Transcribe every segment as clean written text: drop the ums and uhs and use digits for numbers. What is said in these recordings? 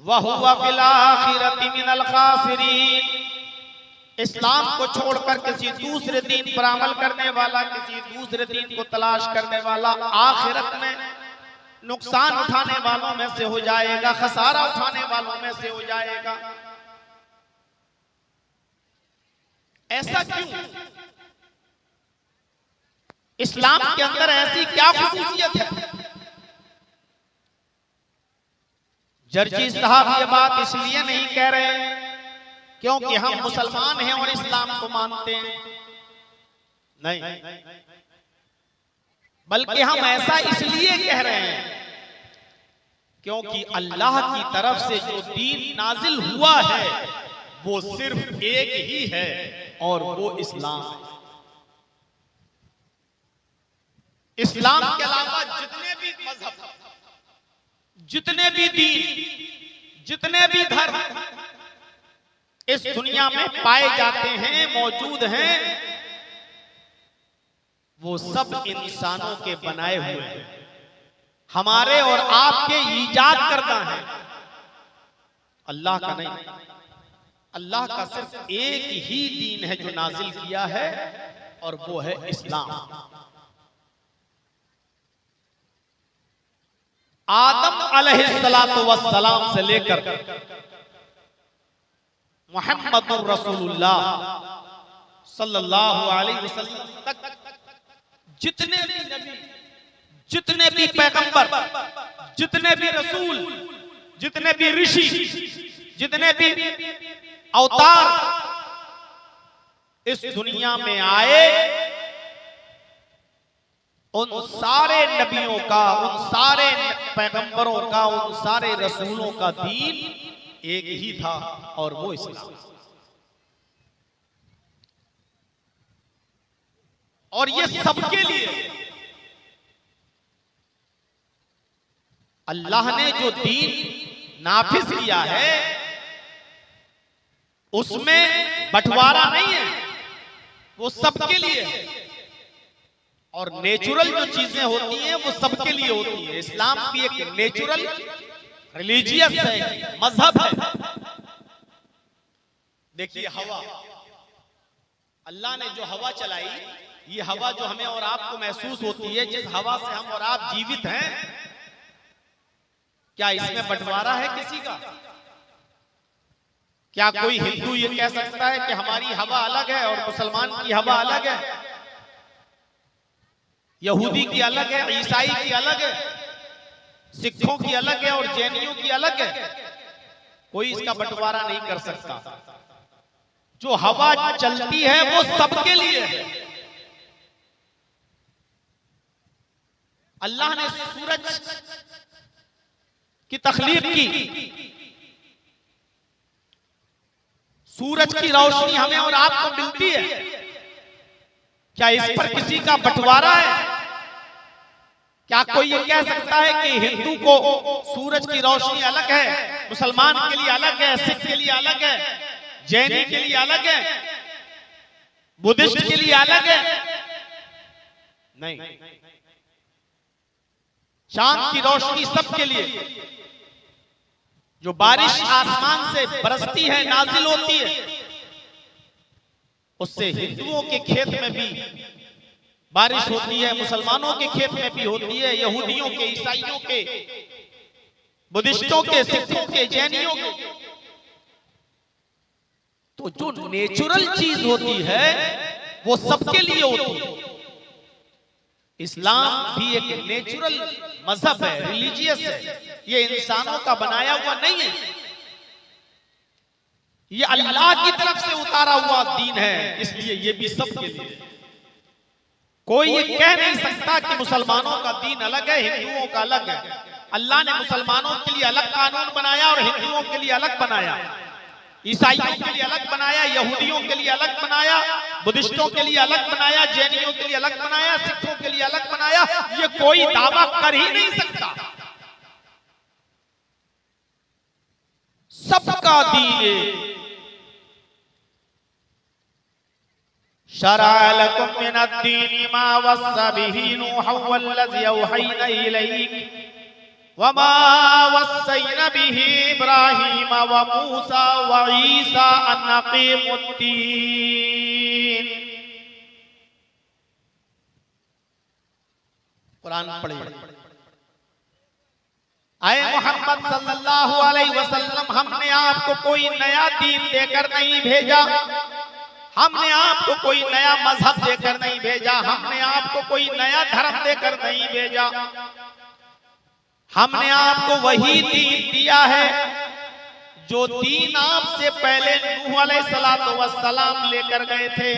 वहुवा fill आखिरति मिनल खासिरीन। इस्लाम को छोड़कर किसी दूसरे दीन पर अमल करने वाला, किसी दूसरे दीन को तलाश करने वाला आखिरत में नुकसान उठाने वालों में से हो जाएगा, खसारा उठाने वालों में से हो जाएगा। ऐसा क्यों? इस्लाम के अंदर ऐसी क्या खुसूसियत है? जर्जी साहब ये बात इसलिए नहीं कह रहे क्योंकि हम मुसलमान हैं और इस्लाम को मानते हैं, नहीं, बल्कि हम ऐसा इसलिए कह रहे हैं क्योंकि अल्लाह की तरफ से जो दीन नाजिल हुआ है वो सिर्फ एक ही है और वो इस्लाम है। इस्लाम के अलावा जितने भी मजहब, जितने भी दीन, जितने भी धर्म इस दुनिया में पाए जाते हैं, मौजूद हैं, वो सब इंसानों के बनाए हुए हैं, हमारे और आपके ईजाद करना है, अल्लाह का नहीं। अल्लाह का सिर्फ एक ही दीन है जो नाजिल किया है और वो है इस्लाम। आदम अलैहिस्सलातु वस्सलाम से लेकर मुहम्मदुर रसूलुल्लाह सल्लल्लाहु अलैहि वसल्लम तक जितने भी नबी, जितने भी पैगंबर, जितने भी रसूल, जितने भी ऋषि, जितने भी अवतार इस दुनिया में आए, उन सारे नबियों का, उन सारे पैगंबरों का, उन सारे रसूलों का दीन एक ही था और वो इस्लाम। और ये सबके लिए अल्लाह ने जो दीन नाफिज किया है उसमें बंटवारा नहीं है, वो सबके लिए है। और नेचुरल जो चीजें होती हैं वो सबके लिए होती है। इस्लाम भी एक नेचुरल रिलीजियस है, मजहब है। देखिए हवा, अल्लाह ने जो हवा चलाई, ये हवा जो हमें और आपको महसूस होती है, जिस हवा से हम और आप जीवित हैं, क्या इसमें बंटवारा है किसी का? क्या कोई हिंदू ये कह सकता है कि हमारी हवा अलग है और मुसलमान की हवा अलग है, यहूदी की अलग है, ईसाई की अलग है, सिखों की अलग है और जैनियों की अलग है? कोई इसका बंटवारा नहीं कर सकता। जो हवा चलती है वो सबके लिए है। अल्लाह ने सूरज की तख्लीक की, सूरज की रोशनी हमें और आपको मिलती है, क्या इस पर किसी का बंटवारा है? क्या कोई ये कह सकता है कि हिंदू को सूरज की रोशनी अलग है, मुसलमान के लिए अलग है, सिख के लिए अलग है, जैनी के लिए अलग है, बुद्धिस्ट के लिए अलग है? नहीं, चांद की रोशनी सबके लिए। जो बारिश आसमान से बरसती है, नाजिल होती है, उससे हिंदुओं के खेत में भी बारिश होती है, मुसलमानों के खेत में भी होती है, यहूदियों के, ईसाइयों के, बुद्धिस्टों के, सिखों के, जैनियों के। तो जो नेचुरल चीज होती है वो सबके लिए होती है। इस्लाम भी एक नेचुरल मजहब है, रिलीजियस है, ये इंसानों का बनाया हुआ नहीं है, ये अल्लाह की तरफ से उतारा हुआ दीन है, इसलिए ये भी सबके लिए। कोई ये कह नहीं सकता कि मुसलमानों का दीन अलग है, हिंदुओं का अलग है। अल्लाह ने मुसलमानों के लिए अलग कानून बनाया और हिंदुओं के लिए अलग बनाया, ईसाइयों के लिए अलग बनाया, यहूदियों के लिए अलग बनाया, बुद्धिस्टों के लिए अलग बनाया, जैनियों के लिए अलग बनाया, सिखों के लिए अलग बनाया। ये कोई दावा कर ही नहीं सकता। सबका दीन शरअ लकुम मिनद्दीनि मा वस्सा बिही नूहन वल्लज़ी औहैना इलैक वमा वस्सैना बिही इब्राहीम व मूसा व ईसा अन अक़ीमुद्दीन। कुरान पढ़िए। आए मोहम्मद सल्लल्लाहु अलैहि वसल्लम, हमने आपको कोई नया दीन देकर नहीं भेजा, हमने आपको कोई नया मजहब देकर नहीं भेजा, हमने आपको कोई नया धर्म देकर नहीं भेजा, हमने आपको वही दीन दिया है जो दीन आपसे पहले नूह अलैहिस्सलातु वस्सलाम लेकर गए थे।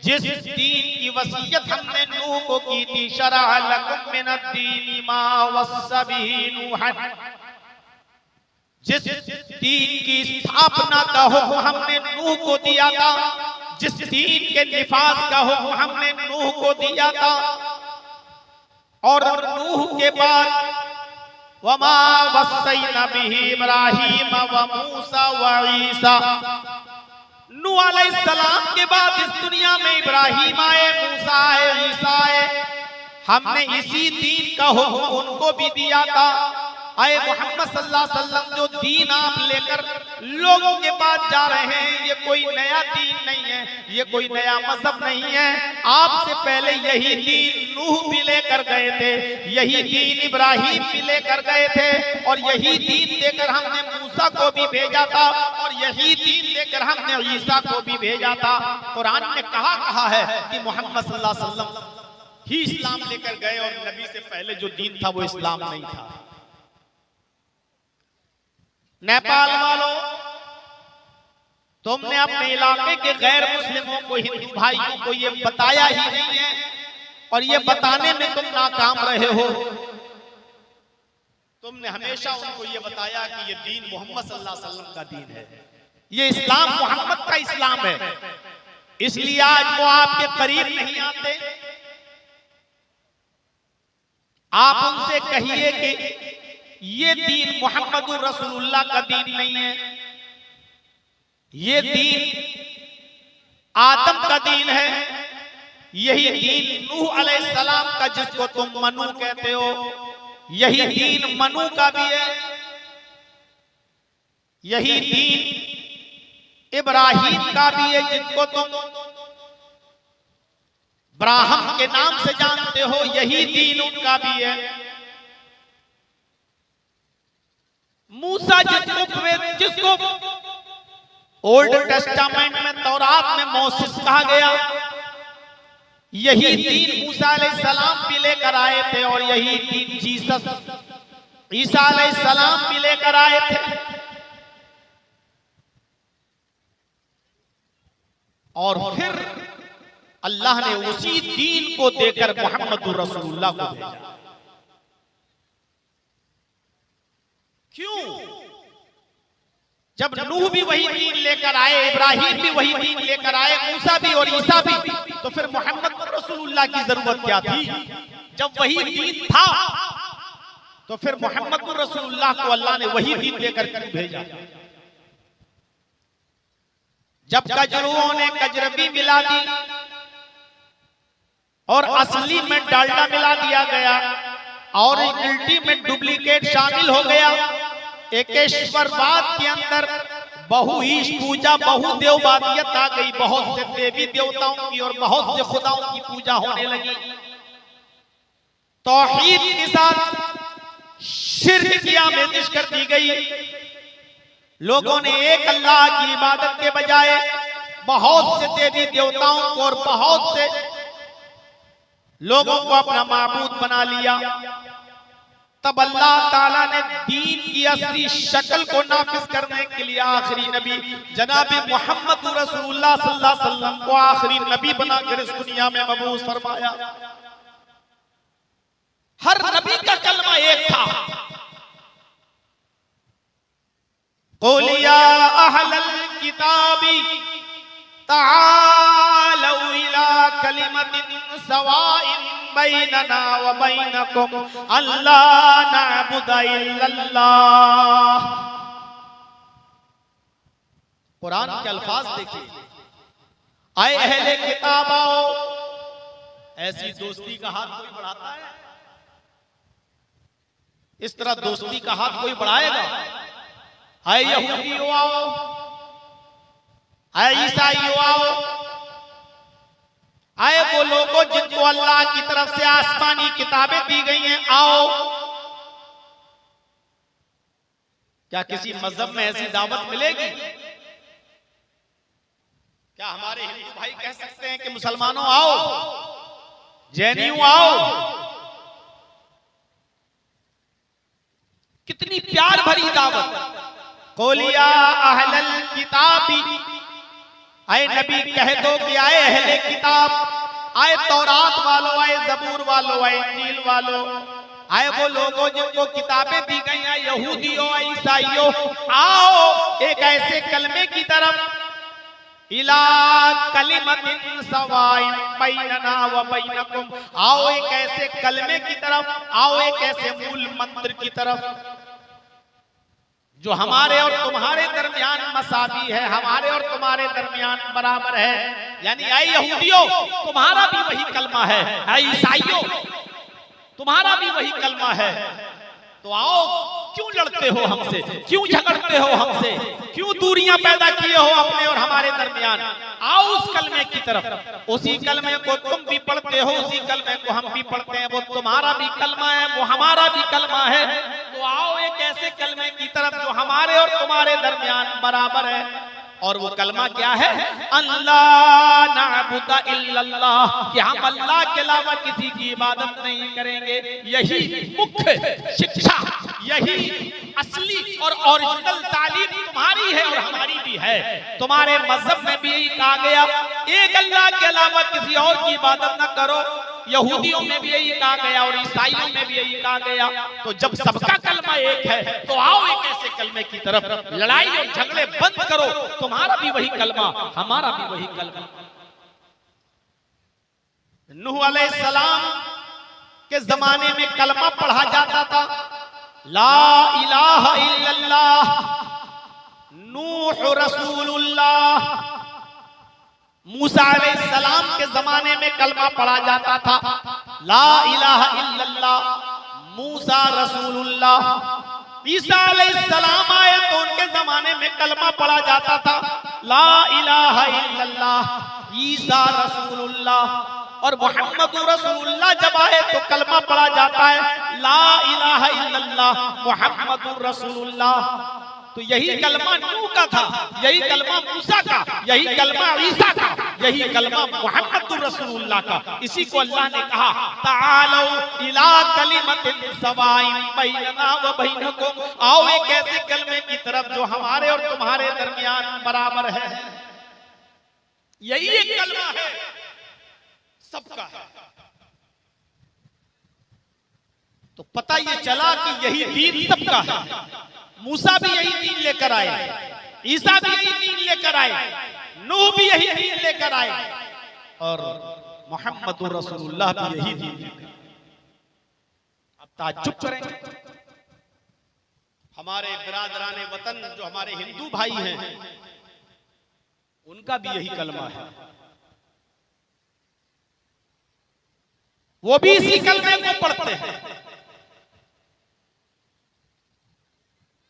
जिस दीन की वसीयत हमने नूह को की थी, शरअ लकुम मिनद्दीनि मा वस्सा बिही नूहन, जिस दीन की स्थापना का हुक्म हमने नूह को दिया था, जिस दीन के निफाज का हुक्म हमने नूह को दिया था, और नूह के बाद वमा वस्सैना बिही इब्राहीम व मूसा व ईसा, नूह अलैहिस्सलाम के बाद इस दुनिया में इब्राहीम आए, मूसा आए, ईसा आए, हमने इसी दीन का हुक्म उनको भी दिया था। आए मोहम्मद सल्लल्लाहु अलैहि वसल्लम, जो दीन आप लेकर लोगों के पास जा रहे हैं, ये कोई नया दीन नहीं है, ये कोई नया मजहब नहीं है। आपसे पहले यही दीन नूह भी लेकर गए थे, यही दीन इब्राहीम भी लेकर गए थे, और यही दीन देकर हमने मूसा को भी भेजा था, और यही दीन देकर हमने ईसा को भी भेजा था। कुरान ने कहा है कि मोहम्मद सल्लल्लाहु अलैहि वसल्लम ही इस्लाम लेकर गए, और नबी से पहले जो दीन था वो इस्लाम नहीं था। नेपाल वालों, तुमने अपने इलाके के गैर मुस्लिमों को, हिंदू भाइयों को ये बताया ही नहीं है, और ये बताने में तुम नाकाम रहे हो। तुमने हमेशा उनको ये बताया कि ये दीन मोहम्मद सल्लल्लाहु अलैहि वसल्लम का दीन है, ये इस्लाम मोहम्मद का इस्लाम है, इसलिए आज वो आपके करीब नहीं आते। आप उनसे कहिए कि ये दीन मोहम्मदुर रसूलुल्लाह का दीन नहीं है, ये दीन आदम का दीन है, यही दीन नूह अलैहिस्सलाम का जिसको तुम मनु कहते हो, यही दीन मनु का भी है, यही दीन इब्राहीम का भी है जिनको तुम ब्राह्म के नाम से जानते हो, यही दीन उनका भी है। मूसा जिसको ओल्ड टेस्टामेंट में, तौरात में मोसेस कहा गया, यही दीन मूसा अलैहिस्सलाम भी लेकर आए थे, और यही दीन जीसस ईसा अलैहिस्सलाम भी लेकर आए थे। और फिर अल्लाह ने उसी दीन को देकर मोहम्मदुर रसूलुल्लाह को भेजा। क्यों? जब नूह भी वही दीन लेकर आए, इब्राहीम भी वही दीन लेकर आए, मूसा भी और ईसा भी, तो फिर मोहम्मद रसूलुल्लाह की जरूरत क्या थी? जब वही दीन था तो फिर मोहम्मद रसूलुल्लाह को अल्लाह ने वही दीन देकर क्यों भेजा? जब कजरुओं ने कजरबी मिला दी और असली में डालडा मिला दिया गया, और उल्टी में डुप्लीकेट शामिल हो गया, एकेश्वरवाद के अंदर बहुईश पूजा, बहुदेववादियत आ गई, बहुत से देवी देवताओं की और बहुत से खुदाओं की पूजा होने लगी। तौहीद के साथ शिर्क की आमेजिश कर दी गई। लोगों ने एक अल्लाह की इबादत के बजाय बहुत से देवी देवताओं को और बहुत से लोगों को अपना माबूद बना लिया। तब अल्लाह ताला ने दीन की असली शक्ल को नाफिज करने के लिए आखिरी नबी जनाब मोहम्मद रसूलुल्लाह सल्लल्लाहु अलैहि वसल्लम को आखिरी नबी बनाकर इस दुनिया में मबूस फरमाया। हर नबी का कलमा एक था, क़ुल या अहलल किताबी तालू इला कलिमतिन सवाइन बैनना व बैनकुम अल्ला नअबुदा इल्लल्लाह। कुरान के अल्फाज देखिए, आए अहले किताब आओ। ऐसी दोस्ती का हाथ कोई बढ़ाता है? इस तरह दोस्ती का हाथ कोई बढ़ाएगा? है यहूदियों आओ, है ईसाइयों आओ, आए वो लोगों जिनको अल्लाह की तरफ से आसमानी किताबें दी गई हैं, आओ। क्या किसी मजहब में ऐसी दावत मिलेगी? क्या हमारे हिंदू भाई कह सकते हैं कि मुसलमानों आओ, जैनियों आओ? कितनी प्यार भरी दावत। कोलिया अहलल किताबी, आए नबी कह दो कि आए अहले किताब, आए तौरात वालों, आए जबूर वालों, आए इंजील वालों, आए वो लोगों जिनको किताबें दी गई हैं, यहूदियों ईसाइयों, आओ एक ऐसे कलमे की तरफ, इला कलिमतिन सवाइन बैनना व बैनकुम, आओ एक ऐसे कलमे की तरफ, आओ एक ऐसे मूल मंत्र की तरफ जो हमारे और तुम्हारे दरमियान मसावी है, हमारे और तुम्हारे दरमियान बराबर है। यानी ऐ यहूदियों, तुम्हारा भी वही कलमा है, ऐ ईसाइयों तुम्हारा भी वही कलमा है, तो आओ, क्यों लड़ते हो हमसे, क्यों झगड़ते हो हमसे, क्यों दूरियां पैदा किए हो अपने और हमारे दरमियान? आओ उस कलमे की तरफ, उसी कलमे को तुम भी पढ़ते हो, उसी कलमे को हम भी पढ़ते हैं, वो तुम्हारा भी कलमा है, वो हमारा भी कलमा है, तो आओ एक ऐसे कलमे की तरफ जो हमारे और तुम्हारे दरमियान बराबर है। और वो कलमा क्या है? अल्लाह नअबुदा इल्लल्लाह, कि हम अल्लाह के अलावा किसी की इबादत नहीं करेंगे। यही मुख्य शिक्षा, यही असली और ओरिजिनल तालीम तुम्हारी है और हमारी भी है। तुम्हारे मजहब में भी यही कहा गया, एक अल्लाह के अलावा किसी और की इबादत न करो। यहूदियों में भी यही कहा गया और ईसाइयों में भी यही कहा गया। तो जब सबका कलमा एक है, तो आओ एक ऐसे कलमे की तरफ, लड़ाई और झगड़े बंद करो, तुम्हारा भी वही कलमा, हमारा भी वही कलमा। नूह अलैहिस्सलाम के जमाने में कलमा पढ़ा जाता था, ला इलाहा इल्लल्लाह नूह रसूलुल्लाह। मूसा अलैहिस्सलाम के जमाने में कलमा पढ़ा जाता था, ला इलाहा इल्लल्लाह मूसा रसूलुल्लाह। ईसा अलैहिस्सलाम आए तो उनके जमाने में कलमा पढ़ा जाता था, ला इलाहा इल्लल्लाह ईसा रसूलुल्लाह। और मोहम्मद रसूलुल्लाह जब आए तो कलमा पढ़ा जाता है, ला इलाहा इल्लल्लाह मोहम्मद रसूलुल्लाह। तो यही कलमा नूह का था, यही कलमा मूसा का, यही कलमा ईसा का, यही कलमा मोहम्मद रसूलुल्लाह का। इसी को अल्लाह ने कहा, तालो इला कलिमतिन सवाइन बैनना व बैनकुम, आओ एक ऐसे कलमे की तरफ जो हमारे और तुम्हारे दरमियान बराबर है। यही एक कलमा है, सबका है। तो पता ये चला कि यही दीन सबका है। मूसा भी यही दीन लेकर आए, ईसा भी यही दीन लेकर आए, नूह भी यही दीन लेकर आए, और मोहम्मद रसूलुल्लाह भी यही दीन लेकर। अब ताज्जुब करेंगे, हमारे बिरादराने वतन जो हमारे हिंदू भाई हैं, उनका भी यही कलमा है, वो भी इसी कलमे को पढ़ते हैं।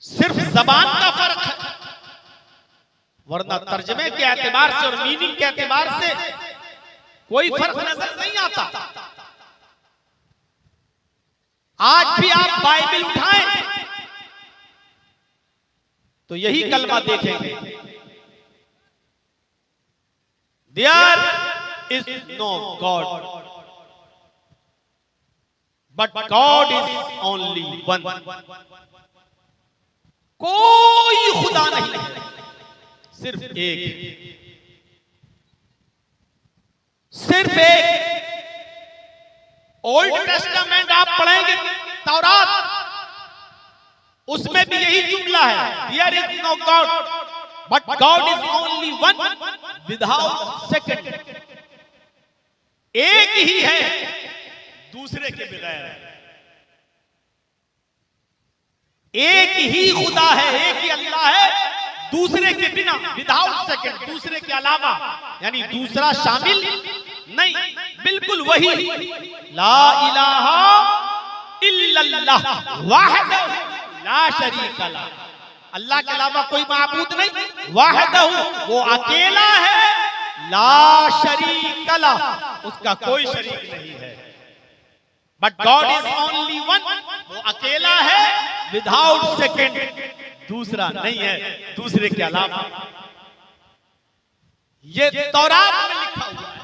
सिर्फ जबान का फर्क है, वरना तर्जमे के एतबार से और मीनिंग के एतबार से कोई फर्क नजर नहीं आता। आज भी आप बाइबल उठाएं तो यही कलमा देखेंगे, there is no god but god is only one. कोई खुदा नहीं, सिर्फ एक, सिर्फ एक। ओल्ड टेस्टामेंट आप पढ़ेंगे, तौरात, उसमें भी यही जुमला है, there is no god but god is only one without second. एक ही है, दूसरे के बगैर। एक ही खुदा है, एक ही अल्लाह है, दूसरे के बिना, विदाउट सेकंड, दूसरे के अलावा, यानी दूसरा शामिल नहीं, बिल्कुल वही। ला इलाहा इल्लल्लाह वहदहु ला शरीका ला, अल्लाह के अलावा कोई माबूद नहीं, वहदहु वो अकेला है, ला शरीका ला उसका कोई शरीक नहीं है। But god is only one, वो अकेला है विदाउट सेकंड, दूसरा नहीं है दूसरे के अलावा। ये तौरात में लिखा हुआ है।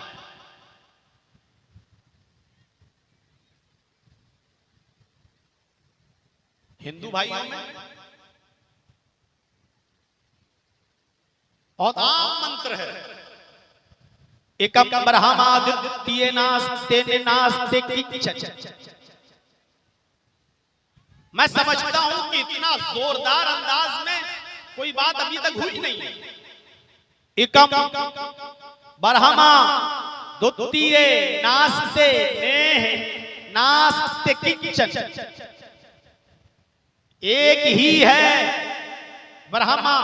हिंदू भाइयों में बहुत आम मंत्र है, एकम ब्रह्मादित्य नास्ते नास्ते किंचन। मैं समझता हूं कि इतना जोरदार अंदाज में कोई बात अभी तक हुई नहीं है। एकम ब्रह्मा द्वितीय नास्ते नेह नास्ते किंचन, एक ही है ब्रह्मा,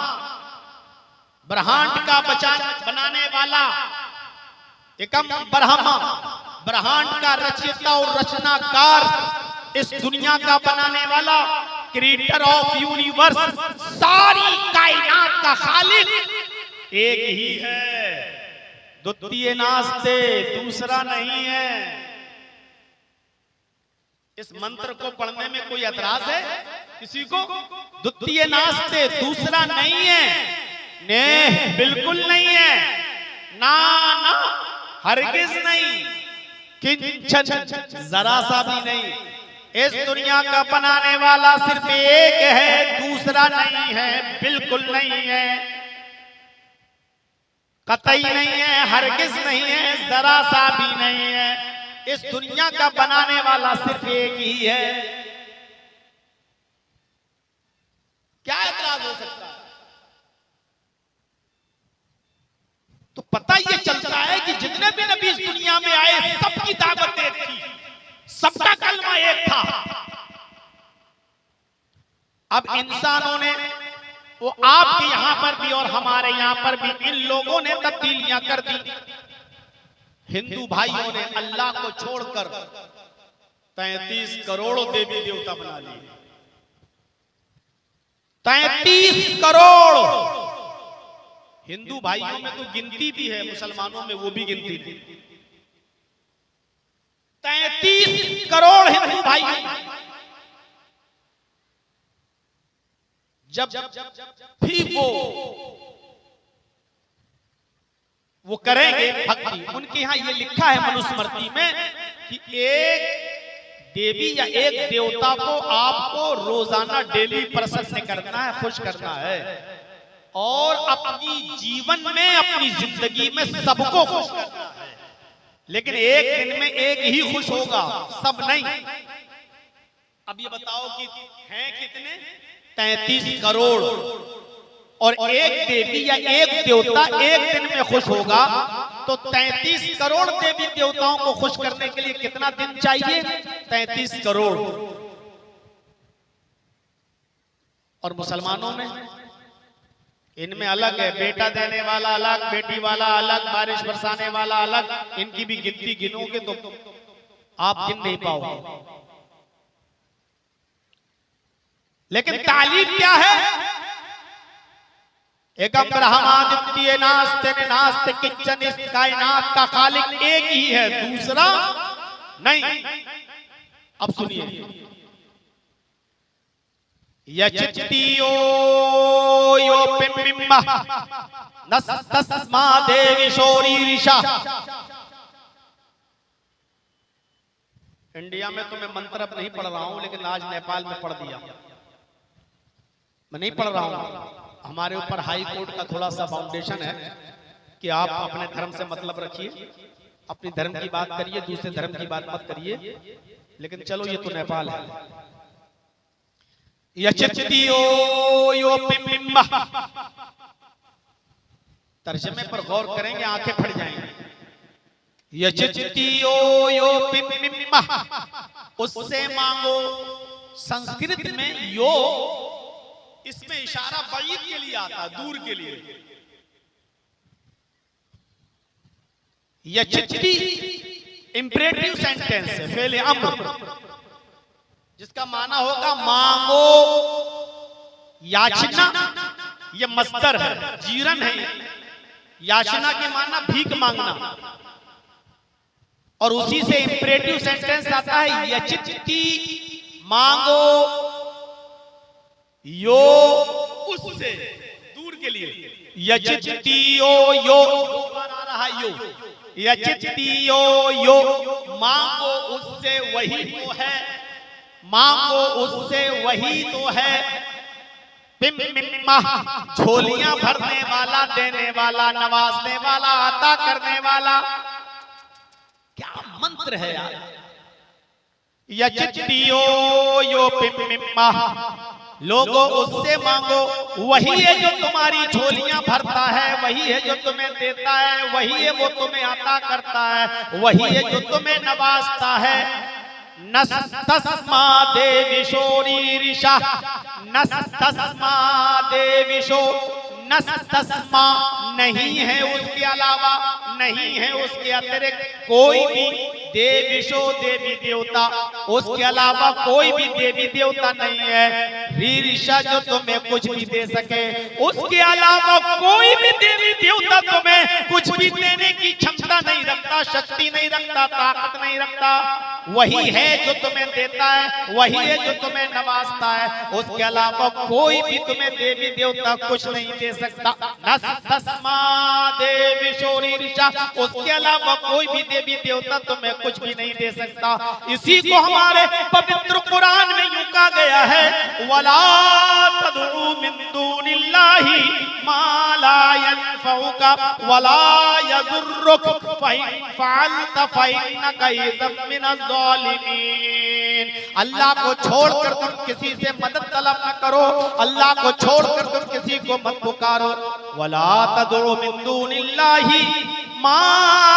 ब्रह्मांड का बनाने वाला। एकम ब्रह्मा, ब्रह्मांड का रचयिता और रचनाकार, इस दुनिया का बनाने वाला, क्रिएटर ऑफ यूनिवर्स, सारी कायनात का खालिक एक ही है, द्वितीय नास्ते दूसरा नहीं है। इस मंत्र को पढ़ने में कोई एतराज है किसी को? द्वितीय नास्ते दूसरा नहीं है, ने बिल्कुल नहीं है, ना ना हरगिज नहीं, किंचन जरा सा भी नहीं। इस दुनिया का बनाने वाला सिर्फ एक है, दूसरा नहीं है, बिल्कुल नहीं है, कतई नहीं है, हरगिज नहीं है, जरा सा भी नहीं है। इस दुनिया का बनाने वाला सिर्फ एक ही है। क्या एतराज हो सकता है? तो पता ये चलता है कि जितने भी नबी इस दुनिया में आए सबकी दावत एक थी, सबका कलमा एक था। अब इंसानों ने, वो आपके यहां पर भी और हमारे यहां पर भी, इन लोगों ने तब्दीलियां कर दी। हिंदू भाइयों ने अल्लाह को छोड़कर 33 करोड़ देवी देवता बना लिए। 33 करोड़। हिंदू भाइयों में तो गिनती भी है, मुसलमानों में वो भी गिनती थी। 33 करोड़ हिंदू भाई जब भी वो करेंगे भक्ति, उनके यहां ये लिखा है मनुस्मृति में कि एक देवी या एक देवता को आपको रोजाना डेली प्रसन्न करना है, खुश करना है, और अपनी जीवन में, अपनी जिंदगी में सबको खुश करना है। लेकिन एक दिन में एक ही खुश होगा, सब नहीं। अब ये बताओ कि हैं कितने? 33 करोड़। और एक देवी या एक देवता एक दिन में खुश होगा, तो 33 करोड़ देवी देवताओं को खुश करने के लिए कितना दिन चाहिए? 33 करोड़। और मुसलमानों में, इनमें अलग है, बेटा देने वाला अलग, बेटी वाला अलग, बारिश बरसाने वाला अलग। इनकी भी गिनती गिनोगे तो आप गिन नहीं पाओगे। लेकिन तालीम क्या है? एकम ब्रह्मादित्य नास्ते नास्ते किंचन, इस कायनात का खालिक एक ही है, दूसरा नहीं। अब सुनिए, यचितियो यो पिम्बिम्बा नस्तस्मा देवी शोरीरिषा। इंडिया में तो मैं मंत्र अब नहीं पढ़ रहा हूं, लेकिन आज नेपाल में पढ़ दिया। मैं नहीं पढ़ रहा हूं, हमारे ऊपर हाई कोर्ट का थोड़ा सा फाउंडेशन है कि आप अपने धर्म से मतलब रखिए, अपनी धर्म की बात करिए, दूसरे धर्म की बात मत करिए। लेकिन चलो, ये तो नेपाल है। यचितियो यो पिम्बिम्बा, तर्जमे पर गौर करेंगे, आंखें फट जाएंगी। यचितियो यो पिम्बिम्बा, उससे मांगो। संस्कृत में यो, इसमें इशारा बाईद के लिए आता, दूर के लिए। यचिति इंपरेटिव सेंटेंस है, फेले अम्र। जिसका माना होगा मांगो, याचना, ये मस्दर है, जीरन है। याचना के माना भीख मांगना, और उसी से इंपरेटिव सेंटेंस आता है यचिति, मांगो, यो उससे, दूर के लिए यचिति यो आ रहा है, यो यचिति यो, मांगो उससे वही तो है, मांगो उससे वही तो है। झोलियां भरने वाला, देने वाला, नवाजने वाला, अता करने वाला। क्या मंत्र है यार। यचितियो यो पिम्मिम्मा, लोगों उससे मांगो, वही है जो तुम्हारी झोलियां भरता है, वही है जो तुम्हें देता है, वही है वो तुम्हें अता करता है, वही है जो तुम्हें नवाजता है। नस्तस्मा देविशोरीरिषा, नस्तस्मा देविशो, नस्तस्मा नहीं है उसके अलावा, नहीं है उसके अतिरिक्त कोई भी देविशो, देवी देवता, उसके अलावा कोई भी देवी देवता नहीं है। रीरिषा जो तुम्हें कुछ भी दे सके, उसके अलावा कोई भी देवी देवता तुम्हें कुछ भी देने की क्षमता नहीं रखता, शक्ति नहीं रखता, ताकत नहीं रखता। वही है जो तुम्हें देता है, वही है जो तुम्हें नवाजता है, उसके अलावा कोई भी तुम्हें देवी देवता कुछ नहीं दे सकता। नस्तस्मा देविशोरीरिषा, उसके अलावा कोई भी देवी देवता तुम्हें कुछ भी नहीं दे सकता। इसी को हमारे पवित्र कुरान में यूं कहा गया है, वला तदउ मिन दूनिल्लाहि मा ला यनफउका वला यदुर्रुक फइन फअलत फइन्नका इज़म मिनज़-ज़ालिमीन। अल्लाह को छोड़कर तुम किसी से मदद तलब न करो, अल्लाह को छोड़कर तुम किसी को मत पुकारो। वला तदउ मिन दूनिल्लाहि मा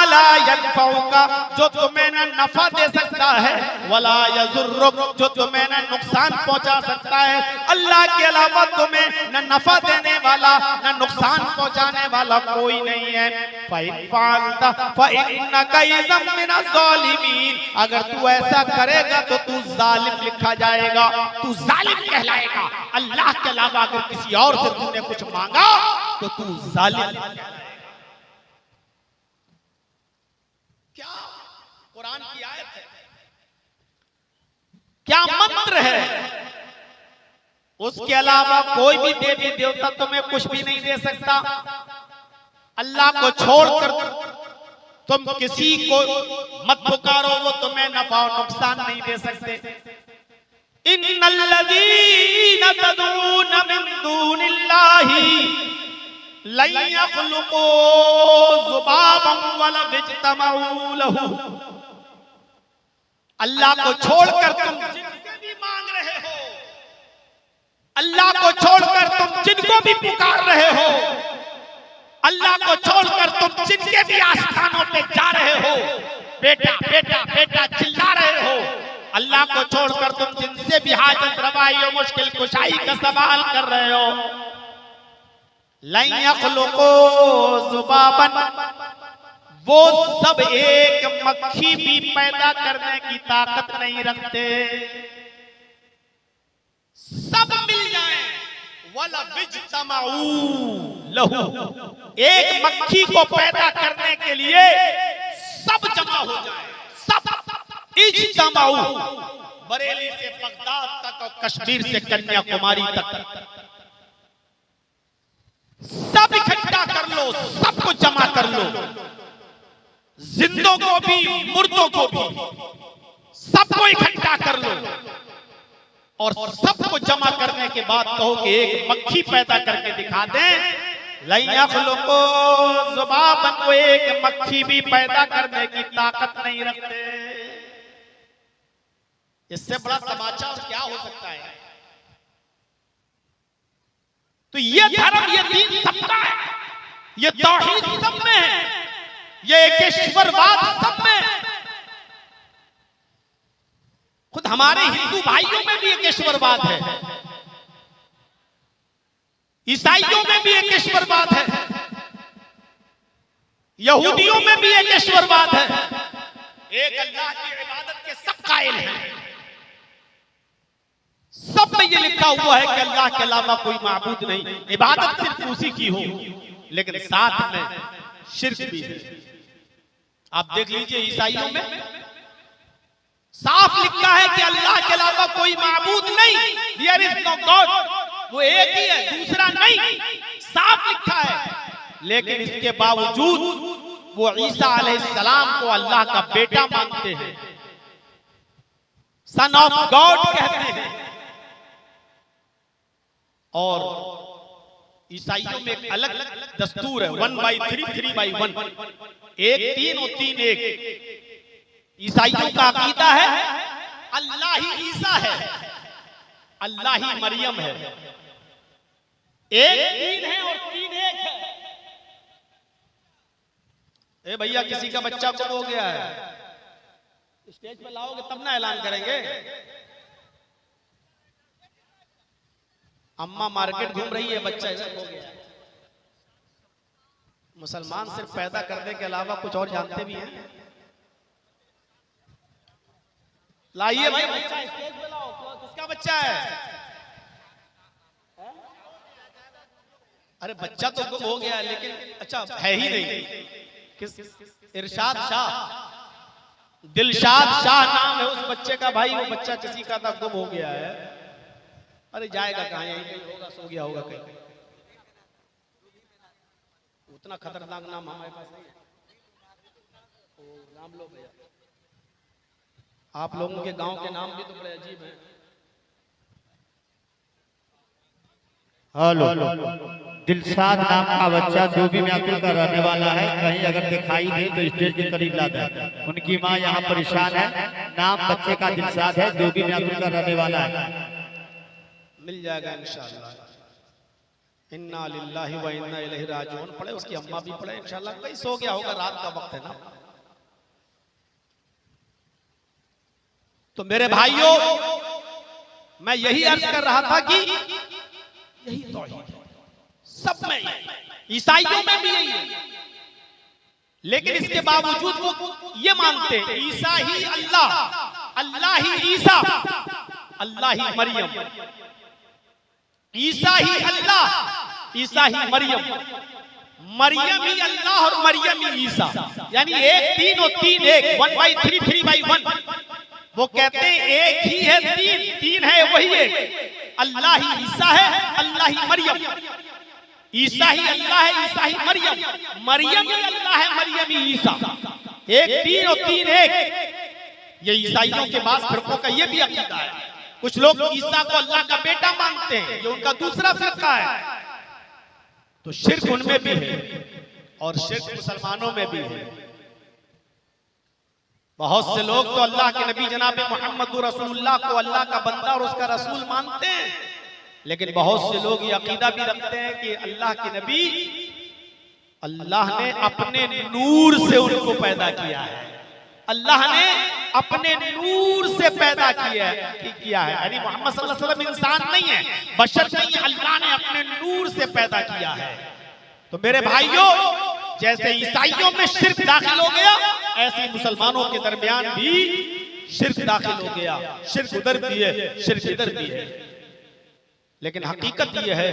ला यनफउका, जो तुम्हें न नफा दे सकता है, वला यज़ुर्रुक, जो तुम्हें न नुकसान पहुंचा सकता है। अल्लाह के अलावा तुम्हें न नफा देने वाला, न नुकसान पहुंचाने वाला कोई नहीं है। फ़इन फ़अलता फ़इन्नका इज़म मिनज़-ज़ालिमीन, अगर तू ऐसा करेगा तो तू जालिम लिखा जाएगा, तू जालिम कहलाएगा। अल्लाह के अलावा अगर किसी और से तूने कुछ मांगा तो तू जालिम। क्या कुरान की आयत है, क्या मंत्र है। उसके अलावा कोई भी देवी देवता तुम्हें कुछ भी नहीं दे सकता। अल्लाह को छोड़कर तुम किसी को मत पुकारो, वो तुम्हें नफा और नुकसान नहीं दे सकते। इन्नल्लज़ीना तदऊन मिन दूनिल्लाहि लन यख़्लुक़ू ज़ुबाबन वला यज्तमऊ लहू। अल्लाह को छोड़कर तुम जिनसे भी मांग रहे हो, अल्लाह को छोड़कर तुम जिनको भी पुकार रहे हो, अल्लाह को छोड़कर तुम जिनके भी आस्थानों पे जा रहे हो, बेटा बेटा बेटा चिल्ला रहे हो, अल्लाह को छोड़कर तुम जिनसे भी हाजत रवाई और मुश्किल कुशाई का सवाल कर रहे हो, लन यख़्लुक़ू ज़ुबाबन, वो सब एक मक्खी भी पैदा करने की ताकत नहीं रखते। सब मिल जाएं, वला यज्तमऊ लहू, एक मक्खी को पैदा करने के लिए सब जमा हो जाए, सब इज्तमऊ, बरेली से बगदाद तक और कश्मीर से कन्याकुमारी तक सब इकट्ठा कर लो, सबको जमा कर लो, जिंदों को भी मुर्दों को भी, सबको इकट्ठा कर लो, और सबको जमा करने के बाद कहो कि एक मक्खी पैदा करके दिखा दें। लन यख़्लुक़ू ज़ुबाबन, वो एक मक्खी भी पैदा करने की ताकत नहीं रखते। इससे बड़ा समाचार क्या हो सकता है। तो ये धर्म, ये दीन सबका है, ये तौहीद सब में है, ये एकेश्वरवाद सब में है। खुद हमारे हिंदू भाइयों में भी एकेश्वरवाद है, ईसाइयों में भी एकेश्वरवाद है, यहूदियों में भी एकेश्वरवाद है। एक अल्लाह की इबादत के सब कायल हैं, सब में ये लिखा हुआ है कि अल्लाह के अलावा कोई माबूद नहीं, इबादत सिर्फ उसी की हो, लेकिन साथ में शिर्क भी है। आप देख लीजिए ईसाइयों में साफ लिखा है कि अल्लाह के अलावा कोई माबूद नहीं, देयर इज नो गॉड, वो एक ही है, दूसरा नहीं, साफ लिखा है। लेकिन इसके बावजूद वो ईसा अलैहिस्सलाम को अल्लाह का बेटा मानते हैं, सन ऑफ गॉड कहते हैं। और ईसाइयों में एक अलग दस्तूर है, 1/3 3/1, 1 3 और 3 1। ईसाइयों का अकीदा है अल्लाह ही ईसा है, अल्लाह ही मरियम है, 1 3 है और 3 1 है। ए भैया किसी का बच्चा गुम हो गया है, स्टेज पे लाओगे तब ना ऐलान करेंगे। अम्मा मार्केट घूम रही है, बच्चा इधर हो गया। मुसलमान सिर्फ पैदा करने के अलावा कुछ और जानते भी हैं। लाइए भाई बच्चा स्टेज पे लाओ, किसका बच्चा है? अरे बच्चा तो गुम हो गया लेकिन अच्छा है ही नहीं। किस? इरशाद शाह, दिलशाद शाह नाम है उस बच्चे का। भाई वो बच्चा किसी का था, गुम हो गया है। अरे जाएगा कहाँ, यहीं कहीं होगा, सो गया होगा कहीं। उतना खतरनाक नाम हमारे पास नहीं है। ओ नाम लो भैया, आप लोगों के गांव के नाम भी तो बड़े अजीब हैं। हेलो, दिलशाद नाम का बच्चा धोबी महफिल का रहने वाला है। कहीं अगर दिखाई दे तो स्टेज के करीब ला दें। उनकी माँ यहाँ परेशान है। नाम बच्चे का दिलशाद है, धोबी महफिल का रहने वाला है। मिल जाएगा इंशाअल्लाह। इन्ना लिल्लाहि व इन्ना इलैहि राजिऊन पढ़े, उसकी अम्मा भी पढ़े इंशाअल्लाह। कहीं सो गया होगा, रात का वक्त है ना। तो मेरे भाइयों, मैं यही अर्ज कर रहा था कि यही तौहीद है सब में, ईसाइयों में भी यही है। लेकिन इसके बावजूद वो ये मानते हैं ईसा ही अल्लाह, अल्लाह ही ईसा, अल्लाह ही मरियम, ईसा ही अल्लाह, ईसा ही मरियम, मरियम ही अल्लाह और मरियम ही ईसा। यानी 1 3 और 3 1, 1/3 3/1। वो कहते हैं एक ही है, 3 है, वही है। अल्लाह ही ईसा है, अल्लाह ही मरियम, ईसा ही अल्लाह है, ईसा ही मरियम, मरियम ही अल्लाह है, मरियम ही ईसा। 1 3 और 3 1। ये ईसाइयों के बाद फिरकों का ये भी अकीदा है। कुछ लोग ईसा को अल्लाह का बेटा मानते हैं, ये उनका दूसरा फिरका है। तो शिर्क उनमें भी है और शिर्क मुसलमानों में भी है। बहुत से लोग तो अल्लाह के नबी जनाब मोहम्मद रसूलुल्लाह को अल्लाह का बंदा और उसका रसूल मानते हैं, लेकिन बहुत से लोग ये अकीदा भी रखते हैं कि अल्लाह के नबी, अल्लाह ने अपने नूर से उनको पैदा किया है, अल्लाह ने अपने नूर से पैदा किया है। यानी मोहम्मद सल्लल्लाहु अलैहि वसल्लम इंसान नहीं है, बशर नहीं है, अल्लाह ने अपने नूर से पैदा किया है। तो मेरे भाइयों, जैसे ईसाइयों में शिर्क दाखिल हो गया, ऐसे मुसलमानों के दरमियान भी शिर्क दाखिल हो गया। शिर्क उधर भी है, शिर्क इधर भी है। लेकिन हकीकत यह है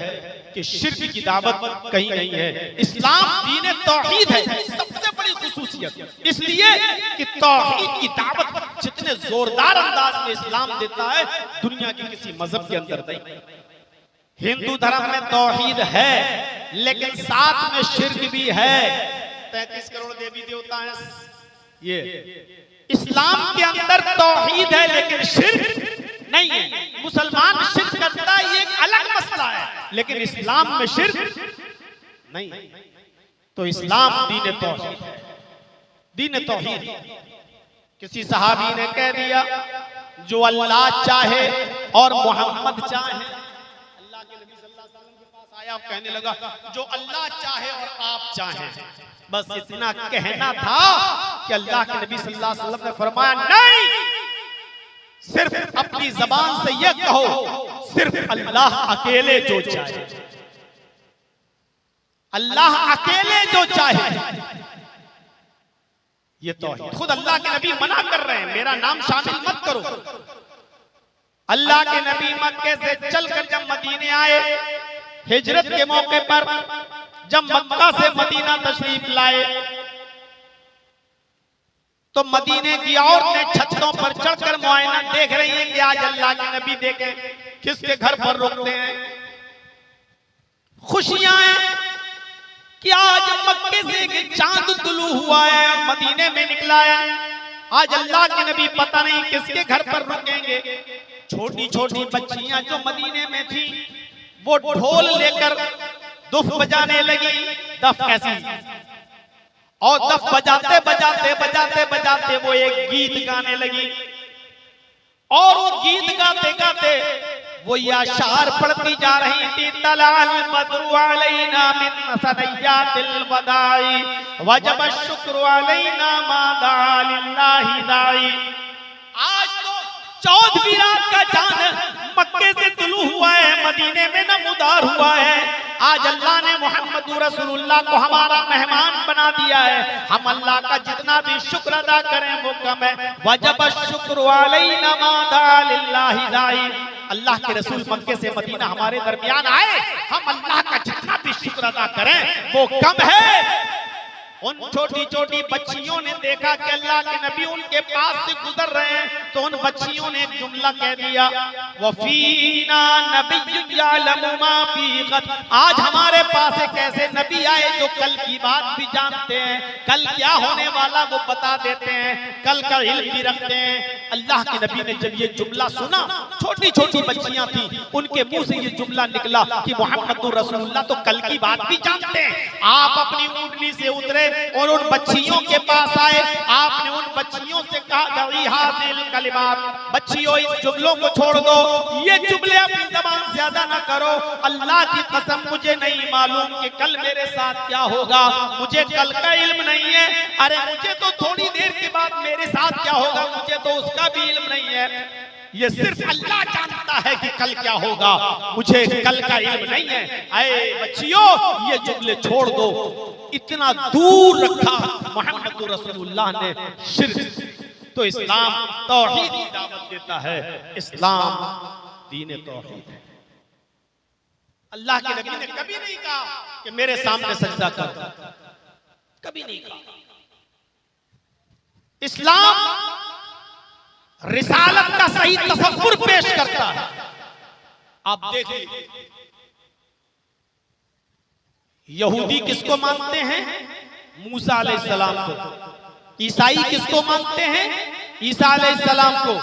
कि शिर्क की दावत कहीं नहीं है। इस्लाम दीन तौहीद है, सबसे बड़ी खुसूसियत इसलिए कि तौहीद की दावत जितने जोरदार अंदाज में इस्लाम देता है, दुनिया के किसी मजहब के अंदर नहीं। हिंदू धर्म में तौहीद है, लेकिन साथ में शिर्क भी है। 33 करोड़ देवी देवता हैं। ये इस्लाम के अंदर तौहीद है, लेकिन शिर्क नहीं है। मुसलमान शिर्क करता है, ये एक अलग मसला है, लेकिन इस्लाम में शिर्क नहीं। तो इस्लाम दीन तौहीद है, दीन तौहीद। किसी सहाबी ने कह दिया, जो अल्लाह चाहे और मोहम्मद चाहे। अल्लाह के नबी सल्लल्लाहु अलैहि वसल्लम के पास आया, कहने लगा, जो अल्लाह चाहे और आप चाहें। बस इतना कहना था कि अल्लाह के नबी सल्लल्लाहु अलैहि वसल्लम ने फरमाया, नहीं, सिर्फ अपनी जबान से यह कहो, सिर्फ अल्लाह अकेले जो चाहे, अल्लाह अकेले जो चाहे। ये तौहीद खुद अल्लाह के नबी मना कर रहे हैं, मेरा नाम शामिल मत करो। अल्लाह के नबी मक्के से चलकर जब मदीने आए, हिजरत के मौके पर जब मक्का से मदीना तशरीफ लाए, तो मदीने की औरतें छतों पर चढ़कर मुआयना देख रही हैं कि आज अल्लाह के नबी देखें किसके घर पर रुकते हैं। खुशियां हैं कि आज मक्के से एक चांद तुलू हुआ है, मदीने में निकला है, आज अल्लाह के नबी पता नहीं किसके घर पर रुकेंगे। छोटी छोटी बच्चियां जो मदीने में थी वो ढोल लेकर दुफ बजाने लगी। दफ कैसी, और दफ बजाते बजाते बजाते बजाते वो एक गीत गाने लगी, और वो गीत गाते गाते वो ये अशार पढ़ती जा रही थी। तलाल बद्रु अलैना मिन सनय्यातिल वदाई वजब शुक्र अलैना मा दा लिल्लाहि दाई। आज तो 14वीं रात का चांद मक्के से तुलू हुआ है, मदीने में नमूदार हुआ है। आज अल्लाह ने मोहम्मद रसूलुल्लाह को हमारा मेहमान बना दिया है। हम अल्लाह का जितना भी शुक्र अदा करें वो कम है। वजब शुक्र अलैना मा दा लिल्लाहि दाई। अल्लाह के रसूल मक्के से मदीना हमारे दरमियान आए, हम अल्लाह का जितना भी शुक्र अदा करें वो कम है। उन छोटी छोटी बच्चियों ने देखा कि अल्लाह के नबी उनके पास से गुजर रहे हैं, तो उन बच्चियों ने एक जुमला कह दिया, वफीना नबिय्युन यअलमु मा फी गद। आज हमारे पास एक ऐसे नबी आए जो कल की बात भी जानते हैं, कल क्या होने वाला वो बता देते हैं, कल का इल्म भी रखते हैं। अल्लाह के नबी ने जब ये जुमला सुना, छोटी छोटी बच्चियां थी, उनके मुंह से ये जुमला निकला कि मोहम्मद रसूलुल्लाह तो कल की बात भी जानते हैं। आप अपनी ऊँटनी से उतरे और उन बच्चियों के पास आए, आपने उन बच्चियों से कहा हाज़िल कलिमात, बच्चियों इन जुमलों को छोड़ दो, ये जुमले अपनी ज़बान से ज़्यादा ना करो। अल्लाह की कसम मुझे नहीं मालूम कि कल मेरे साथ क्या होगा, मुझे कल का इल्म नहीं है। अरे मुझे तो थोड़ी देर के बाद मेरे साथ क्या होगा मुझे तो उसका भी इल्म नहीं है। ये सिर्फ अल्लाह जानता है कि कल क्या होगा, मुझे कल का इल्म नहीं है। अरे बच्चियों ये जुमले छोड़ दो। इतना दूर रखा मोहम्मद रसूलुल्लाह ने शिर्क। तो इस्लाम तौहीद की दावत देता है, इस्लाम दीन तौहीद है। अल्लाह के नबी ने कभी नहीं कहा कि मेरे सामने सजदा कर, कभी नहीं कहा। इस्लाम रिसालत का सही तसव्वुर पेश करता है। आप देखिए यहूदी किसको मानते हैं? मूसा अलैहिस्सलाम को। ईसाई किसको मानते हैं? ईसा अलैहिस्सलाम को।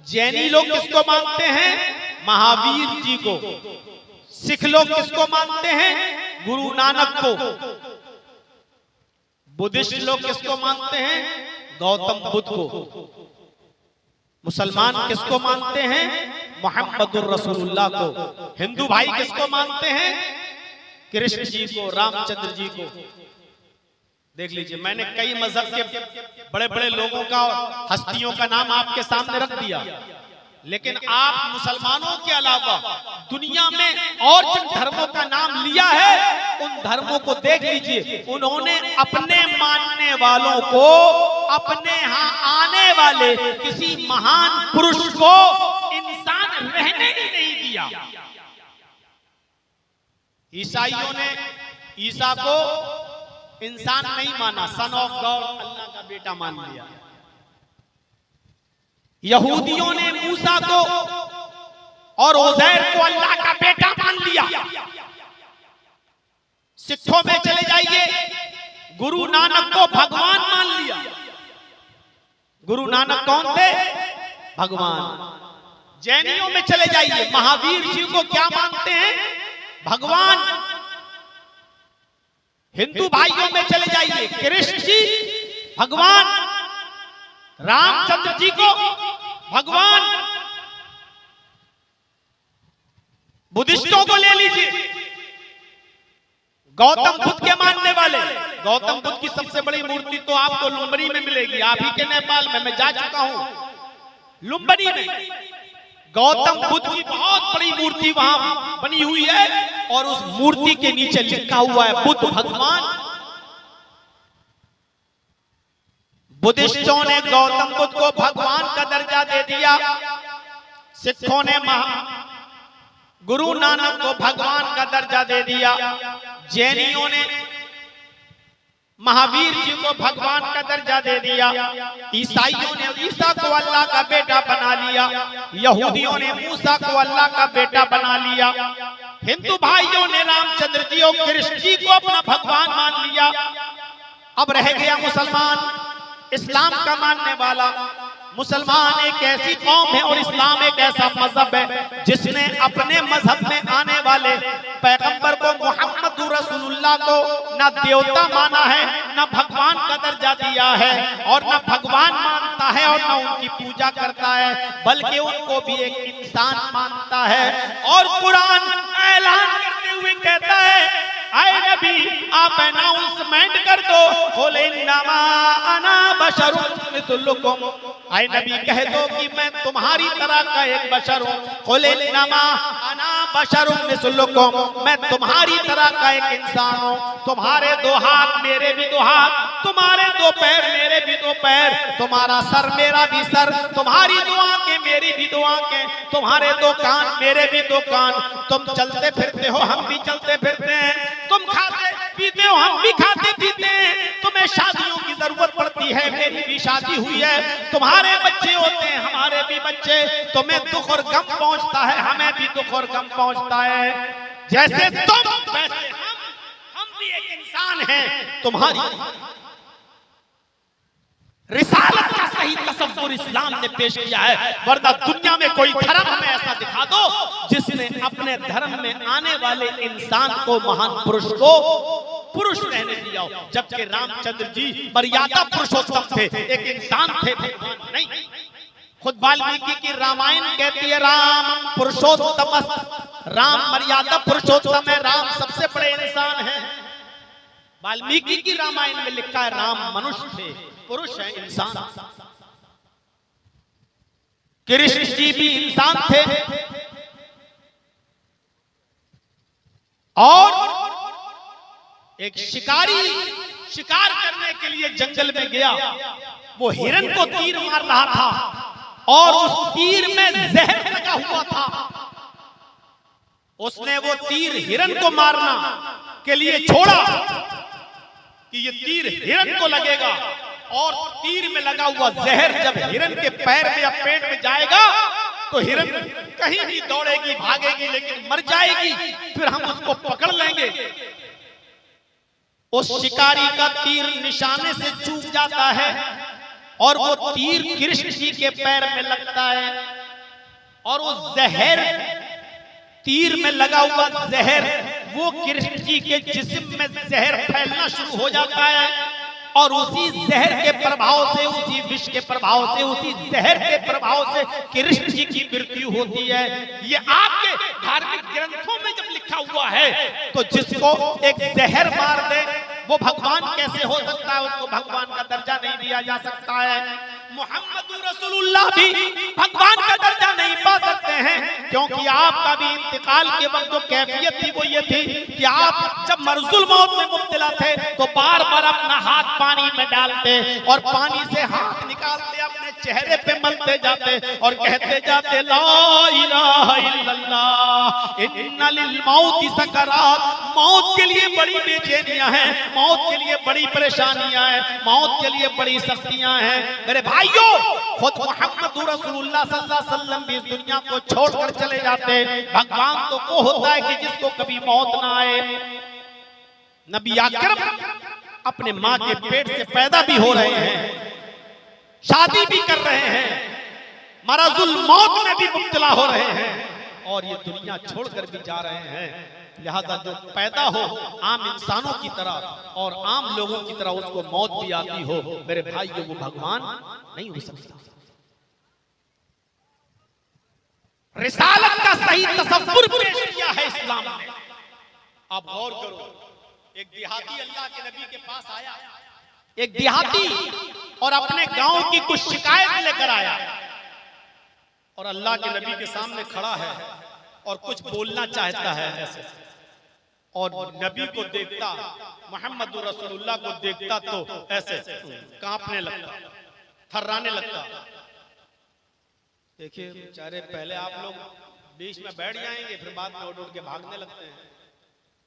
जैनी लोग किसको मानते हैं? महावीर जी को। सिख लोग किसको मानते हैं? गुरु नानक को। बुद्धिस्ट लोग किसको मानते हैं? गौतम बुद्ध को। मुसलमान किसको मानते हैं? मोहम्मदुर रसूलुल्लाह को। हिंदू भाई किसको मानते हैं? कृष्ण जी को, रामचंद्र जी को। देख लीजिए, मैंने कई मजहब के बड़े बड़े लोगों का, हस्तियों का नाम आपके सामने रख दिया, लेकिन आप मुसलमानों के अलावा दुनिया में और जिन धर्मों का नाम लिया है उन धर्मों को देख लीजिए। उन्होंने अपने मानने वालों को अपने यहाँ आने वाले किसी महान पुरुष को इंसान रहने ही नहीं दिया। ईसाइयों ने ईसा को इंसान नहीं माना, सन ऑफ गॉड, अल्लाह का बेटा मान लिया। यहूदियों ने मूसा को और उज़ैर को अल्लाह का बेटा मान लिया। सिखों में चले जाइए, गुरु नानक को भगवान मान लिया। गुरु नानक कौन थे? भगवान। जैनियों में चले जाइए, महावीर जी को क्या मानते हैं? भगवान। हिंदू भाइयों में चले जाइए, कृष्ण जी भगवान, रामचंद्र जी को भगवान। बुद्धिस्टों को ले लीजिए, गौतम बुद्ध के मानने वाले। गौतम बुद्ध की सबसे बड़ी मूर्ति तो आपको लुम्बनी में मिलेगी, आप ही के नेपाल में, मैं जा चुका हूं लुम्बनी में। गौतम बुद्ध की बहुत बड़ी मूर्ति वहां बनी हुई है और उस मूर्ति के नीचे लिखा हुआ है बुद्ध भगवान। बुद्धिस्टों ने गौतम बुद्ध को भगवान का दर्जा दे दिया। सिखों ने गुरु नानक को भगवान का दर्जा दे दिया, जैनियों ने महावीर जी को भगवान का दर्जा दे दिया, ईसाइयों ने ईसा को अल्लाह का बेटा बना लिया, यहूदियों ने मूसा को अल्लाह का बेटा बना लिया, हिंदू भाइयों ने रामचंद्र जी और कृष्ण जी को अपना भगवान मान लिया। अब रह गया मुसलमान, इस्लाम का मानने वाला। मुसलमान एक ऐसी कौम है और इस्लाम एक ऐसा मजहब है जिसने अपने मजहब में आने वाले पैगंबर को मोहम्मद रसूलुल्लाह को न देवता माना है, न भगवान का दर्जा दिया है, और न भगवान मानता है और न उनकी पूजा करता है, बल्कि उनको भी एक इंसान मानता है। और कुरान ऐलान करते हुए कहता है, आए नबी आप अनाउंसमेंट कर दो, कुल इन्नमा अना बशरुम मिस्लुकुम, आए नबी कह दो कि मैं तुम्हारी तरह का एक बशर हूँ। कुल इन्नमा अना बशरुम मिस्लुकुम, मैं तुम्हारी तरह का एक इंसान हूँ। तुम्हारे दो हाथ मेरे भी दो हाथ, तुम्हारे दो पैर मेरे भी दो पैर, तुम्हारा सर मेरा भी सर, तुम्हारी दो आंखें मेरी भी दो आंखें, तुम्हारे दो कान मेरे भी दो कान, तुम चलते फिरते हो हम भी चलते फिरते हैं, तुम खाते पीते हो हम भी खाते पीते हैं, तुम्हें शादियों की जरूरत पड़ती है मेरी भी शादी हुई है, तुम्हारे बच्चे होते हैं हमारे भी बच्चे, तुम्हें दुख और गम पहुंचता है हमें भी दुख और गम पहुंचता है, जैसे तुम वैसे हम भी एक इंसान हैं। तुम्हारी रिसालत का सही तसव्वुर इस्लाम ने पेश किया है, वरना दुनिया में कोई धर्म हमें ऐसा दिखा दो जिसने अपने धर्म में आने वाले इंसान को, महान पुरुष को पुरुष रहने दिया हो, जबकि रामचंद्र जी मर्यादा पुरुषोत्तम थे, एक इंसान थे, भगवान नहीं। खुद वाल्मीकि की रामायण कहती है राम पुरुषोत्तम, राम मर्यादा पुरुषोत्तम है, राम सबसे बड़े इंसान है। वाल्मीकि की रामायण में लिखा है राम मनुष्य थे, पुरुष है, इंसान। कृष्ण जी भी इंसान थे, और एक शिकारी शिकार करने के लिए जंगल में गया, वो हिरन को तीर मार रहा था और उस तीर में जहर लगा हुआ था। उसने वो तीर हिरन को मारना के लिए छोड़ा कि ये तीर हिरन को लगेगा, और तीर में लगा हुआ जहर जब हिरन के पैर में या पेट में जाएगा तो हिरन कहीं भी दौड़ेगी भागेगी लेकिन मर जाएगी, फिर हम उसको पकड़ लेंगे। उस शिकारी का तीर निशाने से चूक जाता है और वो तीर कृष्ण जी के पैर में लगता है, और वो जहर तीर में लगा हुआ जहर वो कृष्ण जी के जिस्म में जहर फैलना शुरू हो जाता है, और उसी जहर के प्रभाव से, उसी विष के प्रभाव से, उसी जहर के प्रभाव से कृष्ण जी की मृत्यु होती है। ये आपके धार्मिक ग्रंथों में जब लिखा हुआ है, तो जिसको एक जहर मार दे वो भगवान कैसे हो सकता है? उसको भगवान का दर्जा नहीं दिया जा सकता है। मोहम्मद रसूलुल्लाह भी भगवान का दर्जा नहीं पा सकते हैं, क्योंकि आपका भी इंतकाल के वक्त जो कैफियत थी वो ये थी कि आप जब मरजुल मौत में मुब्तला थे तो बार बार अपना हाथ पानी में डालते और पानी से हाथ निकालते अपने चेहरे पे मलते जाते और कहते जाते ला इलाहा इल्लल्लाह इन्ना लिल मौति सकरात। मौत के लिए बड़ी बेचैनियां हैं, मौत के लिए बड़ी परेशानियां हैं, मौत के लिए बड़ी सख्तियां हैं। मेरे भाइयों, खुद मोहम्मद रसूलुल्लाह सल्लल्लाहु अलैहि वसल्लम भी इस दुनिया को छोड़कर चले जाते। भगवान तो वो होता है कि जिसको कभी मौत ना आए। नबी अकरम अपने माँ के पेट से पैदा भी हो रहे हैं, शादी भी कर रहे हैं, मरजुल मौत में भी मुब्तला हो रहे हैं, और ये दुनिया छोड़कर भी जा रहे हैं। लिहाजा जो पैदा हो आम इंसानों की तरह और आम लोगों की तरह उसको मौत भी आती हो, मेरे भाइयों वो भगवान नहीं हो सकता। रिसालत का सही तसव्वुर पेश किया है इस्लाम ने। आप गौर करो, एक देहाती अल्लाह के नबी के पास आया, एक देहाती और अपने गांव की कुछ शिकायत लेकर आया, और अल्लाह के नबी के सामने खड़ा है और कुछ बोलना चाहता है ऐसे, और नबी को देखता, मोहम्मद रसूलुल्लाह को देखता तो ऐसे कांपने लगता, थर्राने लगता। देखिए बेचारे, पहले आप लोग बीच में बैठ जाएंगे, फिर बाद में उठ के भागने लगते हैं।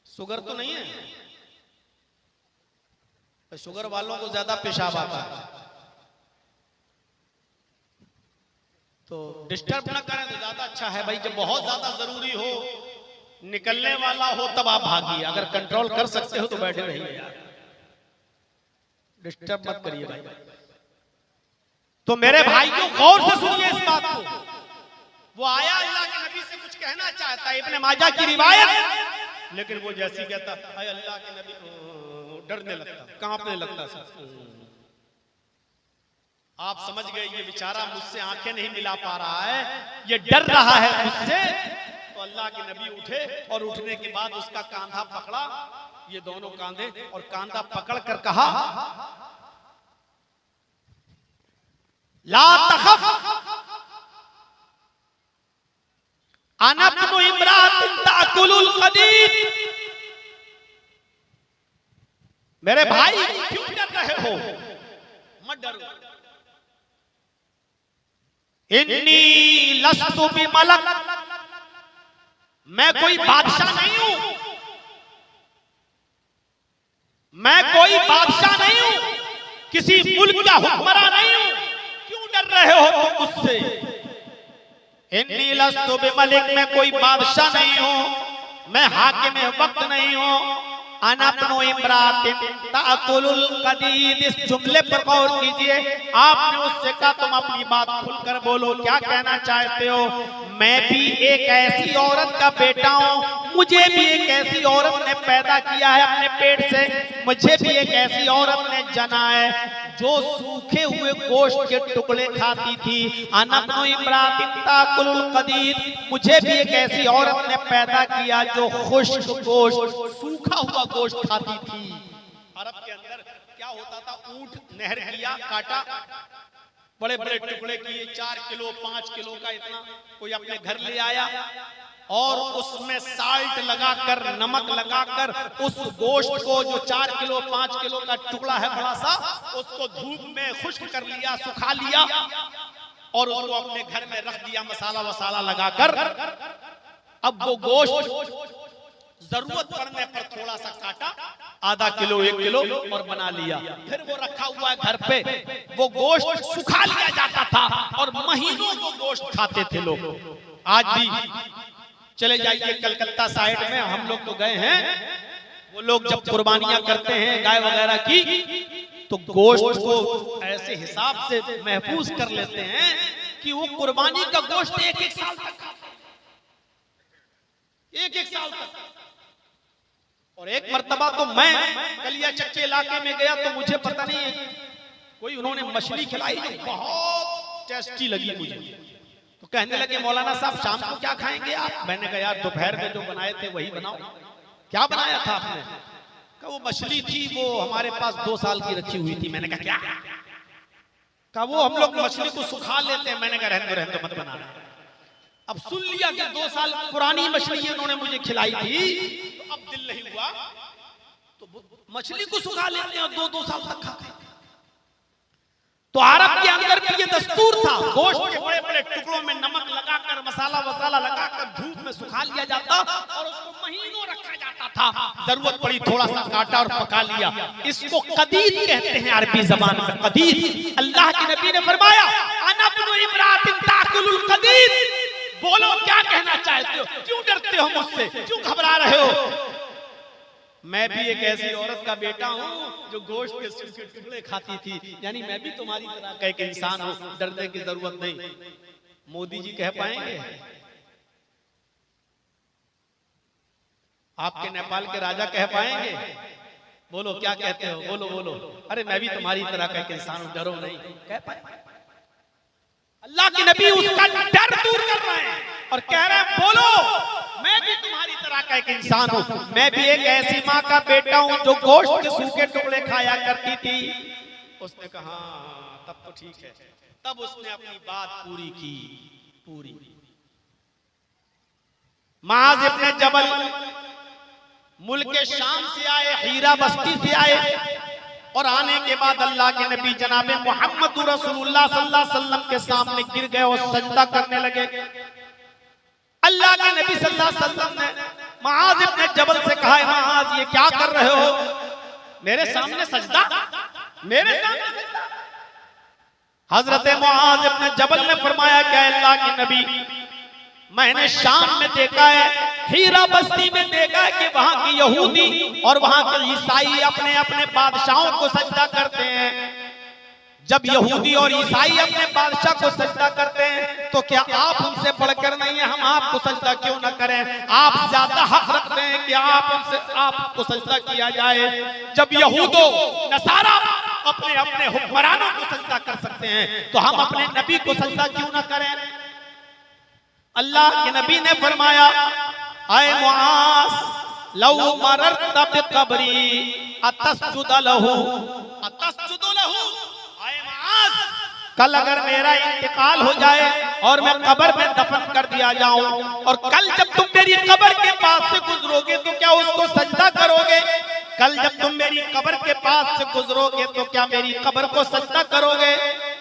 शुगर तो नहीं है? तो शुगर वालों को ज्यादा पेशाब आता है, तो डिस्टर्ब ना करें तो ज्यादा अच्छा है भाई। जब बहुत ज्यादा जरूरी हो, निकलने वाला हो, तब आप भागिए। अगर कंट्रोल कर सकते हो तो बैठे रहिए यार, डिस्टर्ब मत करिए भाई। तो मेरे भाई को गौर से सुनिए इस बात को। वो आया, अल्लाह के नबी से कुछ कहना चाहता है, इब्ने माजा की रिवायत, लेकिन वो जैसी कहता है अल्लाह के नबी, डरने लगता, कांपने लगता सर। आप समझ गए ये बेचारा मुझसे आंखें नहीं मिला पा रहा है, ये डर रहा है मुझसे। तो अल्लाह के नबी उठे और उठने के बाद उसका कांधा पकड़ा, ये दोनों कांधे, और कांधा पकड़ कर कहा, ला तखफ अना इब्नु इम्रातिन ताकुलुल कदीद। मेरे भाई क्यों डर रहे हो? मत डरो। इन्नी लस्तु बिमलक, मैं कोई बादशाह नहीं हूं, मैं कोई बादशाह नहीं हूं, किसी मुल्क का हुक्मरान नहीं हूं। क्यों डर रहे हो तुम मुझसे? इन्नी लस्तु बिमलिक, मैं कोई बादशाह नहीं हूं, मैं हाकिम वक्त नहीं हूं। अना इब्नु इम्रातिन ताकुलुल कदीद, इस जुमले पर गौर कीजिए। आपने उससे कहा तुम अपनी बात खुलकर बोलो, क्या कहना चाहते हो? मैं भी एक ऐसी औरत का बेटा हूं, मुझे भी एक ऐसी औरत ने पैदा किया है अपने पेट से, मुझे भी एक ऐसी औरत ने जना है जो सूखे हुए गोश्त के टुकड़े खाती थी। अना इब्नु इम्रातिन ताकुलुल कदीद, मुझे भी एक ऐसी औरत ने पैदा किया जो खुश्क गोश्त, सूखा हुआ गोश्त खाती थी। अरब के अंदर क्या होता था, ऊंट नहर किया, काटा, बड़े बड़े टुकड़े किए, 4 किलो 5 किलो का, इतना कोई अपने घर ले आया और उसमें साल्ट लगाकर, नमक लगाकर उस गोश्त को, जो 4 किलो 5 किलो का टुकड़ा है बड़ा सा, उसको धूप में खुश्क कर लिया, सुखा लिया और उसको अपने घर में रख दिया, मसाला वसाला लगाकर। अब वो गोश्त जरूरत पड़ने पर थोड़ा सा काटा, आधा किलो 1 किलो और बना लिया, फिर वो रखा हुआ है घर पे। वो गोश्त सुखा लिया जाता था और महीनों वो गोश्त खाते थे लोग। आज भी चले जाइए कलकत्ता साइड में, हम लोग तो गए हैं, वो लोग जब कुर्बानियां करते हैं गाय वगैरह की, तो गोश्त को ऐसे हिसाब से महफूज कर लेते हैं कि वो कुर्बानी का गोश्त एक साल तक, एक साल तक। और एक मर्तबा तो मैं कलिया चक्के इलाके में गया, तो मुझे पता नहीं कोई उन्होंने मछली खिलाई जो बहुत टेस्टी लगी मुझे। तो कहने लगे मौलाना साहब शाम को क्या खाएंगे आप? मैंने कहा यार दोपहर में जो बनाए थे वही बनाओ। क्या बनाया था आपने? कहा वो मछली थी, वो हमारे पास 2 साल की रखी हुई थी। मैंने कहा क्या? कहा वो हम लोग मछली को सुखा लेते हैं। मैंने कहा रहने दो मत बनाना। अब सुन लिया कि 2 साल पुरानी मछली उन्होंने मुझे खिलाई थी, तो अब दिल नहीं हुआ, तो मछली को सुखा लेते हैं 2-2 साल तक खाते। तो अरब के अंदर भी ये दस्तूर था, गोश्त के बड़े बड़े टुकड़ों में नमक लगाकर, मसाला वसाला लगाकर धूप में सुखा लिया जाता और उसको महीनों रखा जाता था। जरूरत पड़ी थोड़ा सा काटा और पका लिया। इसको कदीद कहते हैं अरबी जबान में, कदीद। अल्लाह के नबी ने फरमाया अना इब्नु इम्रातिन ताकुलुल कदीद। बोलो क्या कहना चाहते हो? क्यों डरते हो मुझसे? क्यों घबरा रहे हो? मैं भी एक ऐसी औरत का बेटा हूं जो गोश्त के सूखे टुकड़े खाती थी, यानी मैं भी तुम्हारी तरह का एक इंसान हूं, डरने की जरूरत नहीं। मोदी जी कह पाएंगे? आपके नेपाल के राजा कह पाएंगे? बोलो क्या कहते हो? बोलो बोलो। अरे मैं भी तुम्हारी तरह का एक इंसान हूं, डरो नहीं, कह पाए? अल्लाह के नबी उसका डर दूर कर रहे हैं और कह रहे हैं बोलो मैं भी तुम्हारी तरह का एक इंसान हूं, मैं भी एक ऐसी माँ का बेटा हूं जो गोश्त के सूखे टुकड़े खाया करती थी। उसने कहा तब तो ठीक है। तब उसने अपनी बात पूरी की, पूरी। माज इब्ने जबल मुल्क शाम से आए, हीरा बस्ती से आए और आने के बाद अल्लाह के नबी जनाबे मोहम्मद रसूलुल्लाह सल्लल्लाहु अलैहि वसल्लम के सामने गिर गए और सजदा करने लगे। अल्लाह के नबी सल्लल्लाहु अलैहि वसल्लम ने मुआज इब्न जबल से कहा, मुआज ये क्या कर रहे हो, मेरे सामने सजदा, मेरे सामने सजदा। हजरत मुआज इब्न जबल ने फरमाया, क्या अल्लाह के नबी, मैंने शाम में देखा है, हीरा बस्ती में देखा है कि वहां की यहूदी और वहां के ईसाई अपने अपने बादशाहों को सजदा करते हैं। जब यहूदी और ईसाई अपने बादशाह को सजदा करते हैं तो क्या आप उनसे बढ़कर नहीं है, हम आपको सजदा क्यों ना करें? आप ज्यादा हक रखते हैं कि आपको सजदा किया जाए। जब यहूदो नसारा अपने अपने हुक्मरानों को सजदा कर सकते हैं तो हम अपने नबी को सजदा क्यों ना करें? अल्लाह के नबी ने फरमाया, आए मुआज, लौ मररत बिक़ब्री अतस्जुद लहू, अतस्जुद लहू। आए मुआज, कल अगर मेरा इंतकाल हो जाए और मैं कब्र में दफन कर दिया जाऊं और कल जब तुम मेरी कब्र के पास से गुजरोगे तो क्या उसको सजदा करोगे? कल जब तुम मेरी कब्र के पास से गुजरोगे तो क्या मेरी कब्र को सजदा करोगे?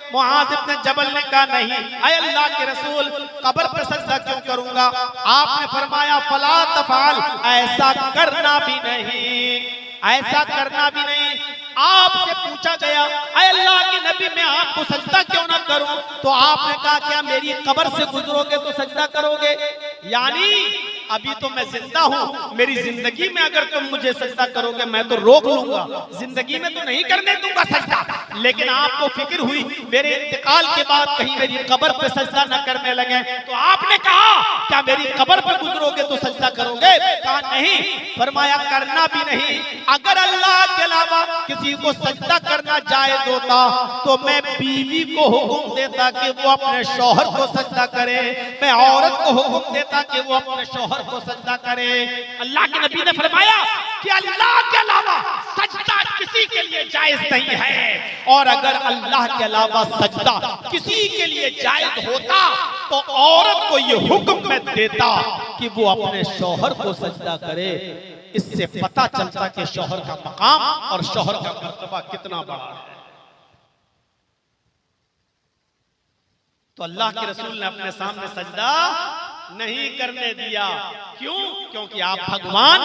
मुआज इब्न जबल ने कहा, नहीं। ऐ अल्लाह के रसूल, कब्र पर सजदा क्यों करूंगा? आपने फरमाया, फला तफाल, ऐसा करना भी नहीं, ऐसा करना भी नहीं। आपसे पूछा गया, ऐ अल्लाह के नबी, मैं आपको सजदा क्यों ना करूं? तो आपने कहा, क्या मेरी कब्र से गुजरोगे तो सजदा करोगे? यानी अभी तो मैं जिंदा हूं, मेरी जिंदगी में अगर तुम मुझे सजदा करोगे मैं तो रोक लूंगा, जिंदगी में तो नहीं करने दूंगा सजदा। लेकिन आपको फिक्र हुई मेरे इंतकाल के बाद कहीं मेरी कब्र पे सजदा न करने लगे, तो आपने कहा, क्या मेरी कब्र पे गुजरोगे तो सजदा करोगे? कहा नहीं। फरमाया, करना भी नहीं। अगर अल्लाह के अलावा किसी को सजदा करना जायज होता तो मैं बीवी को हुक्म देता कि वो अपने शौहर को सजदा करे, मैं औरत को हुक्म देता कि वो अपने शौहर को सजदा करे। अल्लाह के नबी ने फरमाया कि अल्लाह के अलावा सजदा किसी के लिए जायज नहीं है, और अगर अल्लाह के अलावा सजदा किसी के लिए जायज होता तो औरत को ये हुक्म मैं देता कि वो अपने शौहर को सजदा करे। इससे पता चलता कि शौहर का मकाम और शौहर का मर्तबा कितना बड़ा है। तो अल्लाह के रसूल ने अपने सामने सजदा नहीं करने दिया। क्यों? क्योंकि आप भगवान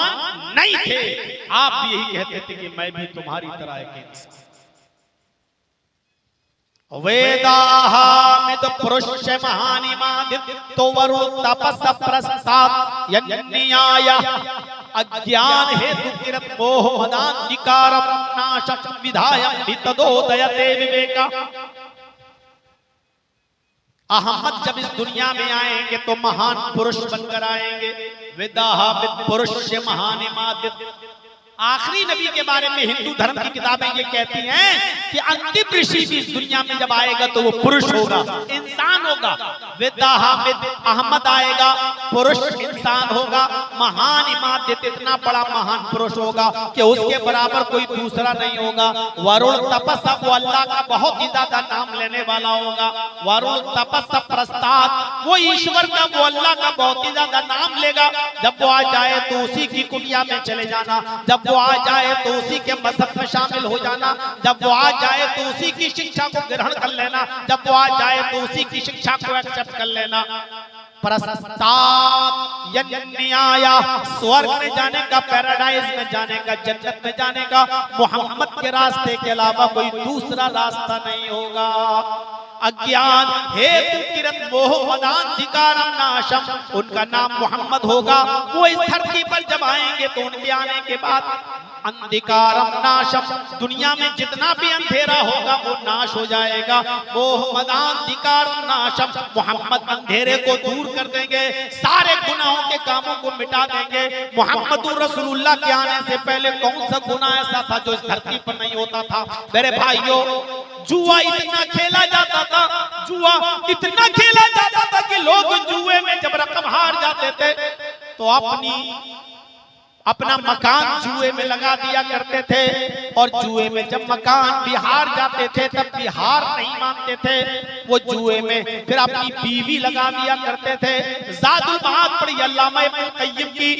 नहीं थे। आप भी यही कहते थे कि मैं भी तुम्हारी तरह एक इंसान। वेदाहामिद पुरुष महानिमादित्यो वरु तपस प्रस्ताव यज्ञाय अज्ञान हेतु किरत मोह मदान्धिकारम नाशं विधाय हितदोदयते विवेका। अहमद जब इस दुनिया में आएंगे तो महान पुरुष बनकर आएंगे। वेदाहामिद पुरुष महानिमादित्य, आखिरी नबी के बारे में हिंदू धर्म की किताबें ये कहती हैं कि अंतिम ऋषि भी इस दुनिया में जब आएगा तो वो पुरुष होगा, इंसान होगा। वेदाहामिद अहमद आएगा, पुरुष इंसान होगा। महान इमादत, इतना बड़ा महान पुरुष होगा कि उसके बराबर कोई दूसरा नहीं होगा। वरुण तपस्या, वो अल्लाह का बहुत ही ज्यादा नाम लेने वाला होगा। वरुण तपस्या प्रस्ताद, वो ईश्वर का, वो अल्लाह का बहुत ही ज्यादा नाम लेगा। जब वो आ जाए तो उसी की कुटिया में चले जाना, जब वो आ जाए तो उसी के मजहब में शामिल हो जाना, जब वो आ जाए तो उसी की शिक्षा को ग्रहण कर लेना, जब वो आ जाए तो उसी की शिक्षा को एक्सेप्ट कर लेना। प्रस्ताव यज्ञाया, स्वर्ग में जाने का, पैराडाइज में जाने का, जन्नत में जाने का मोहम्मद के रास्ते के अलावा कोई दूसरा रास्ता नहीं होगा। अज्ञान हेतु किरत मोह मदान्धिकारम नाशम, उनका नाम मोहम्मद होगा। वो इस धरती पर जब आएंगे तो उनके आने के बाद अंधिकारम नाशम, दुनिया में जितना भी अंधेरा होगा वो नाश हो जाएगा। मोह मदान्धिकारम नाशम, मोहम्मद अंधेरे को दूर कर देंगे, सारे गुनाहों के कामों को मिटा देंगे। मोहम्मद रसूलुल्लाह के आने से पहले कौन सा गुनाह ऐसा था जो इस धरती पर नहीं होता था? मेरे भाइयों, जुआ इतना खेला जाता था, जुआ इतना खेला जाता था कि लोग जुए में जब रकम हार जाते थे तो अपना मकान जुए में लगा दिया करते थे, और जुए में जब मकान भी हार जाते थे तब भी हार नहीं मानते थे, वो जुए में फिर अपनी बीवी लगा दिया करते थे। ज़ादुल मआद पढ़ी अल्लामा इब्नुल क़य्यिम की,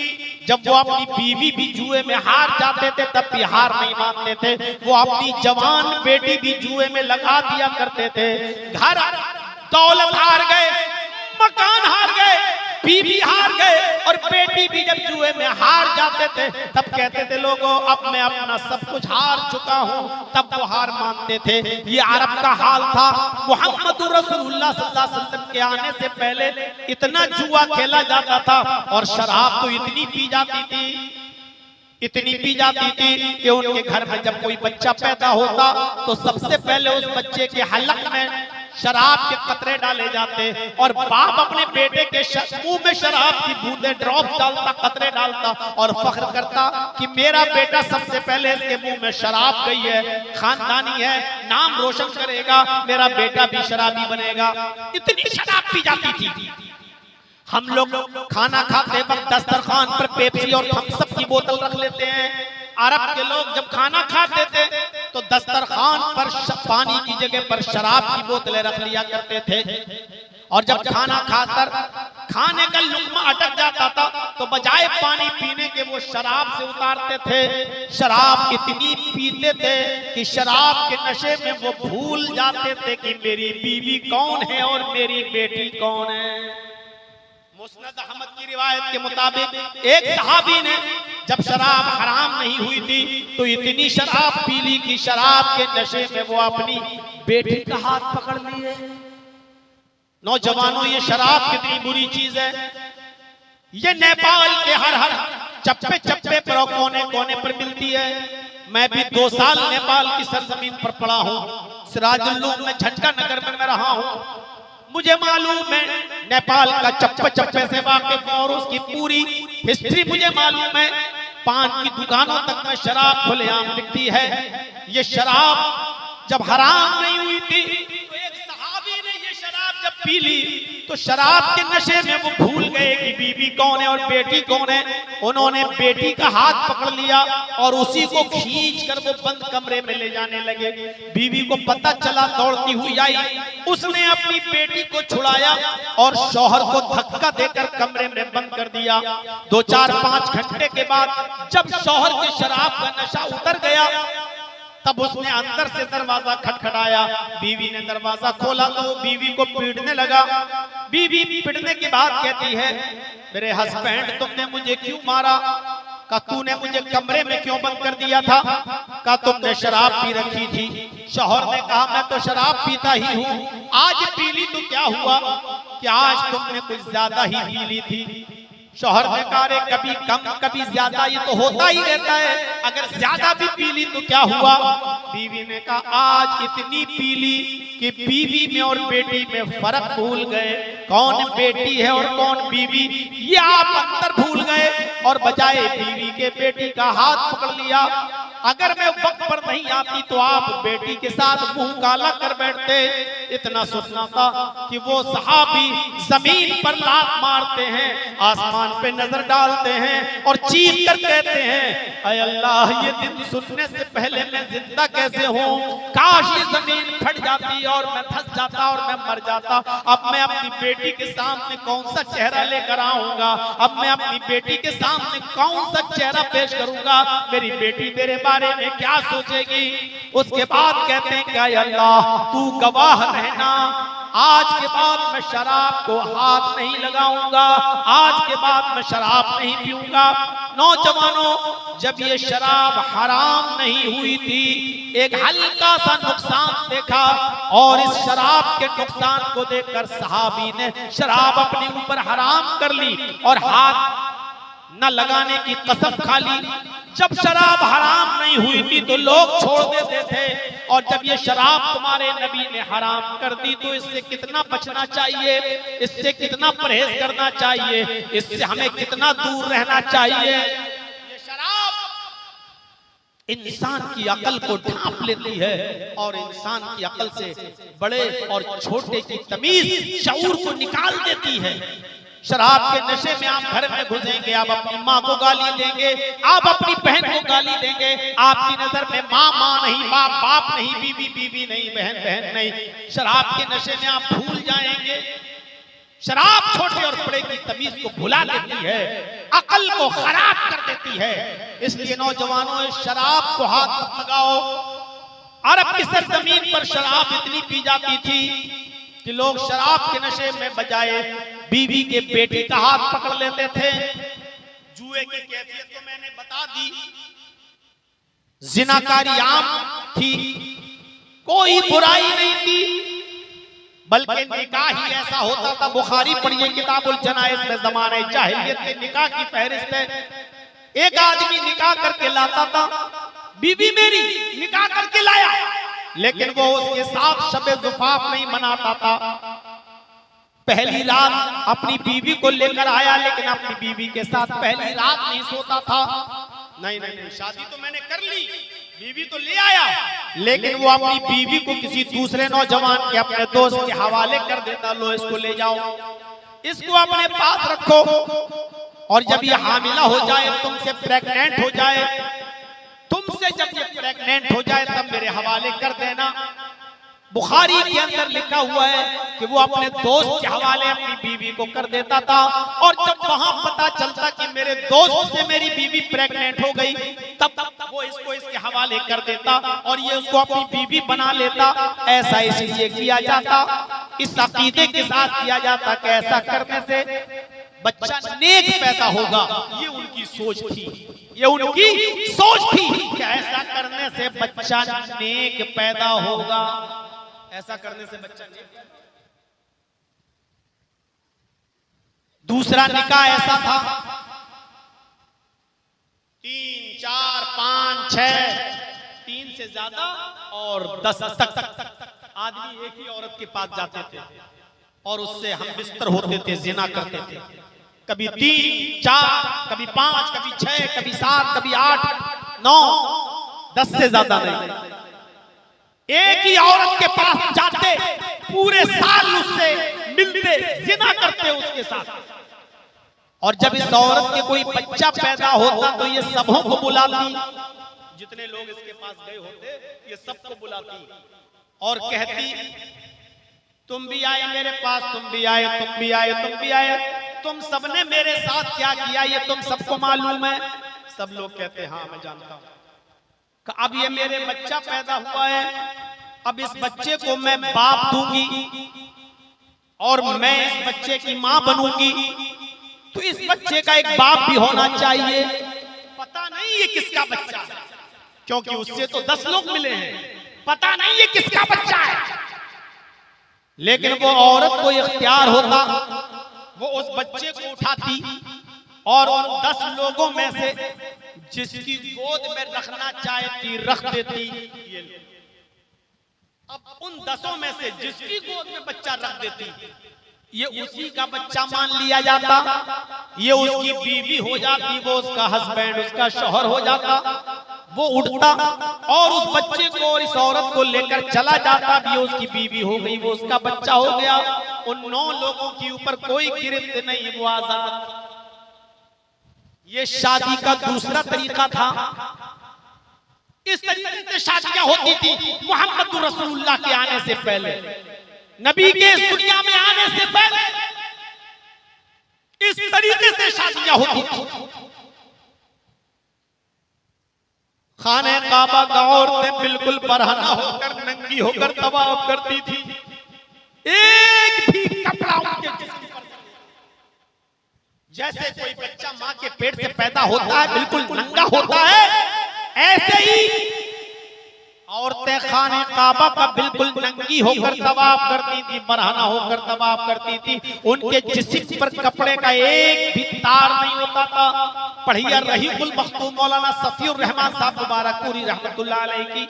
जब वो अपनी बीवी भी जुए में हार जाते थे तब भी हार नहीं मानते थे। वो अपनी जवान बेटी भी जुए में लगा दिया करते थे। घर दौलत हार गए, मकान हार गए, बीवी हार गए और बेटी भी जब जुए में हार जाते थे तब कहते थे लोगों अब मैं अपना सब कुछ हार चुका हूं, तब वो हार मानते थे। ये अरब का हाल था। मोहम्मद रसूलुल्लाह सल्लल्लाहु अलैहि वसल्लम के आने से पहले इतना जुआ खेला जाता था और शराब तो इतनी पी जाती थी कि उनके घर में जब कोई बच्चा पैदा होता तो सबसे पहले उस बच्चे के हलक में शराब के कतरे डाले जाते और बाप अपने बेटे के मुंह में शराब की बूंदे ड्रॉप डालता, कतरे डालता और फख्र करता कि मेरा बेटा सबसे पहले इसके मुंह में शराब गई है, खानदानी है, नाम रोशन करेगा, मेरा बेटा भी शराबी बनेगा। इतनी शराब पी जाती थी। हम लोग खाना खाते वक्त दस्तरखान पर पेप्सी और थम्स अप की बोतल रख लेते हैं। अरब के लोग जब खाना खाते थे तो दस्तरखान पर पानी की जगह पर शराब की बोतलें रख लिया करते थे और जब खाना खाकर खाने का लुक़्मा अटक जाता था तो बजाय पानी पीने के वो शराब से उतारते थे। शराब इतनी पीते थे कि शराब के नशे में वो भूल जाते थे कि मेरी बीवी कौन है और मेरी बेटी कौन है। मुस्नद अहमद की रिवायत के मुताबिक एक सहाबी ने जब शराब हराम नहीं हुई थी तो इतनी शराब पी ली कि शराब के नशे में वो अपनी बेटी का हाथ पकड़ लिए। नौजवानों, ये शराब कितनी बुरी चीज है। ये नेपाल के हर चप्पे चप्पे पर कोने कोने पर मिलती है। मैं भी 2 साल नेपाल की सरजमीन पर पड़ा हूँ। सिराजुल्लूम में झटका नगर में मैं रहा हूँ। मुझे मालूम है नेपाल का चप्पे चप्पे से वाकिफ और उसकी पूरी हिस्ट्री मुझे मालूम है। पान की दुकानों तक में शराब खुलेआम बिकती है। ये शराब जब हराम नहीं हुई थी तो एक सहाबी ने ये शराब जब पी ली तो शराब के नशे में वो भूल गए कि बीवी कौन है और बेटी कौन है। उन्होंने बेटी का हाथ पकड़ लिया और उसी को खींच कर वो बंद कमरे में ले जाने लगे। बीवी को पता चला, दौड़ती हुई आई, उसने अपनी बेटी को छुड़ाया और शौहर को धक्का देकर कमरे में बंद कर दिया। 2, 4, 5 घंटे के बाद जब शौहर के शराब का नशा उतर गया तब उसने अंदर से दरवाजा खटखटाया। बीवी ने दरवाजा खोला तो बीवी को पीटने लगा। बीवी पीटने के बाद कहती है, मेरे हस्बैंड तुमने मुझे क्यों मारा? का तूने मुझे कमरे में क्यों बंद कर दिया था? का तुमने शराब पी रखी थी? शौहर ने कहा मैं तो शराब पीता ही हूँ, आज पी ली तो क्या हुआ कि आज तुमने कुछ ज्यादा ही पी ली थी। शौहर ने कहा रे कभी कम कभी ज्यादा, ये तो होता ही रहता है, अगर ज्यादा भी पी ली तो क्या हुआ? बीवी ने कहा आज इतनी पी ली कि बीवी में और बेटी में फर्क भूल गए, कौन बेटी है और कौन बीवी ये आप अंतर भूल गए और बजाय बीवी के बेटी का हाथ पकड़ लिया। अगर मैं वक्त पर नहीं आती तो आप बेटी के साथ मुंह काला कर बैठते। इतना सुनना था कि वो सहाबी जमीन पर लात मारते हैं, आसमान पे नजर डालते हैं और चीख कर कहते हैं, ऐ अल्लाह ये दिन सुनने से पहले मैं जिंदा कैसे हूँ? काश ये जमीन फट जाती और मैं धंस जाता और मैं मर जाता। अब मैं अपनी बेटी के सामने कौन सा चेहरा लेकर आऊंगा? अब मैं अपनी बेटी के सामने कौन सा चेहरा पेश करूंगा? मेरी बेटी मेरे बारे में क्या सोचेगी? उसके बाद कहते हैं क्या अल्लाह तू गवाह रहना, आज के बाद मैं शराब को हाथ नहीं लगाऊंगा, आज के बाद मैं शराब नहीं पीऊंगा। नौजवानों, जब ये शराब हराम नहीं हुई थी एक हल्का सा नुकसान देखा और इस शराब के नुकसान को देखकर सहाबी ने शराब अपने ऊपर हराम कर ली और हाथ न लगाने की कसम खा ली। जब शराब हराम नहीं हुई थी तो लोग छोड़ देते थे और जब ये शराब तुम्हारे नबी ने हराम कर दी तो इससे कितना बचना चाहिए, इससे कितना परहेज करना चाहिए, इससे हमें कितना दूर रहना चाहिए। ये शराब इंसान की अकल को ढांप लेती है और इंसान की अकल से बड़े और छोटे की तमीज शऊर को निकाल देती है। शराब के नशे में आप घर में घुसेंगे, आप अपनी माँ को गाली देंगे, आप अपनी बहन को गाली देंगे, आपकी नजर में माँ माँ नहीं, बाप बाप नहीं, बीवी बीवी नहीं, बहन बहन नहीं। शराब के नशे में आप भूल जाएंगे। शराब छोटे और बड़े की तमीज को भुला देती है। अकल को खराब कर देती है। इसलिए नौजवानों, इस शराब को हाथ मत लगाओ। अरब की सरजमीन पर शराब इतनी पी जाती थी कि लोग शराब के नशे में बजाय बीवी के बेटी का हाथ पकड़ लेते थे। जुए की कैफियत तो मैंने बता दी, जिनाकारी आम थी, कोई बुराई नहीं थी, बल्कि निकाह ही ऐसा होता था। बुखारी पढ़िए किताबुल जनाइज में, ज़माने जाहिलियत के निकाह की फहरिस्त है। एक आदमी निकाह करके लाता था, बीवी मेरी निकाह करके लाया, लेकिन वो उसके साथ शबे ज़ुफ़ाफ नहीं मनाता था। पहली रात अपनी बीवी को लेकर आया, लेकिन अपनी बीवी के साथ पहली रात नहीं सोता था। नहीं नहीं नहीं, शादी तो मैंने कर ली, बीवी तो ले आया, लेकिन वो अपनी बीवी को किसी दूसरे नौजवान के, अपने दोस्त के हवाले कर देता। लो इसको ले जाओ, इसको अपने पास रखो, और जब ये हामिला हो जाए, तुमसे प्रेग्नेंट हो जाए, तुमसे जब ये प्रेग्नेंट हो जाए तब मेरे हवाले कर देना। बुखारी के अंदर लिखा हुआ है कि वो अपने दोस्त के हवाले अपनी बीवी को कर देता था, और जब वहां पता चलता कि मेरे दोस्त से मेरी बीवी प्रेग्नेंट हो गई, तब वो इसको इसके हवाले कर देता और ये उसको अपनी बीवी बना लेता। ऐसा इसलिए किया जाता, इस अकीदे के साथ किया जाता कि ऐसा करने से बच्चा नेक पैदा होगा। ये उनकी सोच थी, ये उनकी सोच थी कि ऐसा करने से बच्चा नेक पैदा होगा, ऐसा करने से बच्चा नेक। दूसरा निकाह ऐसा था, 3, 4, 5, 6, 3 से ज्यादा और 10 तक आदमी एक ही औरत के पास जाते थे और उससे हम बिस्तर होते थे, जिना करते थे। कभी 3, 4, कभी 5, कभी 6, कभी 7, कभी 8, 9, 10 से ज्यादा नहीं। एक ही औरत के पास जाते, पूरे साल उससे मिलते, जिना करते उसके साथ, और जब इस औरत के कोई बच्चा पैदा होता तो ये सबों को बुलाती, जितने लोग इसके पास गए होते ये सबको बुलाती और कहती, तुम भी आए मेरे पास, तुम भी आए, तुम भी आए, तुम भी आए, तुम सबने मेरे साथ क्या किया ये तुम सबको मालूम है। सब लोग कहते हाँ मैं जानता हूं। अब ये मेरे बच्चा पैदा हुआ है, अब इस बच्चे को मैं बाप दूंगी और मैं इस बच्चे की मां बनूंगी, तो इस बच्चे का एक बाप भी होना चाहिए। पता नहीं ये किसका बच्चा है, क्योंकि उससे तो 10 लोग मिले हैं, पता नहीं ये किसका बच्चा है, लेकिन वो औरत को इख्तियार होता, वो उस बच्चे को उठाती और उन 10 लोगों में से जिसकी गोद में रखना चाहती रख देती। अब उन 10 में से जिसकी गोद में बच्चा रख देती, ये उसी का बच्चा मान लिया जाता, ये उसकी बीवी हो जाती, वो उसका हस्बैंड, उसका शौहर हो जाता। वो उठता और उस बच्चे को और इस औरत को लेकर चला जाता, भी उसकी बीवी हो गई, वो उसका बच्चा हो गया। उन 9 लोगों के ऊपर कोई गिरफ्त नहीं, वो आजाद। ये शादी का दूसरा तरीका था। इस तरीके से शादियां होती थी मोहम्मद रसूलुल्लाह के आने से पहले, नबी के इस दुनिया में आने से पहले इस तरीके से शादियां होती थी। खाने काबा का औरतें बिल्कुल बरहना होकर, नंगी होकर तवाफ करती थी, एक भी कपड़ा उनके जिस्म पर, जैसे कोई बच्चा मां के पेट से पैदा होता है बिल्कुल नंगा होता है, ऐसे ही औरतें खाने काबा का बिल्कुल नंगी होकर तवाफ करती थी, बरहना होकर तवाफ करती थी। उनके जिस्म पर कपड़े का एक भी तार नहीं होता था। पढ़िया रहीकुल मखतूम मौलाना सफीउर रहमान साहब मुबारकपुरी रहमतुल्लाह अलैह की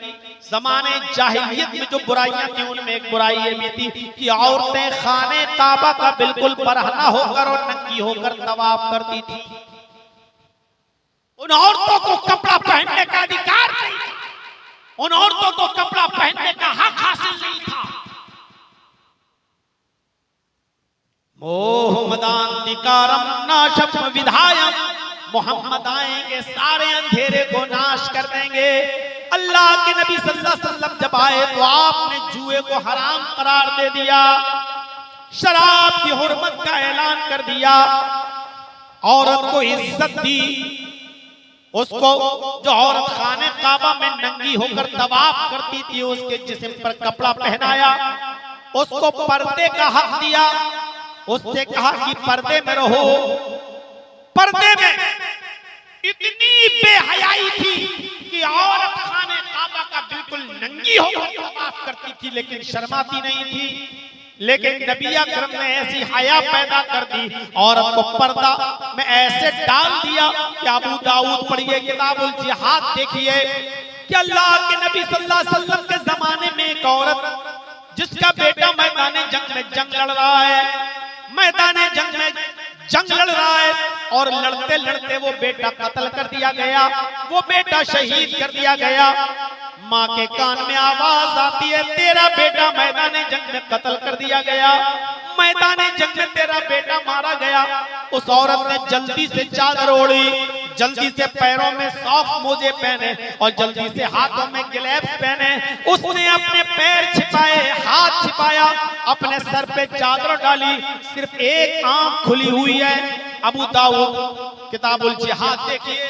ज़माने जाहिलियत में जो बुराइयां थी, उनमें एक बुराई ये भी थी कि औरतें खाने काबा का बिल्कुल बरहना होकर और नंगी होकर तवाफ करती थी। उन औरतों को कपड़ा पहनने का अधिकार नहीं था, उन औरतों को कपड़ा पहनने का हक हासिल नहीं था। मोहम्मदांतिकारम नाशम विधायम, मोहम्मद आएंगे सारे अंधेरे को नाश कर देंगे। अल्लाह के नबी सल्लल्लाहु अलैहि वसल्लम जब आए तो आपने जुए को हराम करार दे दिया, शराब की हुर्मत का ऐलान कर दिया। औरत को इज्जत दी, उसको जो औरत खाने काबा में नंगी होकर तवाफ करती थी उसके जिस्म पर कपड़ा पहनाया, उसको पर्दे का हक दिया, उससे कहा कि पर्दे में रहो। पर्दे में इतनी बेहयाई थी कि औरत खाने काबा का बिल्कुल नंगी होकर तवाफ करती थी लेकिन शर्माती नहीं थी। लेकिन नबी अकरम ने ऐसी हया पैदा कर दी, औरत को पर्दा में ऐसे डाल दिया कि अबू दाऊद पढ़िए किताबुल जिहाद देखिए कि अल्लाह के नबी सल्लल्लाहु अलैहि वसल्लम के जमाने में एक औरत जिसका बेटा मैदान जंग में जंग लड़ रहा है, मैदान जंग में जंग लड़ रहा है और लड़ते लड़ते वो बेटा कत्ल कर दिया गया, वो बेटा शहीद कर दिया गया। माँ के कान में आवाज आती है, तेरा बेटा मैदान जंग में कत्ल कर दिया गया, मैदान जंग में तेरा बेटा मारा गया। उस औरत ने जल्दी से चादर ओढ़ी, जल्दी से पैरों में सॉफ्ट मोजे पहने और जल्दी से हाथों में ग्लव्स पहने। उसने अपने पैर छिपाए, हाथ छिपाया, अपने सर पे चादर डाली, सिर्फ एक आंख खुली हुई है। अबू दाऊद किताबुल जिहाद देखिए,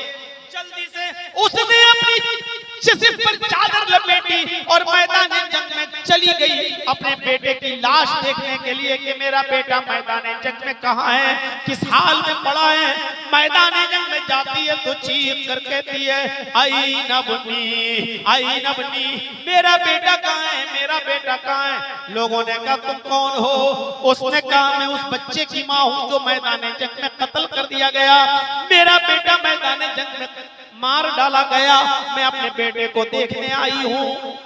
जल्दी से उसने अपनी जिस्म पर चादर लपेटी और मैदान जंग में चली गई अपने बेटे की लाश देखने के लिए कि मेरा बेटा मैदान जंग में कहाँ है, किस हाल में पड़ा है। मैदान जंग में जाती है तो चीख कर कहती है, आई नबनी, आई नबनी, मेरा बेटा कहाँ है, मेरा बेटा कहाँ है। लोगों ने कहा तुम कौन हो? उसने कहा मैं उस बच्चे की माँ हूँ जो मैदान जंग में कत्ल कर दिया गया, मेरा बेटा मैदान जंग में मार डाला गया, मैं अपने बेटे को देखने आई हूँ।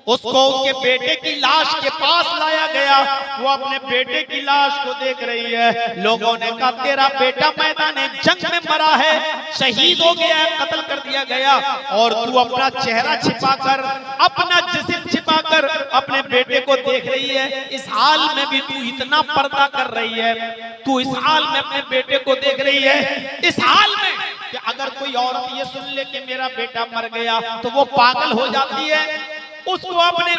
उसको उसके बेटे की लाश के पास लाया गया, वो अपने बेटे की लाश को देख रही है। लोगों ने कहा तेरा बेटा मैदान जंग में मरा है, शहीद हो गया है, कत्ल कर दिया गया, और तू अपना चेहरा छिपाकर, अपना जिस्म छिपाकर अपने बेटे को देख रही है। इस हाल में भी तू इतना पर्दा कर रही है, तू इस हाल में अपने बेटे को देख रही है, इस हाल में कि अगर कोई औरत ये सुन ले कि मेरा बेटा मर गया तो वो पागल हो जाती है, उसको अपने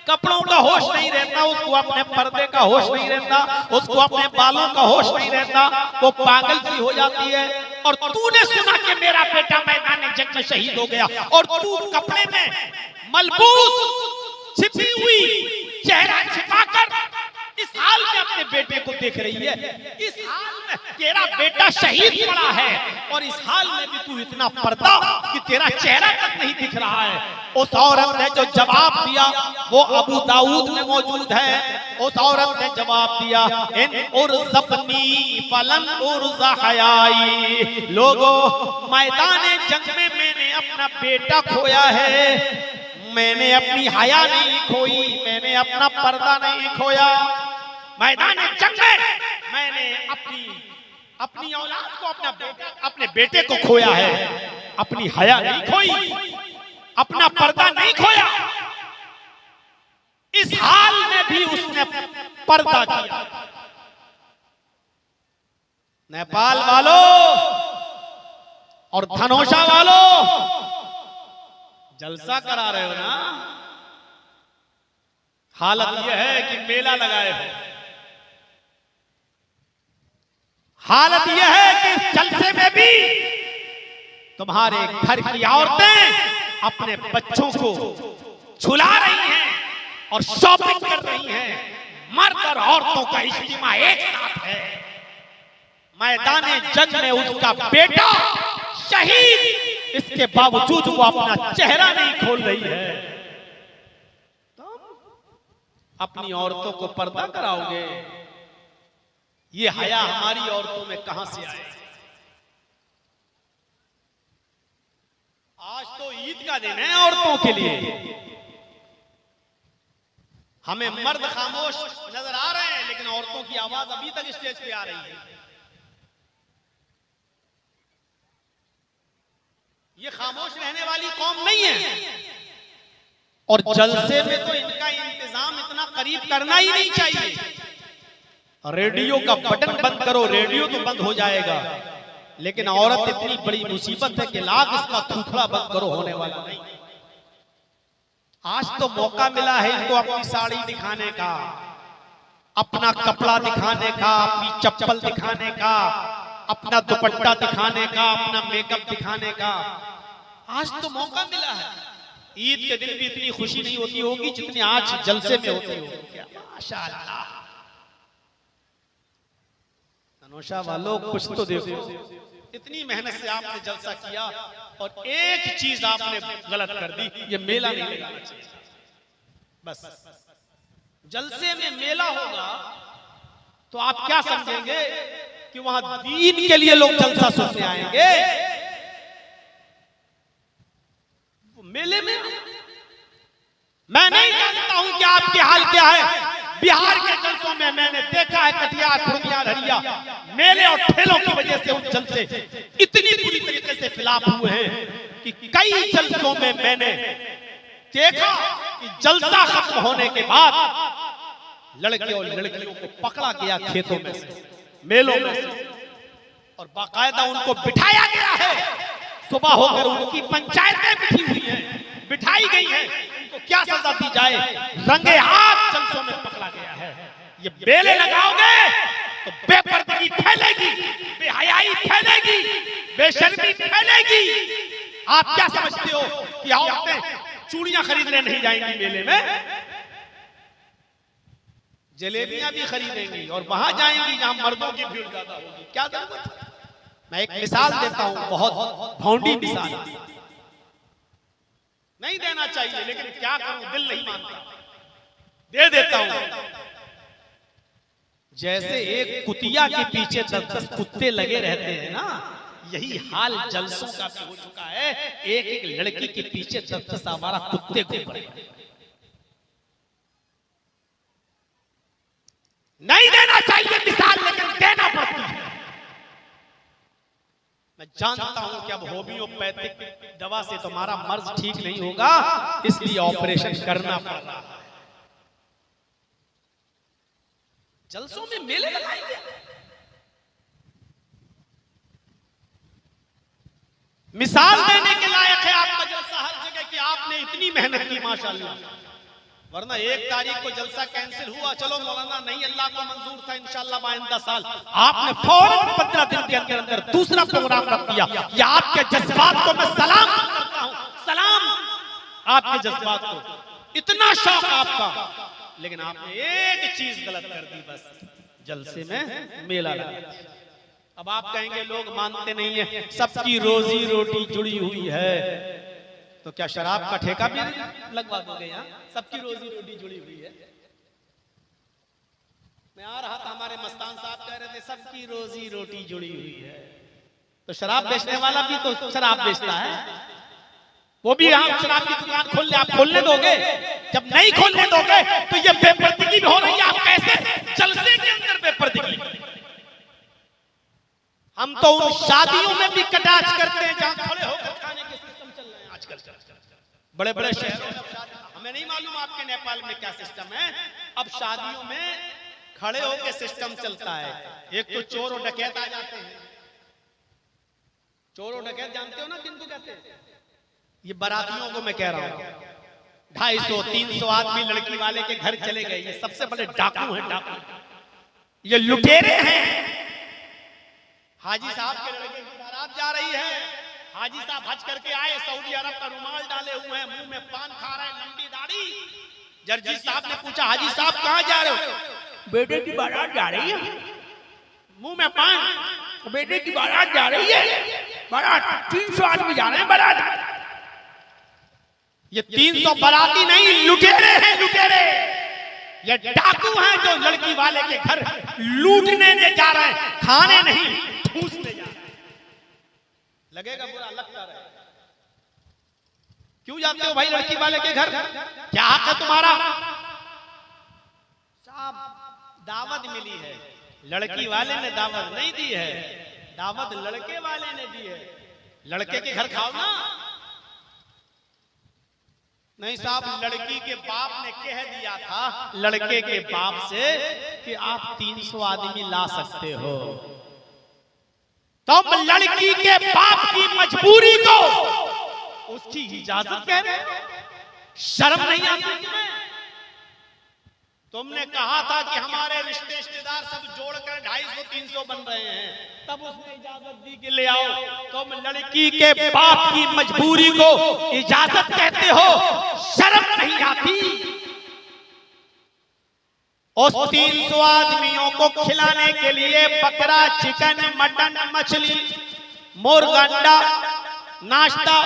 कपड़ों का होश नहीं रहता, उसको अपने पर्दे का होश नहीं रहता, उसको अपने बालों का होश नहीं रहता, वो पागल सी हो जाती है। और तूने सुना कि मेरा बेटा मैदान जंग में शहीद हो गया और तू कपड़े में मलबूस छिपी हुई चेहरा छिपाकर इस हाल में अपने बेटे को देख रही है। इस हाल में तेरा बेटा शहीद पड़ा है और इस हाल में भी तू इतना पर्दा कि तेरा चेहरा तक नहीं दिख रहा है। उस औरत ने जो जवाब दिया वो अबू दाऊद में मौजूद है। उस औरत ने जवाब दिया, इन उर्ज़बनी फलन उर्ज़ा हयाई, लोगों मैदान जंग में मैंने अपना बेटा खोया है, मैंने अपनी हया नहीं खोई, मैंने अपना पर्दा नहीं खोया। मैदान जंग में मैंने अपनी औलाद को, अपने बेटे को खोया है, अपनी हया नहीं खोई, अपना पर्दा नहीं खोया। इस हाल में भी उसने पर्दा किया। नेपाल वालों और धनोषा वालों जलसा करा रहे हो ना। हालत यह है कि मेला लगाए हो, हालत यह है कि इस जलसे में भी तुम्हारे घर की औरतें अपने बच्चों को झुला रही हैं और शॉपिंग कर रही हैं। मर्द और औरतों का इज्तिमा एक साथ है। मैदान जंग में उसका बेटा शहीद, इसके बावजूद वो अपना चेहरा नहीं खोल रही है। अपनी औरतों को पर्दा कराओगे? ये हया हमारी औरतों में कहां से आए? आज तो ईद का दिन है औरतों के लिए। हमें मर्द खामोश नजर आ रहे हैं लेकिन औरतों की आवाज अभी तक स्टेज पे आ रही है। ये खामोश रहने वाली कौम नहीं है। और जलसे में तो इनका इंतजाम इतना करीब करना ही नहीं चाहिए। रेडियो का बटन बंद करो, रेडियो तो बंद हो जाएगा, लेकिन औरत इतनी बड़ी मुसीबत है कि लाख इसका थूथड़ा बंद करो, होने वाला नहीं। आज तो मौका मिला है इनको अपनी साड़ी दिखाने का, अपना कपड़ा दिखाने का, अपनी चप्पल दिखाने का, अपना दुपट्टा दिखाने का, अपना मेकअप दिखाने का। आज तो मौका मिला है। ईद के दिन भी इतनी खुशी नहीं होती होगी जितनी आज जलसे में होती होगी। क्या माशाअल्लाह। तनोशा वालों कुछ तो देखो, इतनी मेहनत से आपने जलसा किया और एक चीज आपने गलत कर दी, ये मेला नहीं लगाना चाहिए। बस जलसे में मेला होगा तो आप क्या समझेंगे कि वहां दीन के लिए लोग जलसा सुनने आएंगे। मेले में मैं नहीं जानता हूं कि आपके हाल क्या है। बिहार के जलसों में मैंने देखा है कटिहार, पूर्णिया, हरिया मेले और ठेलों की वजह से उन जलसे इतनी बुरी तरीके से खिलाफ हुए हैं कि कई जलसों में मैंने देखा कि जलसा खत्म होने के बाद लड़के और लड़कियों को पकड़ा गया खेतों में से, मेलों में से, और बाकायदा उनको बिठाया गया है। सुबह होकर उनकी पंचायतें बिठी हुई हैं, बिठाई गई हैं, उनको क्या सजा दी जाए, रंगे हाथ जलसों में पकड़ा गया है। ये मेले लगाओगे तो बेपर्दगी फैलेगी, बेहयाई फैलेगी, बेशर्मी फैलेगी। आप क्या समझते हो कि औरतें चूड़ियां खरीदने नहीं जाएंगी मेले में? जलेबियां भी खरीदेंगी और वहां जाएंगी जहां मर्दों की भीड़ ज्यादा होगी। क्या जरूरत है? मैं एक मिसाल देता हूं, बहुत भौंडी मिसाल। नहीं देना चाहिए लेकिन क्या करूं, दिल नहीं मानता, दे देता हूं। जैसे एक कुतिया के पीछे 10-10 कुत्ते लगे रहते हैं ना, यही हाल जलसों का भी हो चुका है। एक एक लड़की के पीछे 10-10 आवारा कुत्ते घूम रहे हैं। नहीं देना चाहिए मिसाल, लेकिन देना पड़ती है। मैं जानता हूं कि अब होम्योपैथिक दवा से तुम्हारा मर्ज ठीक नहीं होगा, इसलिए ऑपरेशन करना पड़ रहा है। जलसों में मेले लगाएंगे। मिसाल देने के लायक है आपका जलसा हर जगह कि आपने इतनी मेहनत की माशाअल्लाह। वरना 1 तारीख को जलसा कैंसिल हुआ, चलो मौलाना नहीं, अल्लाह को मंजूर था, इंशाअल्लाह आइंदा साल। आपने फौरन 15 दिन के अंदर अंदर दूसरा प्रोग्राम रख दिया। ये आपके जज्बात को मैं सलाम करता हूं, सलाम आपके जज्बात को। इतना शौक आपका, लेकिन आपने एक चीज गलत कर दी, बस जलसे में मेला लगा। अब आप कहेंगे लोग मानते नहीं है, सबकी रोजी रोटी जुड़ी हुई है, तो क्या शराब का ठेका भी लगवा दोगे? यहाँ सबकी रोजी रोटी जुड़ी हुई है। मैं आ रहा था, हमारे मस्तान साहब कह रहे थे सबकी रोजी रोटी जुड़ी हुई है, तो शराब बेचने वाला भी तो शराब बेचता है, वो भी यहाँ शराब की दुकान खोल ले। आप खोलने दोगे? जब नहीं खोलने दोगे तो ये बेपर्दगी हो रही है। आप कैसे जलसे के अंदर बेपर्दगी? हम तो उन शादियों में भी कटाक्ष करते हैं जहां खड़े होकर खाने के सिस्टम चल रहे हैं आजकल बड़े बड़े शहरों में। हमें नहीं मालूम आपके नेपाल में क्या सिस्टम है। अब शादियों में खड़े होकर सिस्टम चलता है। एक तो चोर और डकैत आ जाते हैं। चोर और डकैत जानते हो ना किनको कहते हैं? ये बारातियों को मैं कह रहा हूं। 250-300 आदमी लड़की वाले के घर चले गए। ये सबसे बड़े डाकू हैं, डाकू, ये लुटेरे हैं। हाजी साहब के लड़के की बारात जा रही है। हाजी साहब हज करके आए, सऊदी अरब का रुमाल डाले हुए हैं, मुंह में पान खा रहे हैं, लंबी दाढ़ी। जर्जी साहब ने पूछा, हाजी साहब कहां जा रहे हो? बेटे की बारात जा रही है। मुंह में पान, बेटे की बारात जा रही है। बारात 300 आदमी जा रहे हैं बारात। ये 300 बाराती नहीं, लुटेरे हैं, लुटेरे। ये डाकू हैं जो लड़की वाले के घर लूटने जा रहे हैं, खाने नहीं, ठूसने जा रहे हैं। लगेगा बुरा, लगता रहे। क्यों जाते हो भाई लड़की वाले के घर? क्या हक है तुम्हारा? साहब दावत मिली है, लड़की वाले ने दावत नहीं दी है, दावत लड़के वाले ने दी है। लड़के के घर खाओ ना। नहीं साहब, लड़की के बाप ने कह दिया था लड़के के बाप से कि आप 300 आदमी ला सकते हो। तुम लड़की के बाप की मजबूरी को उसकी इजाजत कह रहे हो? शर्म नहीं आती तुम्हें? तुमने कहा था कि हमारे रिश्तेदार सब जोड़कर 250-300 बन रहे हैं, तब उसने इजाजत दी कि ले आओ। तुम लड़की के बाप की मजबूरी को इजाजत कहते हो, शर्म नहीं आती? उस 300 आदमियों को खिलाने के लिए बकरा, चिकन, मटन, मछली, मुर्गा, अंडा, नाश्ता,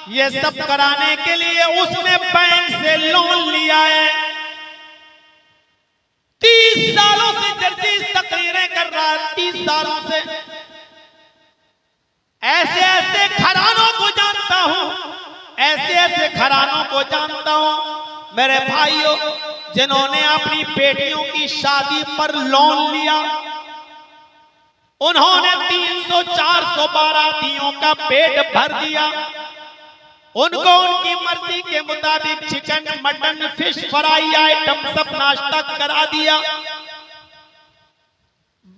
ये सब कराने के लिए उसने बैंक से लोन लिया है। 30 सालों से जर्जी तकरीरें कर रहा है, 30 सालों से। ऐसे ऐसे घरानों को जानता हूं, ऐसे ऐसे घरानों को जानता हूं मेरे भाइयों, जिन्होंने अपनी बेटियों की शादी पर लोन लिया। उन्होंने 300-400 बारातियों का पेट भर दिया। उनको उनकी मर्जी के मुताबिक chicken, mutton, fish fry item सब नाश्ता करा दिया।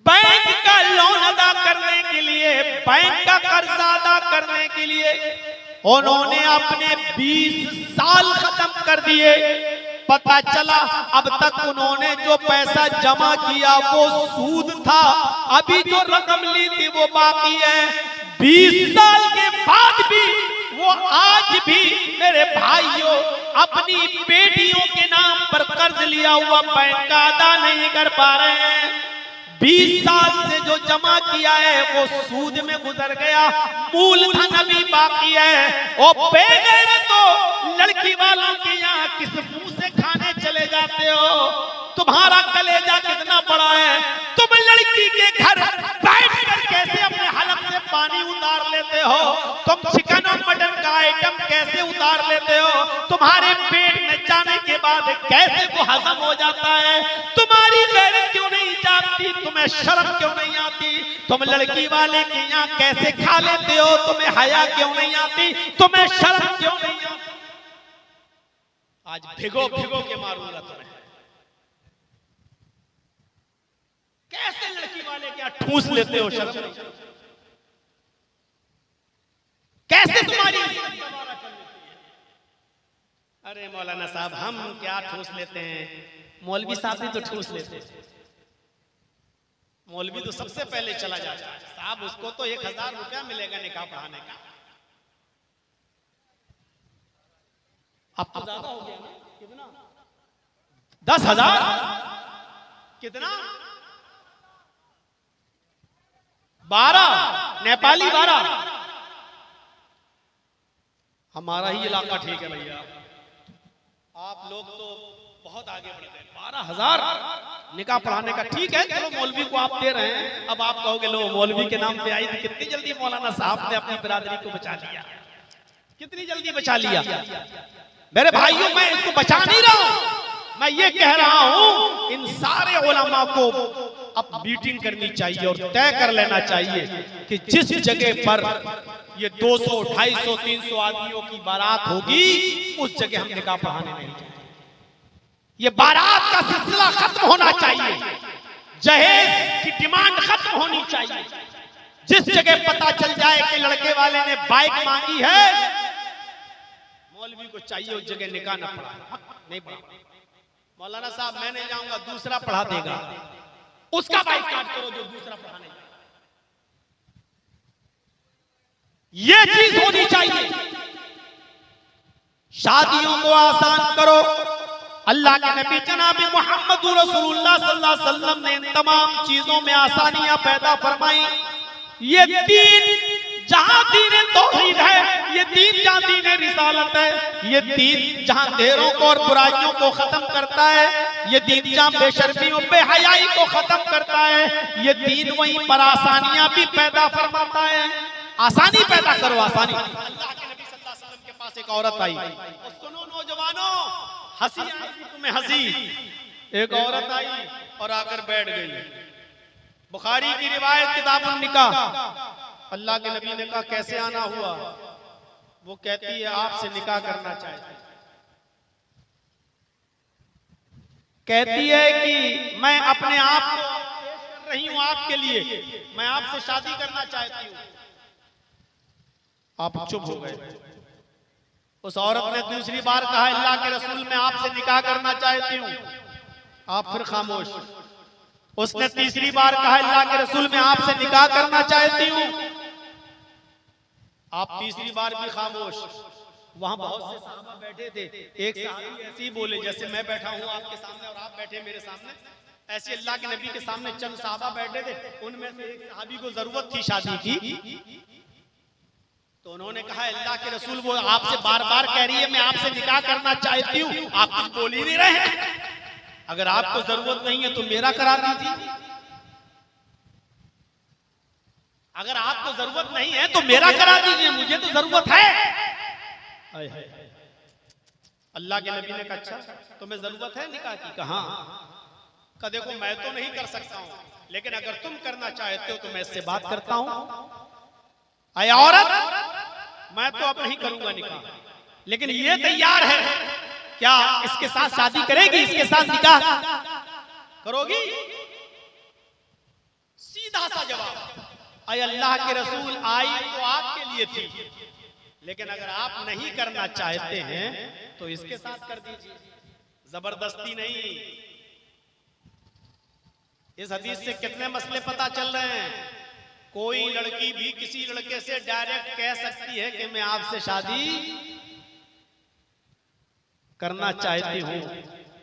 बैंक का लोन अदा करने के लिए, बैंक का कर्जा अदा करने के लिए उन्होंने अपने 20 साल खत्म कर दिए। पता चला अब तक उन्होंने जो पैसा जमा किया वो सूद था, अभी जो रकम ली थी वो बाकी है। 20 साल के बाद भी वो आज भी मेरे भाइयों अपनी बेटियों के नाम पर कर्ज लिया हुआ बैंक का अदा नहीं कर पा रहे हैं। 20 साल से जो जमा किया है वो सूद में गुजर गया, मूलधन अभी बाकी है। और बेगैर तो लड़की वालों के यहाँ किस मुंह से खाने चले जाते हो? तुम्हारा कलेजा कितना बड़ा है? तुम लड़की के घर बैठकर कैसे अपने हलक से पानी उतार लेते हो? तुम चिकन और मटन का आइटम कैसे उतार लेते हो? तुम्हारे पेट में जाने के बाद कैसे वो हजम हो जाता है? तुम्हारी गैरत क्यों नहीं जागती? तुम्हें शर्म क्यों नहीं आती? तुम लड़की वाले के यहाँ कैसे खा लेते हो? तुम्हें हया क्यों नहीं आती? तुम्हें शर्म क्यों नहीं आती? आज भिगो भिगो के मारूंगा तुम्हें। कैसे लड़की वाले क्या ठूस लेते हो? शर्म नहीं? कैसे तुम्हारी अरे मौलाना साहब हम क्या ठूस लेते हैं? मौलवी साहब भी तो ठूस लेते हैं। मौलवी तो सबसे पहले चला जाता है साहब, उसको तो 1000 रुपया मिलेगा निकाह पढ़ाने का। अब तो ज्यादा हो गया ना? कितना? 10,000? कितना? 12 नेपाली 12। हमारा ही इलाका ठीक है भैया, आप लोग तो बहुत आगे बढ़ गए। 12,000 निकाह पढ़ाने का ठीक है, चलो मौलवी को आप दे रहे हैं। अब आप कहोगे लो मौलवी के नाम पे आई थी, कितनी जल्दी मौलाना साहब ने अपनी बिरादरी को बचा लिया, कितनी जल्दी बचा लिया। मेरे भाइयों मैं इसको बचा नहीं रहा हूं, मैं ये कह रहा हूं इन सारे उलमा को अब मीटिंग करनी चाहिए और तय कर लेना चाहिए कि जिस जगह पर ये 200, 250, 300 आदमियों की बारात होगी उस जगह हम निकाह पढ़ाने नहीं जाएंगे। ये बारात का सिलसिला खत्म होना चाहिए, जहेज की डिमांड खत्म होनी चाहिए। जिस जगह पता चल जाए कि लड़के वाले ने बाइक मांगी है, मौलवी को चाहिए उस जगह निकाह न पढ़ा, नहीं पढ़ा। मौलाना साहब मैं नहीं जाऊंगा, दूसरा पढ़ा देगा, उसका बाइकाट करो जो दूसरा पढ़ाने जाए। ये चीज होनी चाहिए। शादियों को आसान करो। अल्लाह के नबी जनाब मोहम्मद रसूलुल्लाह सल्लल्लाहु अलैहि वसल्लम ने इन तमाम चीजों में आसानियां पैदा फरमाई। ये दीन जहां दीन तौहीद है, ये दीन जहां दीन रिसालत है, ये दीन जहां देरों को और बुराइयों को खत्म करता है, ये दीन जहां बेशर्मियों बेहयाई को खत्म करता है, ये दीन वहीं पर आसानियां भी पैदा फरमाता है। आसानी पैदा करो, आसानी। अल्लाह के नबी सल्लल्लाहु अलैहि वसल्लम के पास एक औरत आई, और सुनो नौजवानों, हंसी आई तुम्हें हंसी। एक औरत आई और आकर बैठ गई। बुखारी की रिवायत किताबुन निकाह। अल्लाह के नबी ने कहा कैसे आना हुआ? वो कहती है आपसे निकाह करना चाहती है। कहती है कि मैं अपने आप को पेश कर रही हूं आपके लिए, मैं आपसे शादी करना चाहती हूं। आप चुप हो गए। उस औरत ने दूसरी बार कहा अल्लाह के रसूल मैं आपसे निकाह करना चाहती हूं। आप फिर खामोश। उसने तीसरी बार कहा अल्लाह के रसूल मैं आपसे निकाह करना चाहती हूँ। आप तीसरी बार भी खामोश। वहां बहुत से सहाबा बैठे थे। एक सहाबी ऐसे ही बोले जैसे मैं बैठा हूँ आपके सामने और आप बैठे मेरे सामने, ऐसे अल्लाह के नबी के सामने चंद सहाबा बैठे थे। उनमें से एक सहाबी को जरूरत थी शादी की, तो उन्होंने कहा अल्लाह के रसूल वो आपसे बार बार कह रही है मैं आपसे निकाह करना चाहती हूँ, आप कुछ बोल ही नहीं रहे हैं। अगर आपको जरूरत नहीं है तो मेरा करा दीजिए, अगर आपको जरूरत नहीं है तो मेरा करा दीजिए, मुझे तो जरूरत है। अल्लाह के नबी ने कहा अच्छा तुम्हें जरूरत है निकाह की? कहा का देखो मैं तो नहीं कर सकता हूं, लेकिन अगर तुम करना चाहते हो तो मैं इससे बात करता हूं। अय औरत मैं तो अब नहीं करूंगा निकाह, लेकिन ये तैयार है, क्या इसके साथ शादी करेगी, इसके साथ निकाह करोगी? सीधा सा जवाब, अय अल्लाह के रसूल आई तो आपके लिए थी, लेकिन अगर आप नहीं करना चाहते हैं तो इसके साथ कर दीजिए, जबरदस्ती नहीं। इस हदीस से कितने मसले पता चल रहे हैं। कोई लड़की भी किसी लड़के से डायरेक्ट कह सकती है कि मैं आपसे शादी करना चाहती हूं।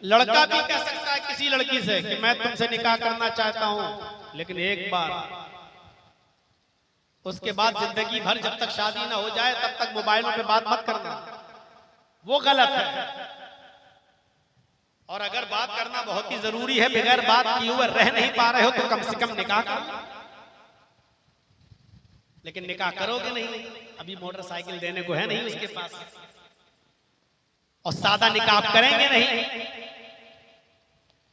लड़का भी कह सकता है किसी लड़की से कि मैं तुमसे निकाह करना चाहता हूं, लेकिन एक बार, उसके बाद जिंदगी भर जब तक शादी ना हो जाए तब तक मोबाइलों पे बात मत करना, वो गलत है। और अगर बात करना बहुत ही जरूरी है, बगैर बात किए हुए रह नहीं पा रहे हो तो कम से कम निकाह करो। लेकिन निकाह करोगे नहीं, अभी मोटरसाइकिल देने को है नहीं उसके पास, और सादा निकाह आप करेंगे नहीं।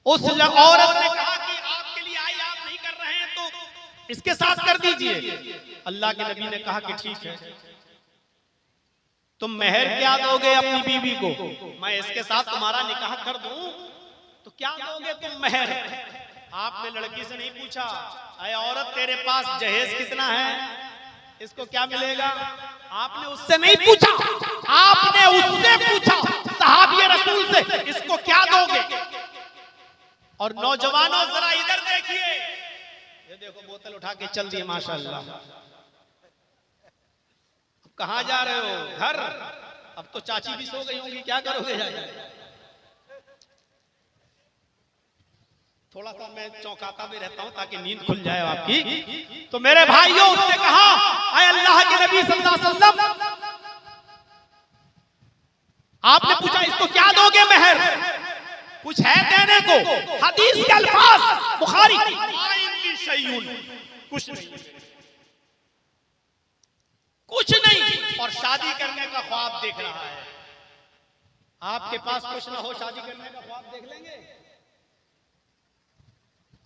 उस औरत ने कहा कि आपके लिए आई, आप नहीं कर रहे हैं तो इसके साथ कर दीजिए। अल्लाह के नबी ने कहा कि ठीक है, तुम मेहर क्या दोगे अपनी बीवी को? मैं इसके साथ तुम्हारा निकाह कर दूं तो क्या दोगे तुम मेहर? आपने लड़की से नहीं पूछा अरे औरत तेरे पास जहेज कितना है, इसको क्या मिलेगा? आपने उससे नहीं पूछा, आपने उससे पूछा सहाबी रसूल से, इसको क्या दोगे? और नौजवानों जरा इधर देखिए, ये देखो बोतल उठा के चल दिए माशाअल्लाह। अब कहां जा रहे हो? घर? अब तो चाची भी सो गई होंगी, क्या करोगे जाके? थोड़ा सा मैं चौंकाता भी रहता हूं ताकि नींद खुल जाए आपकी। तो मेरे भाइयों, उसने कहा आए अल्लाह के नबी सल्लल्लाहु अलैहि वसल्लम, आपने पूछा इसको क्या दोगे मेहर? कुछ है देने को? हदीस के अल्फाज बुखारी, कुछ नहीं, कुछ नहीं, और शादी करने का ख्वाब देख रहा है। आपके पास कुछ ना हो, शादी करने का ख्वाब देख लेंगे?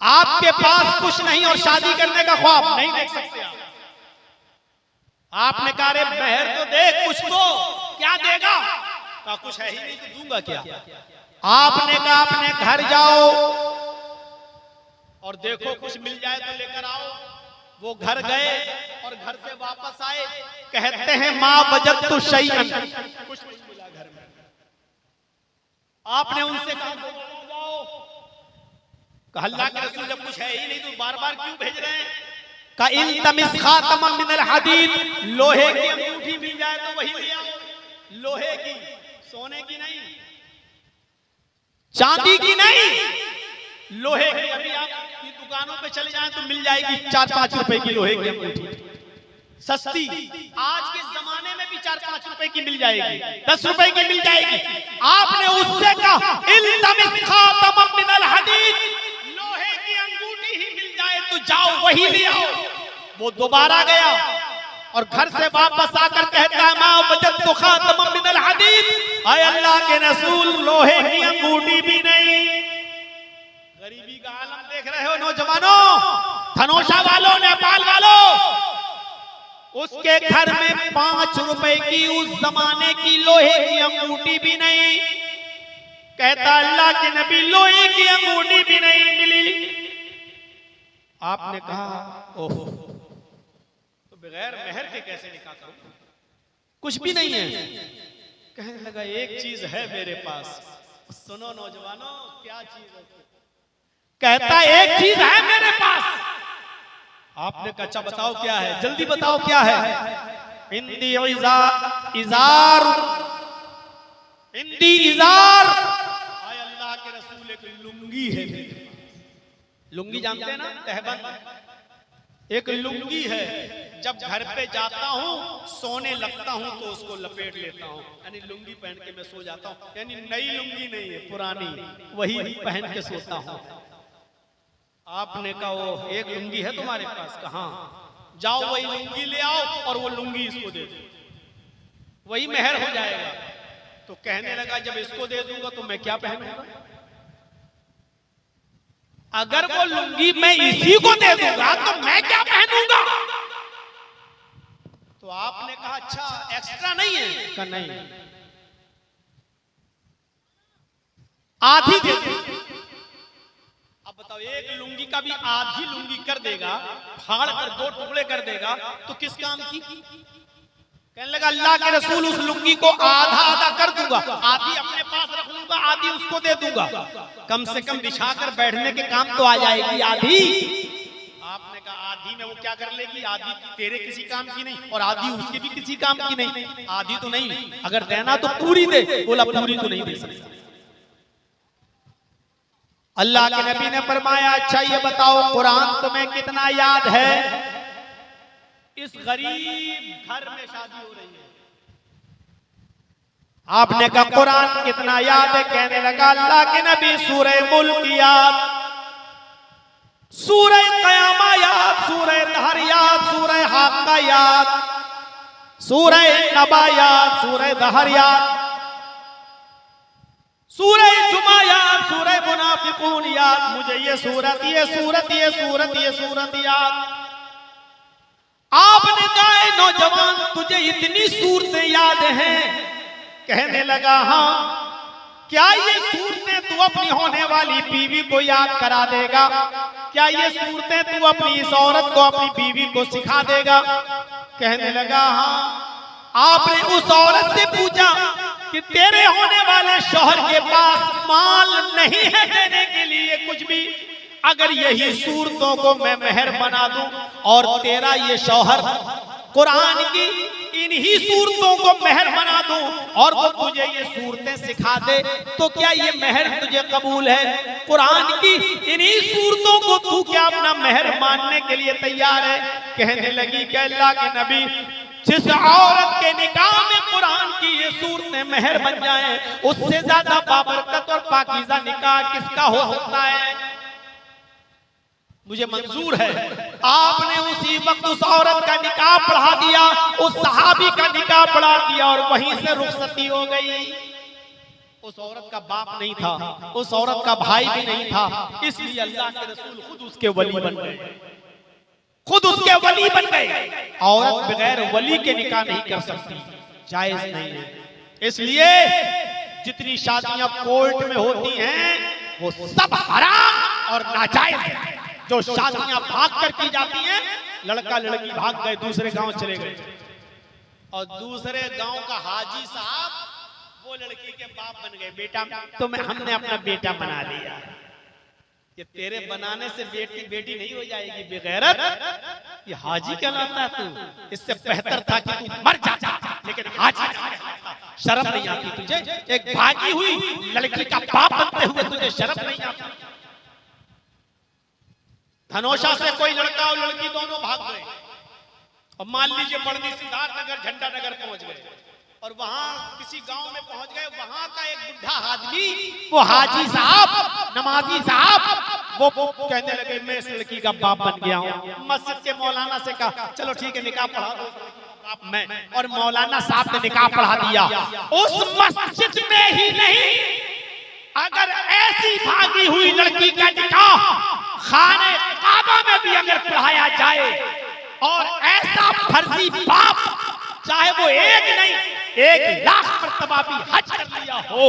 आपके पास कुछ नहीं और शादी करने का ख्वाब नहीं देख सकते आप। आपने कहा रे मेहर तो देख, कुछ तो, क्या देगा? कहा कुछ है ही नहीं तो दूंगा क्या? आपने कहा अपने घर जाओ और देखो कुछ मिल जाए तो लेकर आओ। वो घर गए और घर से वापस आए, कहते हैं माँ वजदतु शैअन, कुछ नहीं मिला घर में। आपने उनसे कहा जाओ, कहा अल्लाह के रसूल जब कुछ है ही नहीं तो बार बार क्यों भेज रहे हैं? कहा इल्तमिस खातमम मिनल हदीद, लोहे की अंगूठी मिल जाए तो वही ले आओ। लोहे की, सोने की नहीं, चांदी की नहीं, लोहे की। अभी आप की दुकानों पे चले जाएं तो मिल जाएगी 4-5 रुपए की लोहे की अंगूठी, सस्ती। आज के जमाने में भी 4-5 रुपए की मिल जाएगी, 10 रुपए की मिल जाएगी। आपने उससे कहा इल्तमिस खातमम मिनल हदीद, लोहे की अंगूठी ही मिल जाए तो जाओ वही ले आओ। वो दोबारा गया और घर से वापस आकर कहता है माँ वजदतु खातमम मिनल हदीद, आए अल्लाह के रसूल लोहे की अंगूठी भी नहीं। गरीबी का आलम देख रहे हो नौजवानों, धनोषा वालों, नेपाल वालों। उसके घर में 5 रुपए की उस जमाने की लोहे की अंगूठी भी नहीं। कहता अल्लाह के नबी लोहे की अंगूठी भी नहीं मिली। आपने कहा ओहो, तो बगैर मेहर के कैसे निकाह करूं? कुछ भी नहीं है। कहने लगा एक चीज है मेरे पास, सुनो नौजवानों, क्या चीज है? कहता एक चीज है मेरे पास। आपने कहा अच्छा बताओ क्या है, जल्दी बताओ क्या है। इंदी इजार, इंदी इजार, आय अल्लाह के रसूल एक लुंगी है मेरे पास। लुंगी जानते हैं ना, तहबंद, एक लुंगी है। जब घर पे जाता हूँ सोने लगता हूँ तो उसको लपेट लेता हूँ, यानी लुंगी पहन के मैं सो जाता हूँ। यानी नई लुंगी नहीं है, पुरानी, वही पहन के सोता हूँ। आपने कहा वो एक लुंगी है तुम्हारे पास? कहा, जाओ वही लुंगी ले आओ और वो लुंगी इसको दे दो, वही मेहर हो जाएगा। तो कहने लगा जब इसको दे दूंगा तो मैं क्या पहनूंगा? अगर वो लुंगी मैं इसी को दे दूंगा तो मैं क्या पहनूंगा? तो आपने कहा अच्छा एक्स्ट्रा नहीं है? कहा नहीं, आधी दे दो। अब बताओ एक लुंगी का भी आधी लुंगी कर देगा, फाड़ कर दो टुकड़े कर देगा, तो किस काम की? कहने लगा अल्लाह के रसूल उस लुंगी को आधा आधा कर दूंगा, आधी अपने पास रख लूंगा, आधी उसको दे दूंगा, कम से कम बिछाकर बैठने के काम तो आ जाएगी आधी। आपने कहा आधी में वो क्या कर लेगी? आधी तेरे किसी काम की नहीं और आधी उसके भी किसी काम की नहीं। आधी तो नहीं, अगर देना तो पूरी दे। बोला पूरी तो नहीं दे सकता। अल्लाह के नबी ने फरमाया अच्छा ये बताओ कुरान तुम्हें कितना याद है? इस गरीब घर में शादी हो रही है। आपने कहा कुरान कितना याद है? कहने लगा अल्लाह के नबी सूरह मुल्क याद, सूरह क़यामा याद, सूरह दहर याद, सूरह हाक़ा याद, सूरह नबा याद, सूरह दहर याद, सूरह जुमा याद, सूरह मुनाफिकून याद। मुझे ये सूरत याद। आपने कहा नौजवान तुझे इतनी सूरतें याद हैं? कहने लगा हाँ। क्या ये सूरतें तू अपनी होने वाली बीवी को याद करा देगा? क्या ये सूरतें तू अपनी इस औरत को, अपनी बीवी को सिखा देगा? कहने लगा हाँ। आपने उस औरत से पूछा कि तेरे होने वाले शौहर के पास माल नहीं है देने के लिए कुछ भी, अगर यही सूरतों को मैं मेहर बना दूं और तेरा ये शौहर कुरान की इन्हीं सूरतों को मेहर बना दूं और वो तुझे ये सूरतें सिखा दे, तो क्या ये मेहर तुझे कबूल है? कुरान की इन्हीं सूरतों को तू क्या अपना मेहर मानने के लिए तैयार है? कहने लगी कि अल्लाह के नबी जिस औरत के निकाह में कुरान की ये सूरतें मेहर बन जाएं, उससे ज्यादा बाबरकत और पाकीज़ा निकाह किसका हो सकता है? मुझे मंजूर है। आपने उसी वक्त उस औरत का निकाह पढ़ा दिया, उस सहाबी का निकाह पढ़ा दिया और वहीं से रुखसती हो गई। उस औरत का बाप नहीं था, उस औरत का भाई भी नहीं था, इसलिए अल्लाह के रसूल खुद उसके वली बन गए, खुद उसके वली बन गए। औरत बगैर वली के निकाह नहीं कर सकती, जायज नहीं है। इसलिए जितनी शादियां कोर्ट में होती हैं वो सब हराम और नाजायज है। जो शादियां भाग कर की जाती हैं, लड़का लड़की भाग गए दूसरे गांव चले गए और दूसरे गांव का हाजी साहब वो लड़की के बाप बन गए। बेटा तो हमने अपना बेटा बना लिया। ये तेरे बनाने से बेटी नहीं हो जाएगी बेगैरत, ये हाजी कहलाता है तू। इससे बेहतर था कि तू मर जा, लेकिन हाजी शर्म नहीं आती तुझे? एक भागी हुई लड़की का बाप बनते हुए तुझे शर्म नहीं आती? धनोषा से कोई लड़का और लड़की दोनों भाग गए और मान लीजिए बढ़नी सिद्धार्थ नगर झंडा नगर पहुंच गए और वहां किसी गांव में पहुंच गए। वहां का एक बुढ़ा आदमी, वो हाजी साहब, नमाजी साहब, वो कहने लगे मैं इस लड़की का बाप बन गया हूं। मस्जिद के मौलाना से कहा चलो ठीक है निकाह पढ़ा दो मैं, और मौलाना साहब ने निकाह पढ़ा दिया। उस मस्जिद में ही नहीं, अगर ऐसी भागी हुई लड़की का निकाह खाने काबा में भी अगर पढ़ाया जाए और ऐसा फर्जी बाप, चाहे वो एक नहीं 1,00,000 मर्तबा भी हज कर लिया हो,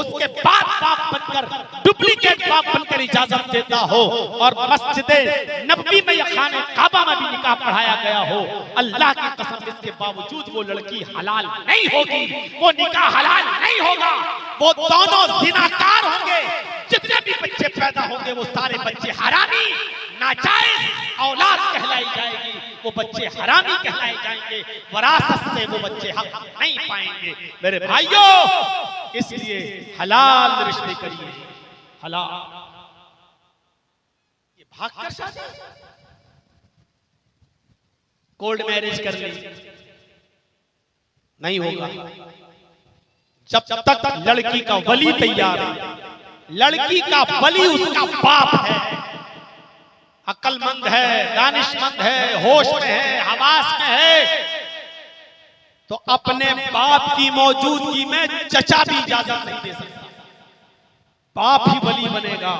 उसके बाद बाप बनकर डुप्लीकेट बाप बनकर इजाजत देता हो और मस्जिद नबवी में या खाने काबा में भी निकाह पढ़ाया गया हो, अल्लाह की कसम इसके बावजूद वो लड़की हलाल नहीं होगी, वो निकाह हलाल नहीं होगा। वो दोनों जिनाकार होंगे। जितने भी बच्चे पैदा होंगे वो सारे बच्चे हरामी, नाजायज औलाद कहलाई जाएगी। वो बच्चे हरामी कहलाए जाएंगे, वरासत से वो बच्चे हक नहीं पाएंगे। मेरे भाइयों, इसलिए हलाल रिश्ते करिए, हलाल। ये भागकर शादी, कोर्ट मैरिज कर ली, नहीं होगा। जब तक लड़की का वली तैयार है, लड़की का वली उसका बाप है, अक्लमंद है, दानिशमंद है, होश में है, हवास में है, तो अपने बाप की मौजूदगी में चचा भी इजाजत नहीं दे सकता। बाप ही वली बनेगा।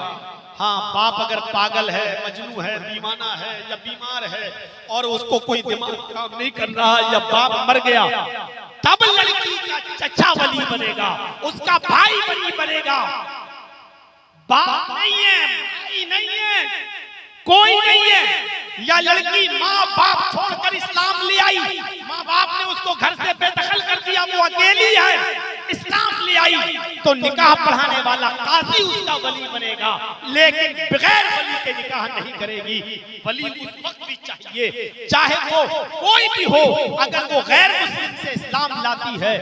हाँ, बाप अगर पागल है, मजनू है, दीवाना है या बीमार है और उसको कोई दिमाग काम नहीं कर रहा या बाप मर गया, तब लड़की का चचा वली बनेगा, उसका भाई वली बनेगा। बाप नहीं है, भाई नहीं है, कोई नहीं है। या लड़की माँ बाप छोड़कर इस्लाम ले आई, माँ बाप ने उसको घर से बेदखल कर दिया, वो अकेली है, इस्लाम ले आई, तो निकाह पढ़ाने वाला काजी उसका वली बनेगा, लेकिन बगैर वली के निकाह नहीं करेगी। वली उस वक्त भी चाहिए, चाहे वो कोई भी हो। अगर वो गैर मुस्लिम से इस्लाम लाती है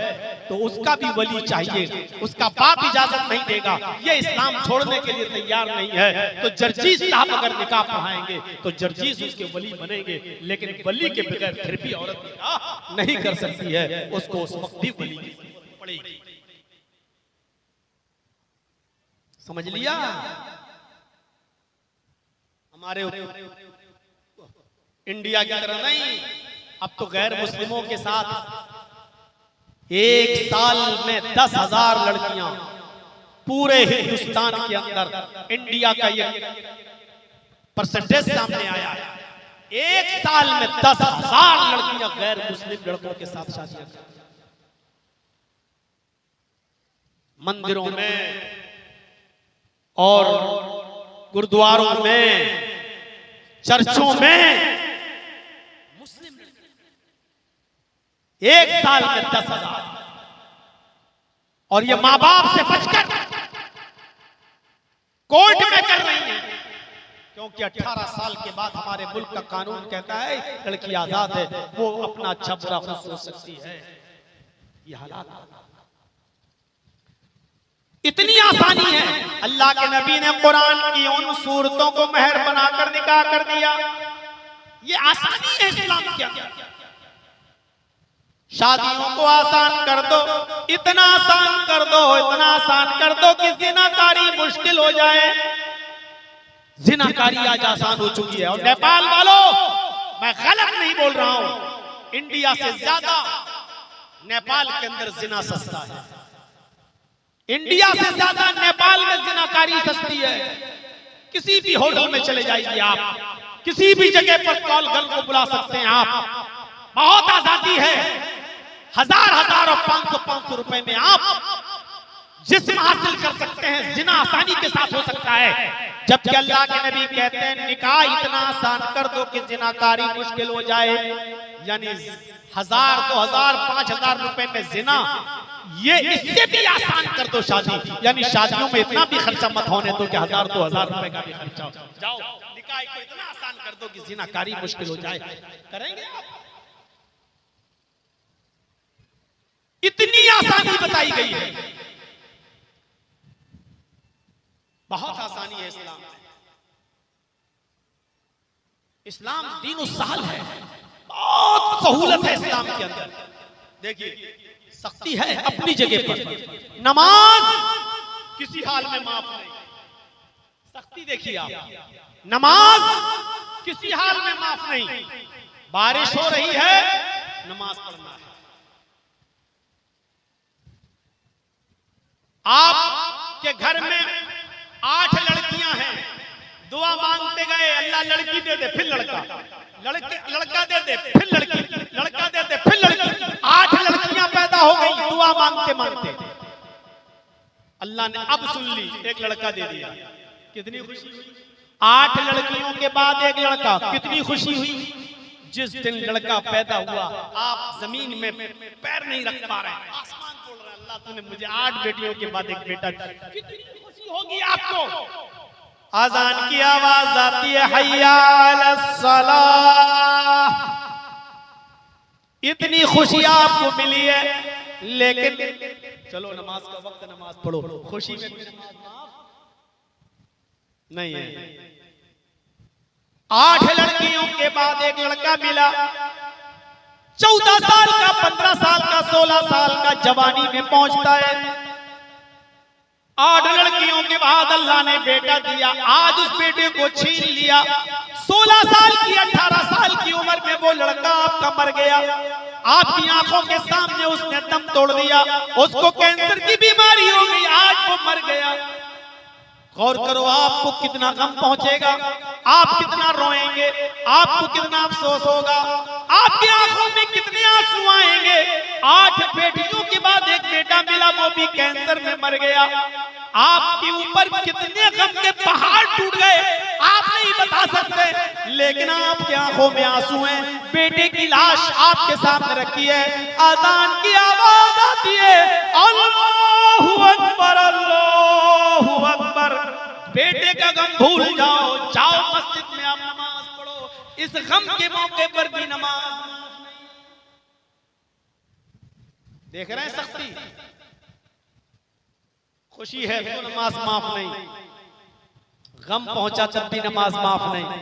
तो उसका भी वली चाहिए, उसका बाप इजाजत नहीं देगा, ये इस्लाम छोड़ने के लिए तैयार नहीं है, तो जर्जीस साहब अगर निकाह पढ़ाएंगे तो जर्जीस उसके वली बनेंगे, लेकिन वली के बगैर फिर भी औरत निकाह नहीं कर सकती है, उसको उस वक्त भी वली पड़ेगी। समझ लिया? हमारे इंडिया की तरह नहीं, अब तो गैर मुस्लिमों के साथ एक साल में 10,000 लड़कियां पूरे हिंदुस्तान के अंदर, इंडिया का ये परसेंटेज सामने आया है, एक साल में 10,000 लड़कियां गैर मुस्लिम लड़कों के साथ शादियां कर, मंदिरों में और गुरुद्वारों में, चर्चों में मुस्लिम एक साल में 10,000। और ये मां बाप से बचकर कोर्ट में कर रही है, क्योंकि 18 साल के बाद हमारे मुल्क का कानून कहता है लड़की आजाद है, वो अपना अच्छा बुरा खुद सोच सकती है। ये हालात इतनी आसानी है। अल्लाह के नबी ने कुरान की उन सूरतों को महर बनाकर निकाह कर दिया। ये आसानी है इस्लाम के अंदर। शादियों को आसान कर दो, इतना आसान कर दो, इतना आसान कर दो कि जिनाकारी मुश्किल हो जाए। जिनाकारी आज आसान हो चुकी है। और नेपाल वालों, मैं गलत नहीं बोल रहा हूं, इंडिया से ज्यादा नेपाल के अंदर जिना सस्ता है। इंडिया से ज्यादा नेपाल में जिनाकारी सस्ती है। किसी भी होटल में चले जाइए आप, किसी भी जगह पर कॉल गर्ल को बुला सकते हैं आप, बहुत आजादी है। 1000 और 500 रुपए में आप जिस्म हासिल कर सकते हैं, जिना आसानी के साथ हो सकता है। जबकि अल्लाह के नबी कहते हैं निकाह इतना आसान कर दो कि जिनाकारी मुश्किल हो जाए। यानी 1000, 2000, 5000 रुपए में जिना, ये इससे भी आसान कर दो शादी। यानी शादियों में इतना भी खर्चा मत होने दो कि 1000, 2000 रुपए का भी खर्चा हो। जाओ निकाह को इतना आसान कर दो कि जिनाकारी मुश्किल हो जाए। करेंगे आप? इतनी आसानी बताई गई है, बहुत आसानी है इस्लाम में। इस्लाम दीन सहल है, बहुत सहूलत है इस्लाम के अंदर। देखिए सख्ती है अपनी जगह पर, नमाज किसी हाल में माफ नहीं। सख्ती देखिए आप, नमाज किसी हाल में माफ नहीं। बारिश हो रही है, नमाज पढ़ना है। आपके घर में 8 लड़कियां हैं, दुआ मांगते गए, अल्लाह लड़की दे दे, फिर लड़का, लड़का दे दे, फिर लड़की, लड़का दे दे, फिर लड़की। 8 लड़कियां पैदा हो गई दुआ मांगते मांगते। अल्लाह ने अब सुन ली, एक लड़का दे दिया। कितनी खुशी हुई। 8 लड़कियों के बाद एक लड़का, कितनी खुशी हुई। जिस दिन लड़का पैदा हुआ, आप जमीन में पैर नहीं रख पा रहे, आसमान बोल रहे अल्लाह तूने मुझे 8 बेटियों के बाद एक बेटा दिया, कितनी खुशी होगी आपको। अजान की आवाज आती है, हय्या अलस्सलाह, इतनी खुशी आपको मिली है, लेकिन चलो नमाज का वक्त, नमाज पढ़ो, खुशी में नमाज नहीं है। 8 लड़कियों के बाद एक लड़का मिला, 14 साल का, 15 साल का, 16 साल का, जवानी में पहुंचता है। 8 लड़कियों के बाद अल्लाह ने बेटा दिया, आज उस बेटे को छीन लिया। 16 साल की, 18 साल की उम्र में वो लड़का आपका मर गया, आपकी आंखों के सामने उसने दम तोड़ दिया, उसको कैंसर की बीमारी हो गई, आज वो मर गया। गौर करो आपको कितना गम पहुंचेगा, आप कितना रोएंगे, आपको कितना अफसोस होगा, आपकी आंखों में कितने आंसू आएंगे। 8 बेटियों के बाद एक बेटा मिला, वो भी कैंसर में मर गया। आपके ऊपर कितने गम के पहाड़ टूट गए आप नहीं बता सकते, लेकिन आपकी आंखों में आंसू हैं। बेटे की लाश आपके सामने रखी है, अज़ान की आवाज आती है, अल्लाहू अकबर, अल्लाहू अकबर। बेटे का गम भूल जाओ, जाओ मस्जिद में आप नमाज पढ़ो, इस गम के मौके पर भी नमाज। देख रहे हैं सख्ती, खुशी है तो नमाज माफ नहीं, गम पहुंचा तब भी नमाज माफ नहीं,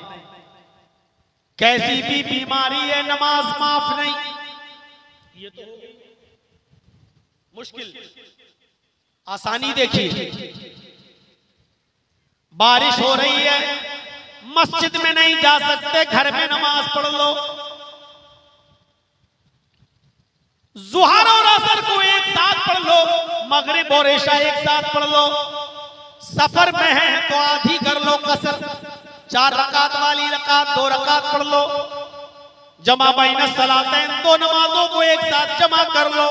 कैसी भी बीमारी है नमाज माफ नहीं। ये तो मुश्किल, आसानी देखिए, बारिश हो रही है, मस्जिद में नहीं जा सकते, घर में नमाज पढ़ लो। ज़ुहर और असर को एक साथ पढ़ लो, मगरिब और इशा एक साथ पढ़ लो। सफर में है तो आधी कर लो कसर, 4 रकात वाली रकात 2 रकात पढ़ लो। जमा बैन सलातैन, 2 नमाजों को एक साथ जमा कर लो।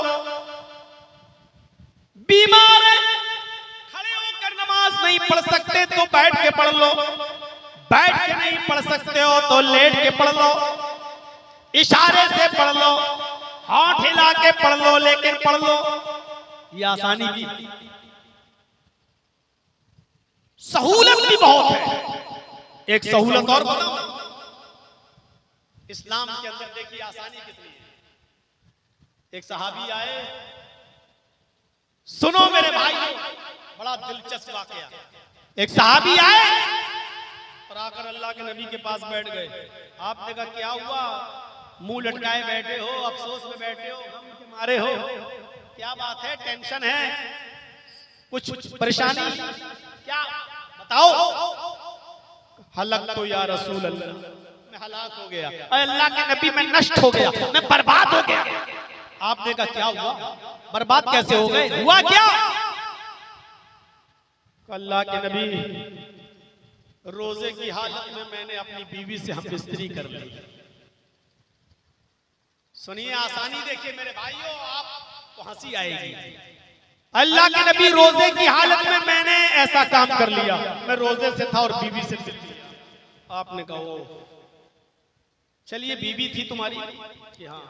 बीमार है, खड़े होकर नमाज नहीं पढ़ सकते तो बैठ के पढ़ लो, बैठ के नहीं पढ़ सकते हो तो लेट के पढ़ लो, इशारे से पढ़ लो, हाथ हिला के पढ़ लो, लेकिन पढ़ लो। ये आसानी की सहूलत भी बहुत है। एक सहूलत और बताओ, इस्लाम के अंदर देखिए आसानी कितनी है। एक सहाबी आए, सुनो मेरे भाई, बड़ा दिलचस्प वाकया। एक सहाबी आए और आकर अल्लाह के नबी के पास बैठ गए। आपने कहा क्या हुआ, मुंह लटकाए बैठे हो, अफसोस में बैठे हो, गम के मारे हो, क्या बात है, टेंशन है, कुछ परेशानी, क्या बताओ। हलक तो या रसूल अल्लाह, मैं हलाक हो गया, अल्लाह के नबी मैं नष्ट हो गया, मैं बर्बाद हो गया। आपने कहा क्या हुआ, बर्बाद कैसे हो गए, हुआ क्या। अल्लाह के नबी, रोजे की हालत में मैंने अपनी बीवी से हमबिस्तरी कर ली। सुनिए आसानी देखिए मेरे भाइयों, आपको हंसी आएगी। अल्लाह के नबी, रोजे की हालत में मैंने ऐसा काम कर लिया, मैं रोजे से था और बीवी से मिल लिया। आपने कहा ओ चलिए बीवी थी तुम्हारी कि हाँ,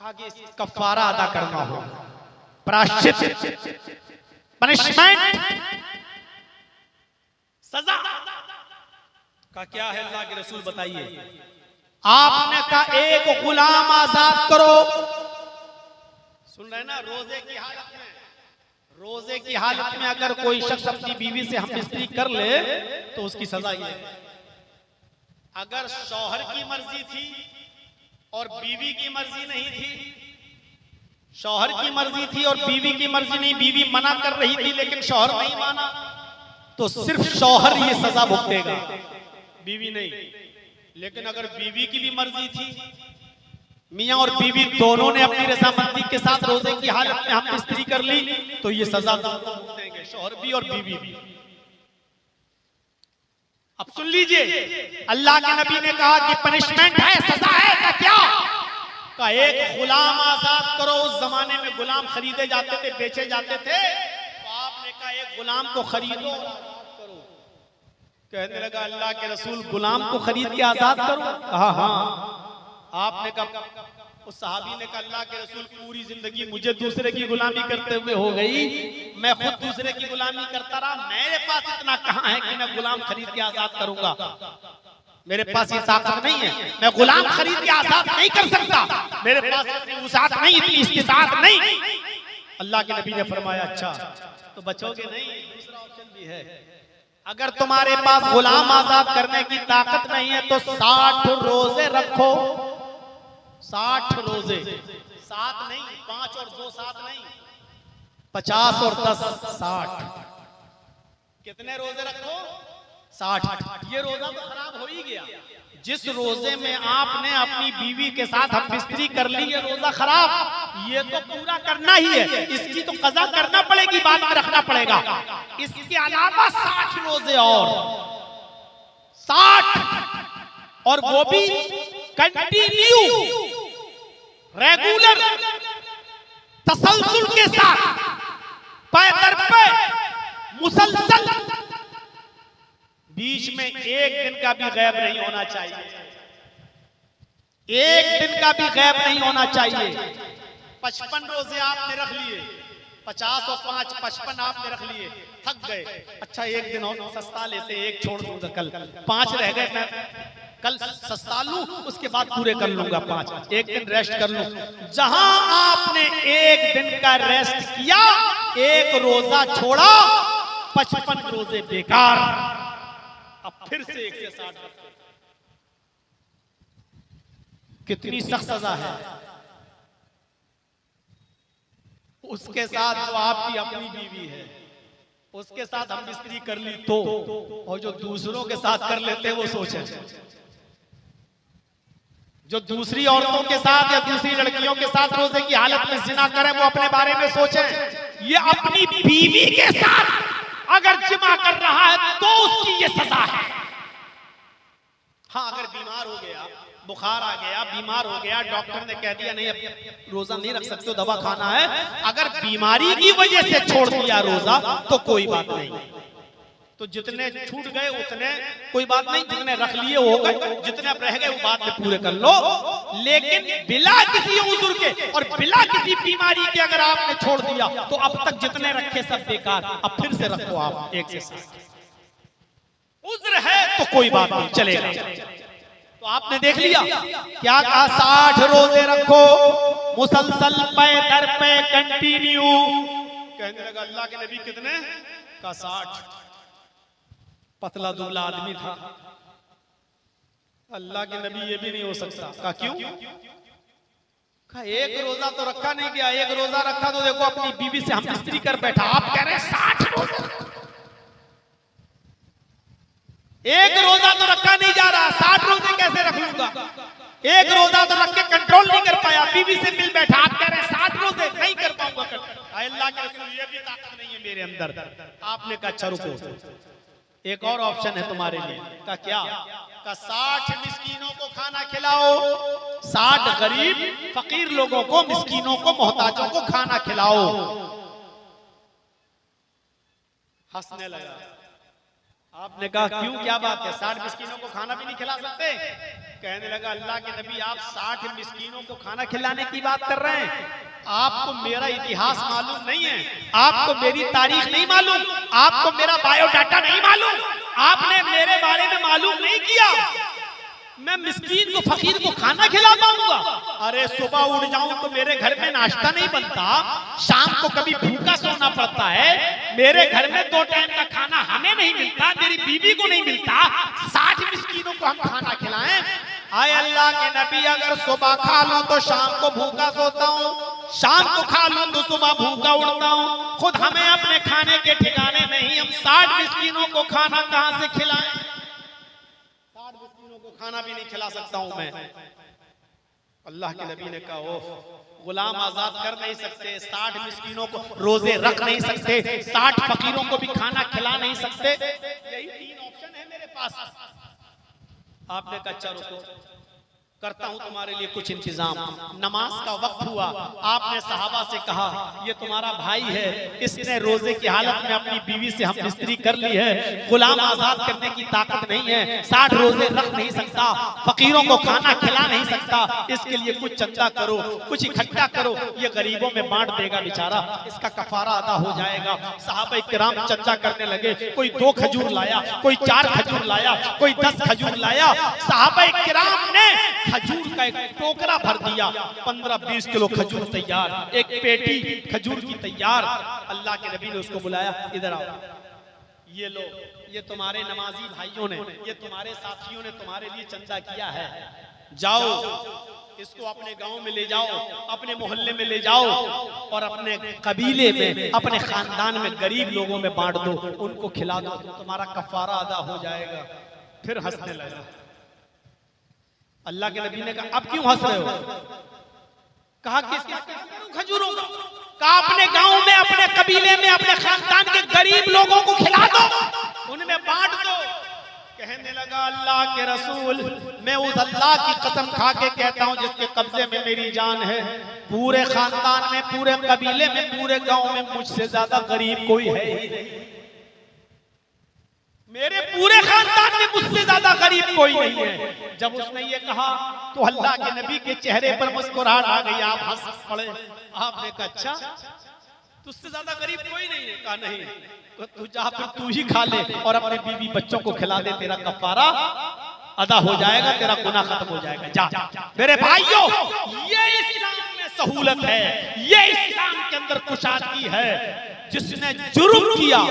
कहा कि कफारा अदा करना हो, प्रायश्चित, पनिशमेंट, सजा का क्या है अल्लाह के रसूल बताइए। आपने कहा एक गुलाम आजाद करो। सुन रहे ना, रोजे की हालत में, रोजे की हालत में अगर कोई शख्स अपनी बीवी से हमबिस्तरी कर ले तो उसकी सजा ये है। अगर शौहर की मर्जी थी और बीवी की मर्जी नहीं थी, शौहर की मर्जी थी और बीवी की मर्जी नहीं, बीवी मना कर रही थी लेकिन शौहर नहीं माना, तो सिर्फ शौहर ये सजा भुगतेगा, बीवी नहीं। लेकिन अगर बीवी की भी मर्जी थी, मियां और बीवी दोनों ने अपनी रजामंदी के साथ रोजे की हालत में हमबिस्तरी कर ली तो ये सजा भुगतेंगे, शौहर भी और बीवी भी। अब सुन लीजिए, अल्लाह के नबी ने कहा कि पनिशमेंट है, सजा है, का क्या, का एक गुलाम आजाद करो। उस जमाने में गुलाम खरीदे जाते थे, बेचे जाते थे, तो आपने कहा एक गुलाम को खरीदो, करो। कहने लगा अल्लाह के रसूल, गुलाम को खरीद के आजाद करो। हाँ हाँ। आपने कहा उस सहाबी ने कहा अल्लाह के रसूल पूरी जिंदगी मुझे दूसरे की गुलामी करते हुए हो गई, मैं खुद दूसरे की गुलामी करता रहा, मेरे पास इतना कहां है कि मैं गुलाम खरीद के आजाद करूंगा। मेरे पास ये ताकत नहीं है, मैं गुलाम खरीद के आजाद नहीं कर सकता, मेरे पास इतनी वसाअत नहीं, इतनी इस्तिताअत नहीं। अल्लाह के नबी ने फरमाया अच्छा तो बचोगे नहीं, दूसरा ऑप्शन भी है, अगर तुम्हारे पास गुलाम आजाद करने की ताकत नहीं है तो 60 रोजे रखो। 60 रोजे, 7 नहीं, 5 और 2 7 नहीं, 50 और 10 60। कितने रोजे रखो? 60। ये रोजा तो खराब हो ही गया। जिस रोजे में आपने अपनी बीवी के साथ हम बिस्तरी कर ली, ये रोजा खराब, ये तो पूरा करना ही है, इसकी तो कज़ा करना पड़ेगी, बाद में रखना पड़ेगा। इसके अलावा 60 रोजे और 60, और वो भी कंटिन्यू, रेगुलर, तसलसल के साथ, पैदर पे मुसलसल, बीच में एक दिन का भी गैप नहीं होना चाहिए, एक दिन का भी गैप नहीं होना चाहिए। 55 रोजे आपने रख लिए, 50 और 5 55 आपने रख लिए, थक गए, अच्छा एक दिन और सस्ता लेते, एक छोड़ दूंगा, कल 5 रह गए, मैं कल सस्ता लूं, उसके बाद पूरे कर लूंगा 5, एक दिन रेस्ट कर लूं। जहां आपने एक दिन का रेस्ट किया, एक रोजा छोड़ा, 55 रोजे बेकार। अब फिर से 1 से 60, कितनी सख्त सजा है। उसके साथ जो आपकी अपनी बीवी है, उसके साथ हम बिस्तरी कर ली तो, और जो दूसरों के साथ कर लेते हैं वो सोचें, जो दूसरी औरतों के साथ या दूसरी लड़कियों के साथ रोजे की हालत में जिना करें, वो अपने बारे में सोचें। ये अपनी बीवी के साथ अगर जिमा कर रहा है तो उसकी ये सजा है। हाँ, अगर बीमार हो गया, बुखार आ गया, बीमार हो गया, डॉक्टर ने कह दिया नहीं अब रोजा नहीं रख सकते, दवा खाना है, अगर बीमारी की वजह से छोड़ दिया रोजा तो कोई बात नहीं, तो जितने छूट गए उतने कोई बात नहीं, जितने रख लिए हो गए, जितने रह गए वो बाद में पूरे कर लो। लेकिन बिला किसी उज़्र के और बिला किसी बीमारी के अगर आपने छोड़ दिया तो अब तक जितने रखे सब बेकार, अब फिर से रखो आप 1 से 60। उज़्र है तो कोई बात नहीं, चलेगा। तो आपने देख लिया क्या कहा, 60 रोजे रखो, मुसलसल पे दर पे कंटिन्यू। कहने लगा अल्लाह के नबी कितने का? 60। पतला दुबला आदमी था, अल्लाह के नबी ये भी नहीं हो सकता। कहा क्यों? कहा एक रोजा तो रखा नहीं गया, एक रोजा रखा तो देखो अपनी बीवी से हम बिस्तरी कर बैठा, आप कह रहे हैं 60 रोजा। एक रोजा तो रखा नहीं जा रहा, 60 रोजे कैसे रख लूंगा? एक रोजा तो रख के कंट्रोल नहीं कर पाया, बीवी से मिल बैठा, आप कह रहे हैं 60 रोजे नहीं कर पाऊंगा। अल्लाह के रसूल ये भी ताकत नहीं है मेरे अंदर। आपने कहा अच्छा रुको, एक और ऑप्शन है तुम्हारे लिए। का क्या? का 60 मिस्कीनों को खाना खिलाओ, 60 गरीब फकीर लोगों को, मिस्कीनों को, मोहताजों को खाना खिलाओ। हंसने लगा। आपने कहा क्यों, क्या बात है, 60 मिस्कीनों को खाना भी नहीं खिला सकते? कहने लगा अल्लाह के नबी आप 60 मिस्कीनों को खाना खिलाने की बात कर रहे हैं, आपको मेरा इतिहास मालूम नहीं है, आपको मेरी तारीख नहीं मालूम, आपको मेरा बायोडाटा नहीं मालूम, आपने मेरे बारे में मालूम नहीं किया, मैं मिस्कीन को फकीर को खाना खिला पाऊंगा? अरे सुबह उठ जाऊं तो मेरे घर में नाश्ता नहीं बनता, शाम को कभी भूखा सोना पड़ता है, मेरे घर में 2 टाइम का खाना हमें नहीं मिलता, मेरी बीवी को नहीं मिलता, 60 मिस्कीनों को हम खाना खिलाएं? आए अल्लाह के नबी अगर सुबह खा लूं तो शाम को भूखा सोता हूं, शाम को खा लूं तो सुबह भूखा उठता हूं, खुद हमें अपने खाने के ठिकाने नहीं, हम 60 मिस्कीनों को खाना कहां से खिलाएं? 60 मिस्कीनों को खाना भी नहीं खिला सकता हूं मैं। अल्लाह के नबी ने कहा ओह, गुलाम आजाद कर नहीं सकते, 60 मिस्कीनों को रोजे रख नहीं सकते, 60 फकीरों को भी खाना खिला नहीं सकते, यही 3 ऑप्शन है मेरे पास। आपने कहा अच्छा रुको, करता हूं तुम्हारे लिए कुछ इंतजाम। नमाज का वक्त हुआ, आपने सहाबा से कहा ये तुम्हारा भाई है, इसने रोजे की हालत में अपनी बीवी से हम मिस्त्री कर ली है, गुलाम आजाद करने की ताकत नहीं है, 60 रोजे रख नहीं सकता, फकीरों को खाना खिला नहीं सकता, इसके लिए कुछ चंदा करो, कुछ इकट्ठा करो, ये गरीबों में बांट देगा बेचारा, इसका कफारा अदा हो जाएगा। सहाबा किराम चंदा करने लगे, कोई 2 खजूर लाया, कोई 4 खजूर लाया, कोई 10 खजूर लाया। सहाबा किराम ने खजूर का एक टोकरा भर दिया, 15-20 किलो खजूर तैयार, एक पेटी खजूर की तैयार। अल्लाह के नबी ने उसको बुलाया, इधर आओ, ये लो, ये तुम्हारे नमाजी भाइयों ने, ये तुम्हारे साथियों ने तुम्हारे लिए चंदा किया है, जाओ इसको अपने गांव में ले जाओ, अपने मोहल्ले में ले जाओ और अपने कबीले में, अपने खानदान में गरीब लोगों में बांट दो, उनको खिला दो, तुम्हारा कफारा अदा हो जाएगा। फिर हंसने लगा। अल्लाह के नबी ने कहा अब क्यों हंस रहे हो? कहा किस खजूरों का? कहा अपने गांव में, अपने कबीले में, अपने खानदान के गरीब लोगों को खिला दो, उनमें बांट दो। कहने लगा अल्लाह के रसूल, मैं उस अल्लाह की कसम खा के कहता हूं जिसके कब्जे में मेरी जान है, पूरे खानदान में, पूरे कबीले में, पूरे गांव में मुझसे ज्यादा गरीब कोई है ही नहीं। मेरे पूरे खानदान में मुझसे ज्यादा गरीब कोई नहीं है। जब उसने ये कहा तो अल्लाह के नबी के चेहरे पर मुस्कुराहट आ गई, आप हंस पड़े। आपने कहा अच्छा तुझसे ज्यादा गरीब कोई नहीं है? कहा नहीं। तू जा फिर तू ही खा ले और अपने बीवी बच्चों को खिला दे, तेरा कफारा अदा हो जाएगा, तेरा गुनाह खत्म हो जाएगा। जा मेरे भाइयों, ये इस्लाम में सहूलत है, ये इस्लाम के अंदर कुशादगी है। जिसने जुर्म किया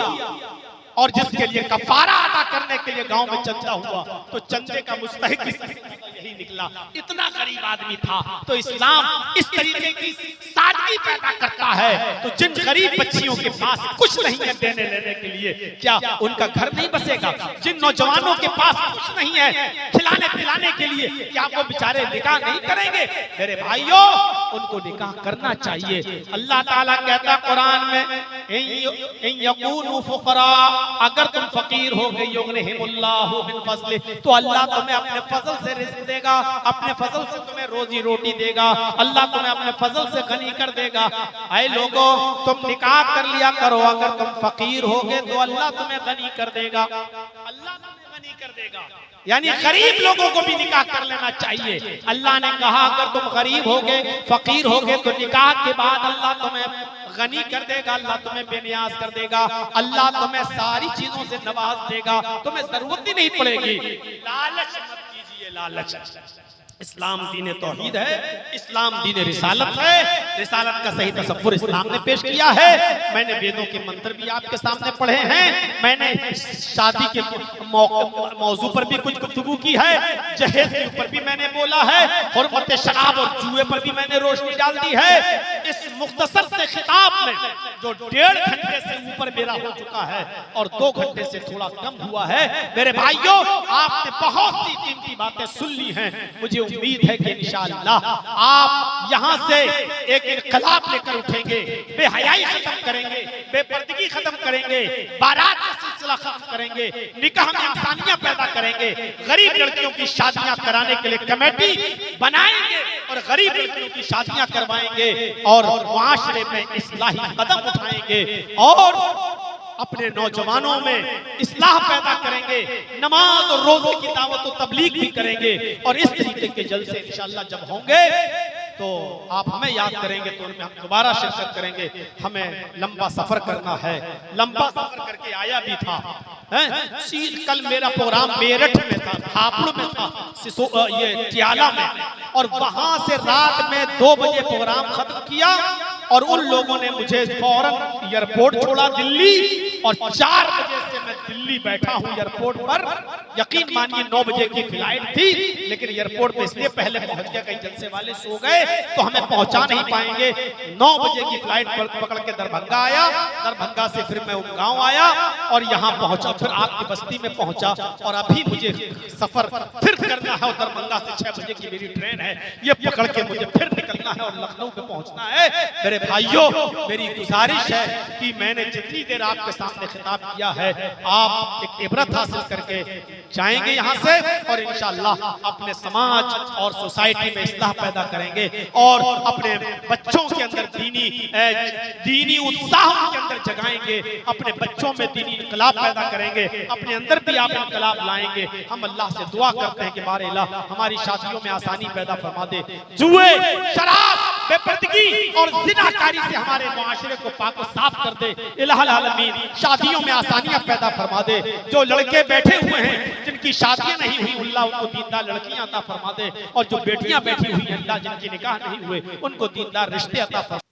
और जिसके लिए कफारा अदा करने के लिए गांव में चंदा हुआ, तो चंदे का मुस्तहिक यही निकला। इतना गरीब आदमी था। तो इस्लाम इस तरीके की सादगी पैदा करता है। तो जिन गरीब बच्चियों के पास कुछ नहीं है देने लेने के लिए, क्या उनका घर नहीं बसेगा? जिन नौजवानों के पास कुछ नहीं है खिलाने पिलाने के लिए, क्या वो बेचारे निकाह नहीं करेंगे? मेरे भाइयों, उनको निकाह करना चाहिए। अल्लाह ताला कहता कुरान में, इन यकूनु फुकरा, अगर तुम फकीर हो गए, युगनिहिमुल्लाहु मिन फज़ले, तो अल्लाह तुम्हें अपने फजल से रिज़्क़ देगा, अपने फजल से तुम्हें रोजी रोटी देगा, अल्लाह तुम्हें अपने फजल से गनी कर देगा। ऐ लोगों, तुम निकाह कर लिया करो, अगर तुम फकीर हो गए तो अल्लाह तुम्हें गनी कर देगा, अल्लाह तुम्हें गनी कर देगा। यानी गरीब लोगों को भी निकाह कर लेना चाहिए। अल्लाह ने कहा अगर तुम गरीब हो गए, फकीर हो गए, तो निकाह के बाद अल्लाह तुम्हें गनी कर देगा, अल्लाह तुम्हें बेनियाज कर देगा, अल्लाह तुम्हें सारी चीजों से नवाज देगा, तुम्हें जरूरत ही नहीं पड़ेगी। लालच मत कीजिए, लालच। इस्लाम दीन तौहीद है, इस्लाम दीन रिसालत है। रिसालत का सही तसव्वुर इस्लाम ने पेश किया है। मैंने वेदों के मंत्र भी आपके सामने पढ़े हैं, मैंने शादी के मौजू पर भी कुछ गुफ्तगू की है, जहेज के ऊपर भी मैंने बोला है, हुर्मत शराब और जुए पर भी मैंने रोशनी डाल दी है। इस मुख्तसर से खिताब में जो 1.5 घंटे से ऊपर मेरा हो चुका है और 2 घंटे से थोड़ा कम हुआ है, मेरे भाइयों, आपने बहुत सी कीमती बातें सुन ली हैं। मुझे उम्मीद है कि इंशाअल्लाह आप यहाँ से एक इनकलाब लेकर उठेंगे, बेहयाई खत्म करेंगे, बेपर्दगी खत्म करेंगे, बारात का सिलसिला खत्म करेंगे, निकाह में इंसानियत पैदा करेंगे, गरीब लड़कियों की शादियां कराने के लिए कमेटी बनाएंगे और गरीब लड़कियों की शादियां करवाएंगे और मुआशरे में इस्लाही कदम उठाएंगे और अपने नौजवानों में इस्लाह पैदा करेंगे, नमाज और रोजे की दावत और तबलीग भी करेंगे। और इस तरीके के जलसे इंशाअल्लाह जब होंगे तो आप हमें याद करेंगे, तो उनमें हम दोबारा शिरकत करेंगे। हमें लंबा सफर करना है, लंबा सफर करके आया भी था। कल मेरा प्रोग्राम मेरठ में था, हापुड़ में था, ये टियाला में, और वहां से रात में 2 बजे प्रोग्राम खत्म किया और उन लोगों ने मुझे फौरन एयरपोर्ट छोड़ा दिल्ली, और 4 बजे से मैं दिल्ली बैठा हूं एयरपोर्ट पर। यकीन मानिए 9 बजे की फ्लाइट थी, लेकिन एयरपोर्ट पे इसलिए पहले पहुंच गया, कई जलसे वाले सो गए तो हमें पहुंचा नहीं पाएंगे। 9 बजे की फ्लाइट पकड़ के दरभंगा आया, दरभंगा से फिर मैं गांव आया और यहाँ पहुंचा, फिर आपकी बस्ती में पहुंचा, और अभी मुझे सफर फिर करना है। दरभंगा से 6 बजे की मेरी ट्रेन है, ये पकड़ के मुझे फिर निकलना है और लखनऊ पे पहुंचना है। मेरे भाइयों, मेरी गुजारिश है कि मैंने जितनी देर आपके सामने खिताब किया है, आप एक इबरत हासिल करके जाएंगे यहाँ से और इंशाअल्लाह अपने समाज और सोसाइटी में इस्लाह पैदा करेंगे और अपने बच्चों के अंदर दीनी उत्साह उनके अंदर जगाएंगे, अपने बच्चों में दीनी इनकलाब पैदा करेंगे, अपने अंदर भी आप इनकलाब लाएंगे। हम अल्लाह से दुआ करते हैं कि बारे अल्लाह हमारी शादियों में आसानी पैदा फरमा दे, जुए, शराब, बेपर्दगी और जिनाकारी से हमारे मुआशरे को पाक और साफ कर दे। इलाहुल आलमीन शादियों में आसानियां पैदा फरमा दे। जो लड़के बैठे हुए हैं जिनकी शादियां नहीं हुई, अल्लाह उनको दीनदार लड़कियां अता फरमा दे, और जो बेटियां बैठी हुई हैं अल्लाह जिनकी निकाह नहीं हुए उनको दीनदार रिश्ते अता फरमा।